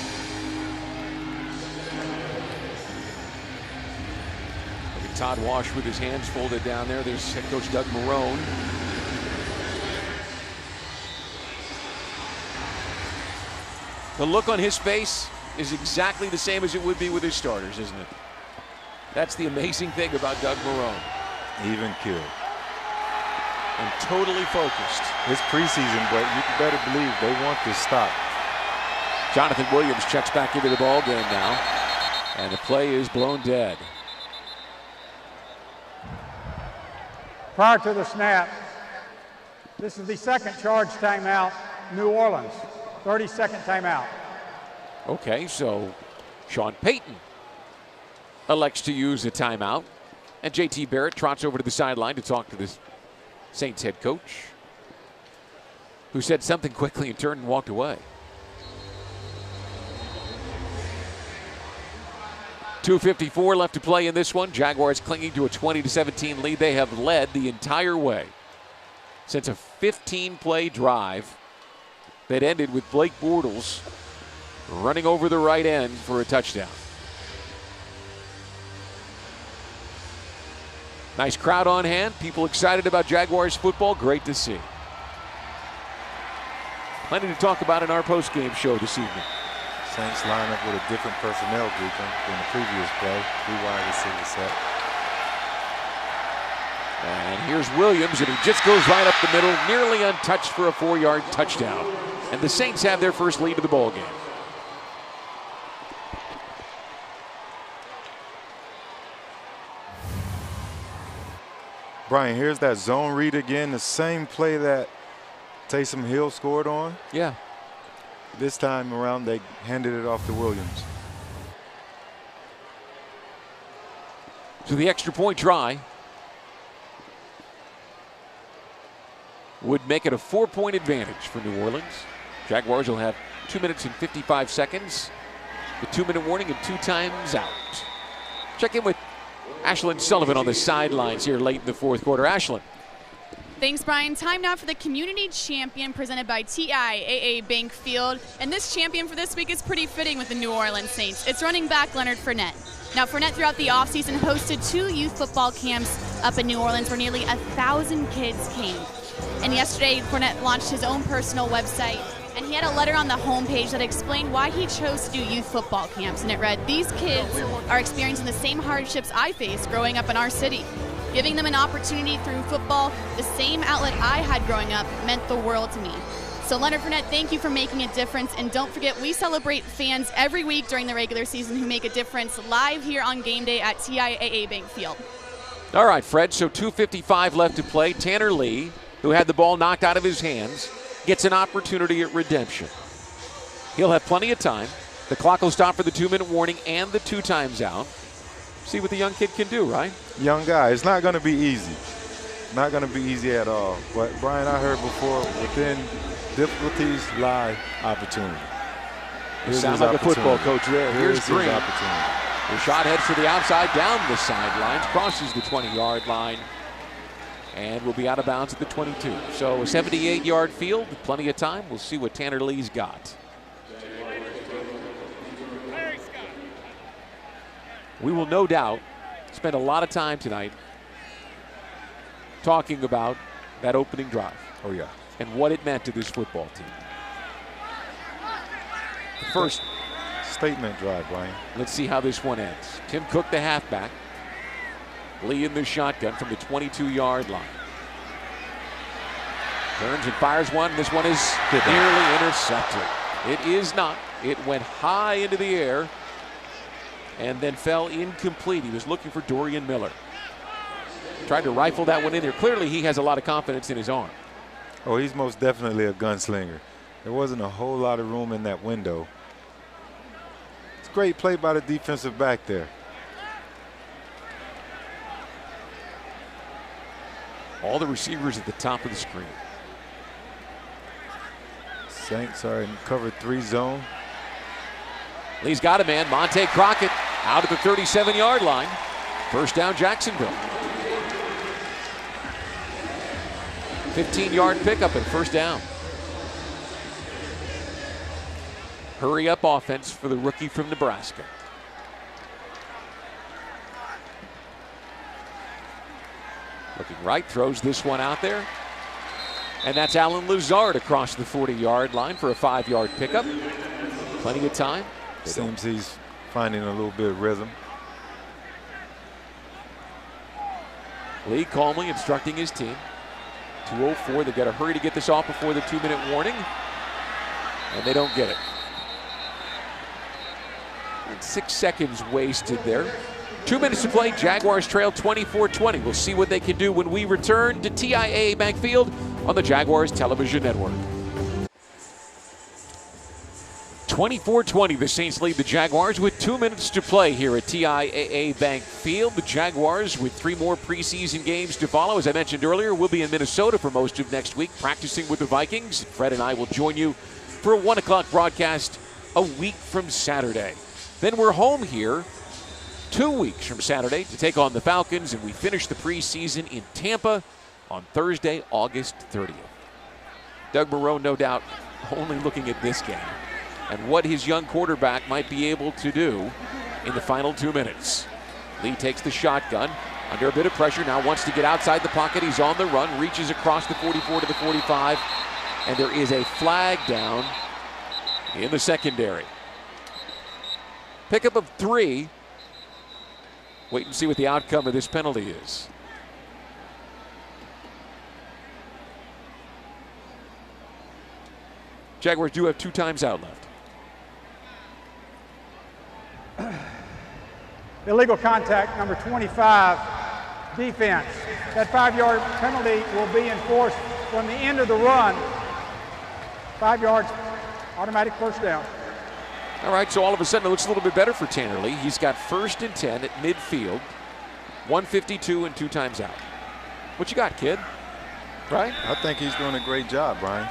Look at Todd Wash with his hands folded down there. There's head coach Doug Marrone. The look on his face is exactly the same as it would be with his starters, isn't it? That's the amazing thing about Doug Marrone. Even killed. And totally focused. It's preseason, but you can better believe they want this stop. Jonathan Williams checks back into the ball game now, and the play is blown dead. Prior to the snap, this is the 2nd charge timeout, New Orleans. 30-second timeout. Okay, so Sean Payton elects to use a timeout, and JT Barrett trots over to the sideline to talk to the Saints head coach, who said something quickly and turned and walked away. 2:54 left to play in this one. Jaguars clinging to a 20-17 lead. They have led the entire way since a 15-play drive that ended with Blake Bortles running over the right end for a touchdown. Nice crowd on hand. People excited about Jaguars football. Great to see. Plenty to talk about in our post-game show this evening. Saints line up with a different personnel grouping than the previous play. 3 wide receiver set. And here's Williams, and he just goes right up the middle, nearly untouched for a 4-yard touchdown. And the Saints have their first lead of the ball game. Brian, here's that zone read again, the same play that Taysom Hill scored on. Yeah. This time around, they handed it off to Williams. So the extra point try would make it a 4-point advantage for New Orleans. Jaguars will have 2 minutes and 55 seconds. The 2-minute warning and 2 times out. Check in with Ashlyn Sullivan on the sidelines here late in the 4th quarter. Ashlyn. Thanks, Brian. Time now for the Community Champion presented by TIAA Bank Field. And this champion for this week is pretty fitting with the New Orleans Saints. It's running back Leonard Fournette. Now, Fournette throughout the offseason hosted 2 youth football camps up in New Orleans where nearly 1,000 kids came. And yesterday, Fournette launched his own personal website, and he had a letter on the homepage that explained why he chose to do youth football camps. And it read, "These kids are experiencing the same hardships I faced growing up in our city. Giving them an opportunity through football, the same outlet I had growing up, meant the world to me." So Leonard Fournette, thank you for making a difference. And don't forget, we celebrate fans every week during the regular season who make a difference live here on game day at TIAA Bank Field. All right, Fred, so 2:55 left to play. Tanner Lee, who had the ball knocked out of his hands, gets an opportunity at redemption. He'll have plenty of time. The clock will stop for the 2-minute warning and the 2 times out. See what the young kid can do, right? Young guy. It's not going to be easy. Not going to be easy at all. But, Brian, I heard before, within difficulties lie opportunity. You sound like a football coach there. Here's Green. Opportunity. The shot heads to the outside, down the sidelines, crosses the 20-yard line, and will be out of bounds at the 22. So a 78-yard field, plenty of time. We'll see what Tanner Lee's got. We will no doubt spend a lot of time tonight talking about that opening drive. Oh, yeah. And what it meant to this football team. The first statement drive, Brian. Let's see how this one ends. Tim Cook, the halfback. Lee in the shotgun from the 22-yard line. Turns and fires one. This one is nearly intercepted. It is not. It went high into the air and then fell incomplete. He was looking for Dorian Miller. Tried to rifle that one in there. Clearly, he has a lot of confidence in his arm. Oh, he's most definitely a gunslinger. There wasn't a whole lot of room in that window. It's great play by the defensive back there. All the receivers at the top of the screen. Saints are in cover 3 zone. Lee's got a man. Monte Crockett out at the 37-yard line. First down, Jacksonville. 15-yard pickup and first down. Hurry up offense for the rookie from Nebraska. Looking right, throws this one out there. And that's Alan Lazard across the 40-yard line for a 5-yard pickup. Plenty of time. Seems he's finding a little bit of rhythm. Lee calmly instructing his team. 2:04, they've got to hurry to get this off before the 2-minute warning. And they don't get it. And 6 seconds wasted there. 2 minutes to play. Jaguars trail 24-20. We'll see what they can do when we return to TIAA Bank Field on the Jaguars Television Network. 24-20, the Saints lead the Jaguars with 2 minutes to play here at TIAA Bank Field. The Jaguars with 3 more preseason games to follow. As I mentioned earlier, we'll be in Minnesota for most of next week practicing with the Vikings. Fred and I will join you for a 1 o'clock broadcast a week from Saturday. Then we're home here 2 weeks from Saturday to take on the Falcons, and we finish the preseason in Tampa on Thursday, August 30th. Doug Marrone, no doubt, only looking at this game. and what his young quarterback might be able to do in the final 2 minutes. Lee takes the shotgun under a bit of pressure. Now wants to get outside the pocket. He's on the run, reaches across the 44 to the 45, and there is a flag down in the secondary. Pickup of 3. Wait and see what the outcome of this penalty is. Jaguars do have 2 times out left. Illegal contact, number 25, defense. That 5-yard penalty will be enforced from the end of the run. 5 yards, automatic first down. All right, so all of a sudden it looks a little bit better for Tanner Lee. He's got 1st and 10 at midfield, 152 and 2 times out. What you got, kid? Right? I think he's doing a great job, Brian.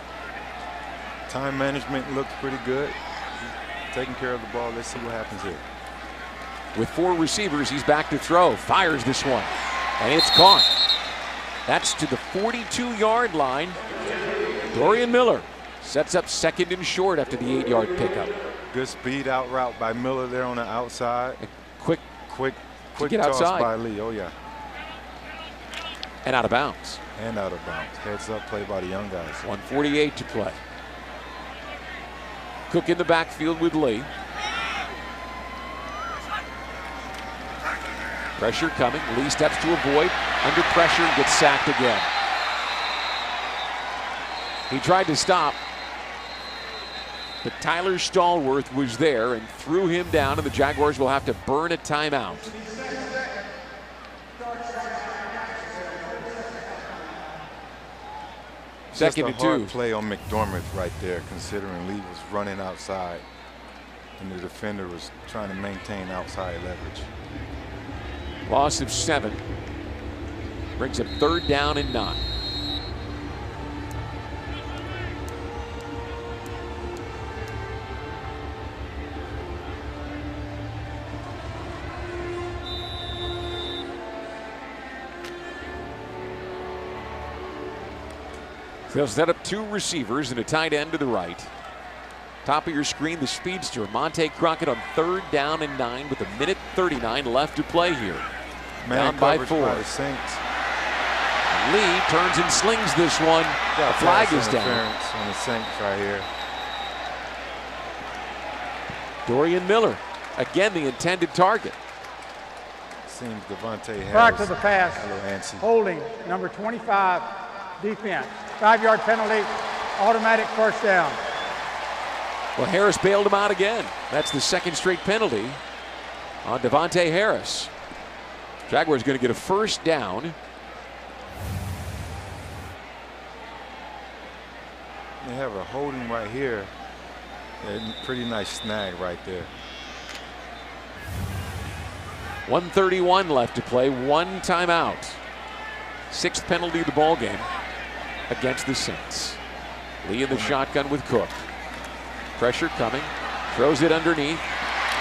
Time management looks pretty good. He's taking care of the ball. Let's see what happens here. With 4 receivers, he's back to throw. Fires this one, and it's caught. That's to the 42-yard line. Dorian Miller sets up 2nd and short after the 8-yard pickup. Good speed out route by Miller there on the outside. Quick toss outside by Lee. Oh, yeah. And out of bounds. And out of bounds. Heads up play by the young guys. 1:48 to play. Cook in the backfield with Lee. Pressure coming. Lee steps to avoid. Under pressure and gets sacked again. He tried to stop, but Tyler Stallworth was there and threw him down, and the Jaguars will have to burn a timeout. Second and 2. Hard play on McDormand right there, considering Lee was running outside and the defender was trying to maintain outside leverage. Loss of 7. Brings up 3rd down and 9. They'll set up 2 receivers and a tight end to the right. Top of your screen, the speedster, Monte Crockett on 3rd down and 9 with 1:39 left to play here. Down by 4. By the Saints. Lee turns and slings this one. The flag is down. On the Saints right here. Dorian Miller, again the intended target. Seems Devontae Harris. Back to the pass. Holding, number 25, defense. 5-yard penalty, automatic first down. Well, Harris bailed him out again. That's the 2nd straight penalty on Devontae Harris. Jaguars going to get a first down. They have a holding right here. A pretty nice snag right there. 1:31 left to play. 1 timeout. 6th penalty of the ball game against the Saints. Lee in the shotgun with Cook. Pressure coming. Throws it underneath.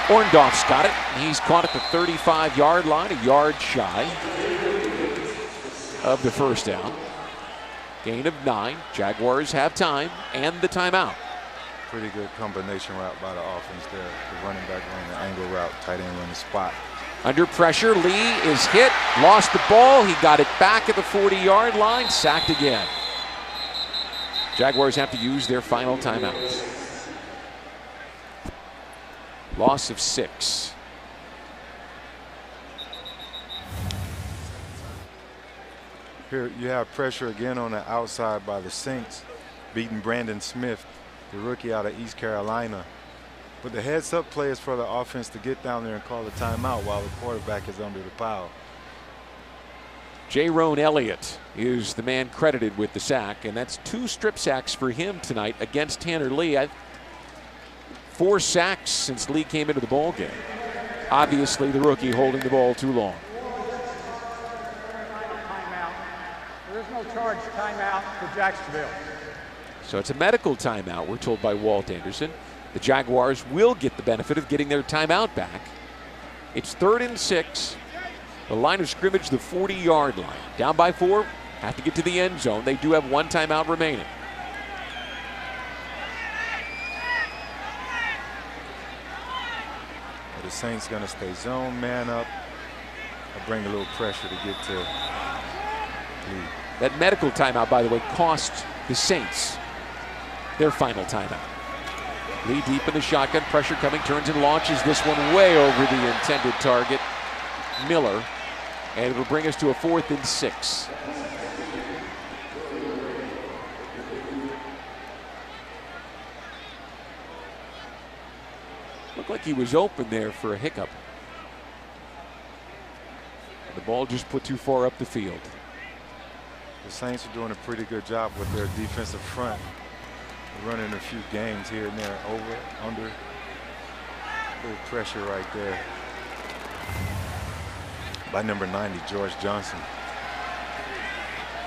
Orndorff's got it. He's caught at the 35-yard line, a yard shy of the first down. Gain of 9. Jaguars have time and the timeout. Pretty good combination route by the offense there. The running back running the angle route, tight end running the spot. Under pressure, Lee is hit, lost the ball. He got it back at the 40-yard line, sacked again. Jaguars have to use their final timeout. Loss of 6. Here you have pressure again on the outside by the Saints, beating Brandon Smith, the rookie out of East Carolina. But the heads-up play is for the offense to get down there and call a timeout while the quarterback is under the pile. Jaron Elliott is the man credited with the sack, and that's 2 strip sacks for him tonight against Tanner Lee. 4 sacks since Lee came into the ball game. Obviously, the rookie holding the ball too long. Timeout. There is no charge timeout for Jacksonville. So it's a medical timeout, we're told by Walt Anderson. The Jaguars will get the benefit of getting their timeout back. It's 3rd and 6. The line of scrimmage, the 40-yard line. Down by 4, have to get to the end zone. They do have 1 timeout remaining. Saints going to stay zone, man up, or bring a little pressure to get to lead. That medical timeout, by the way, cost the Saints their final timeout. Lee deep in the shotgun, pressure coming, turns and launches this one way over the intended target, Miller, and it'll bring us to a 4th and 6. Looked like he was open there for a hiccup. The ball just put too far up the field. The Saints are doing a pretty good job with their defensive front. Running a few games here and there, over, under. A little pressure right there by number 90, George Johnson.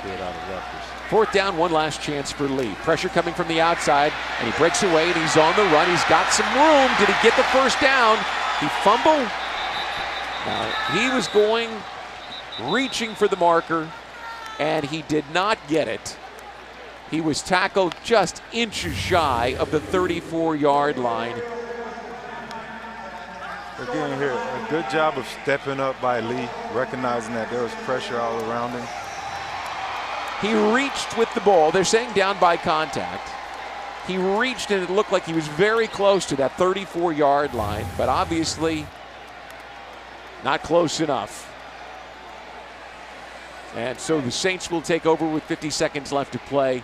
Kid out of Rutgers. 4th down, one last chance for Lee. Pressure coming from the outside, and he breaks away, and he's on the run. He's got some room. Did he get the first down? He fumbled. He was reaching for the marker, and he did not get it. He was tackled just inches shy of the 34-yard line. Again here, a good job of stepping up by Lee, recognizing that there was pressure all around him. He reached with the ball. They're saying down by contact. He reached, and it looked like he was very close to that 34-yard line, but obviously not close enough. And so the Saints will take over with 50 seconds left to play,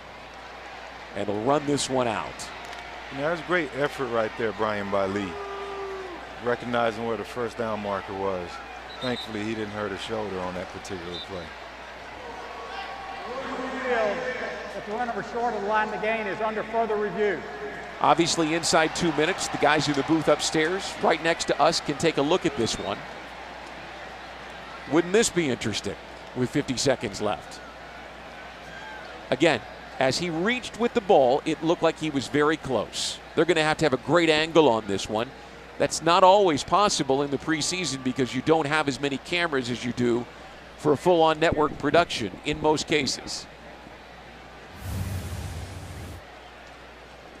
and they'll run this one out. Yeah, that's great effort right there, Brian, by Lee. Recognizing where the first down marker was. Thankfully, he didn't hurt his shoulder on that particular play. If the run over short of the line to gain is under further review. Obviously, inside 2 minutes, the guys in the booth upstairs, right next to us, can take a look at this one. Wouldn't this be interesting with 50 seconds left? Again, as he reached with the ball, it looked like he was very close. They're going to have a great angle on this one. That's not always possible in the preseason because you don't have as many cameras as you do for a full-on network production in most cases.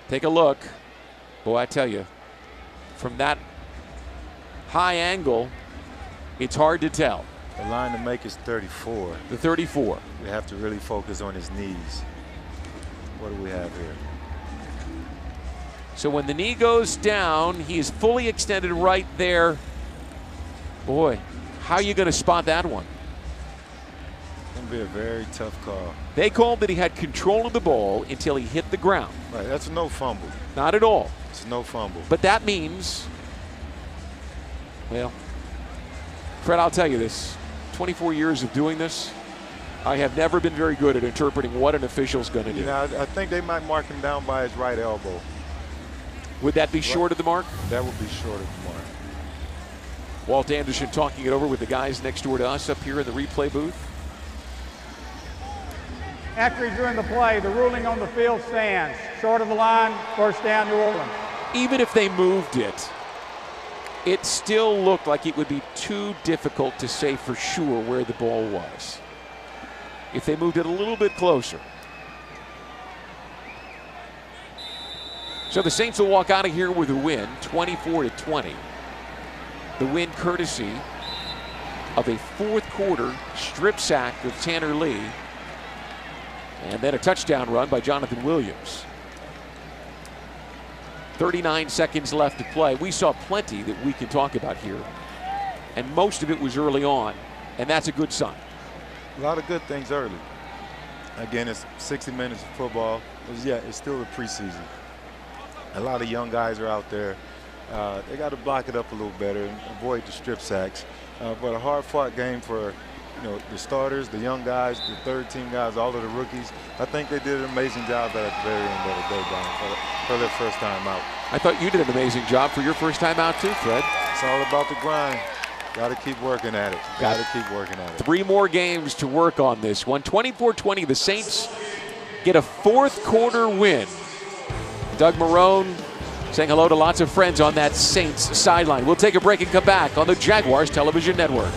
Take a look. Boy, I tell you, from that high angle, it's hard to tell. The line to make is 34. The 34. You have to really focus on his knees. What do we have here? So when the knee goes down, he is fully extended right there. Boy, how are you going to spot that one? It's going to be a very tough call. They called that he had control of the ball until he hit the ground. Right, that's no fumble. Not at all. It's no fumble. But that means, well, Fred, I'll tell you this. 24 years of doing this, I have never been very good at interpreting what an official's going to do. You know, I think they might mark him down by his right elbow. Would that be short of the mark? That would be short of the mark. Walt Anderson talking it over with the guys next door to us up here in the replay booth. After reviewing the play, the ruling on the field stands. Short of the line, first down, New Orleans. Even if they moved it, it still looked like it would be too difficult to say for sure where the ball was. If they moved it a little bit closer. So the Saints will walk out of here with a win, 24-20. The win courtesy of a fourth quarter strip sack of Tanner Lee, and then a touchdown run by Jonathan Williams. 39 seconds left to play. We saw plenty that we can talk about here, and most of it was early on, and that's a good sign. A lot of good things early. Again, it's 60 minutes of football. It's still the preseason. A lot of young guys are out there. They got to block it up a little better and avoid the strip sacks. But a hard-fought game for the starters, the young guys, the third-team guys, all of the rookies. I think they did an amazing job at the very end of the day, Brian, for their first time out. I thought you did an amazing job for your first time out too, Fred. It's all about the grind. Got to keep working at it. Got to keep working at it. 3 more games to work on this one. 24-20, the Saints get a fourth quarter win. Doug Marrone saying hello to lots of friends on that Saints sideline. We'll take a break and come back on the Jaguars Television Network.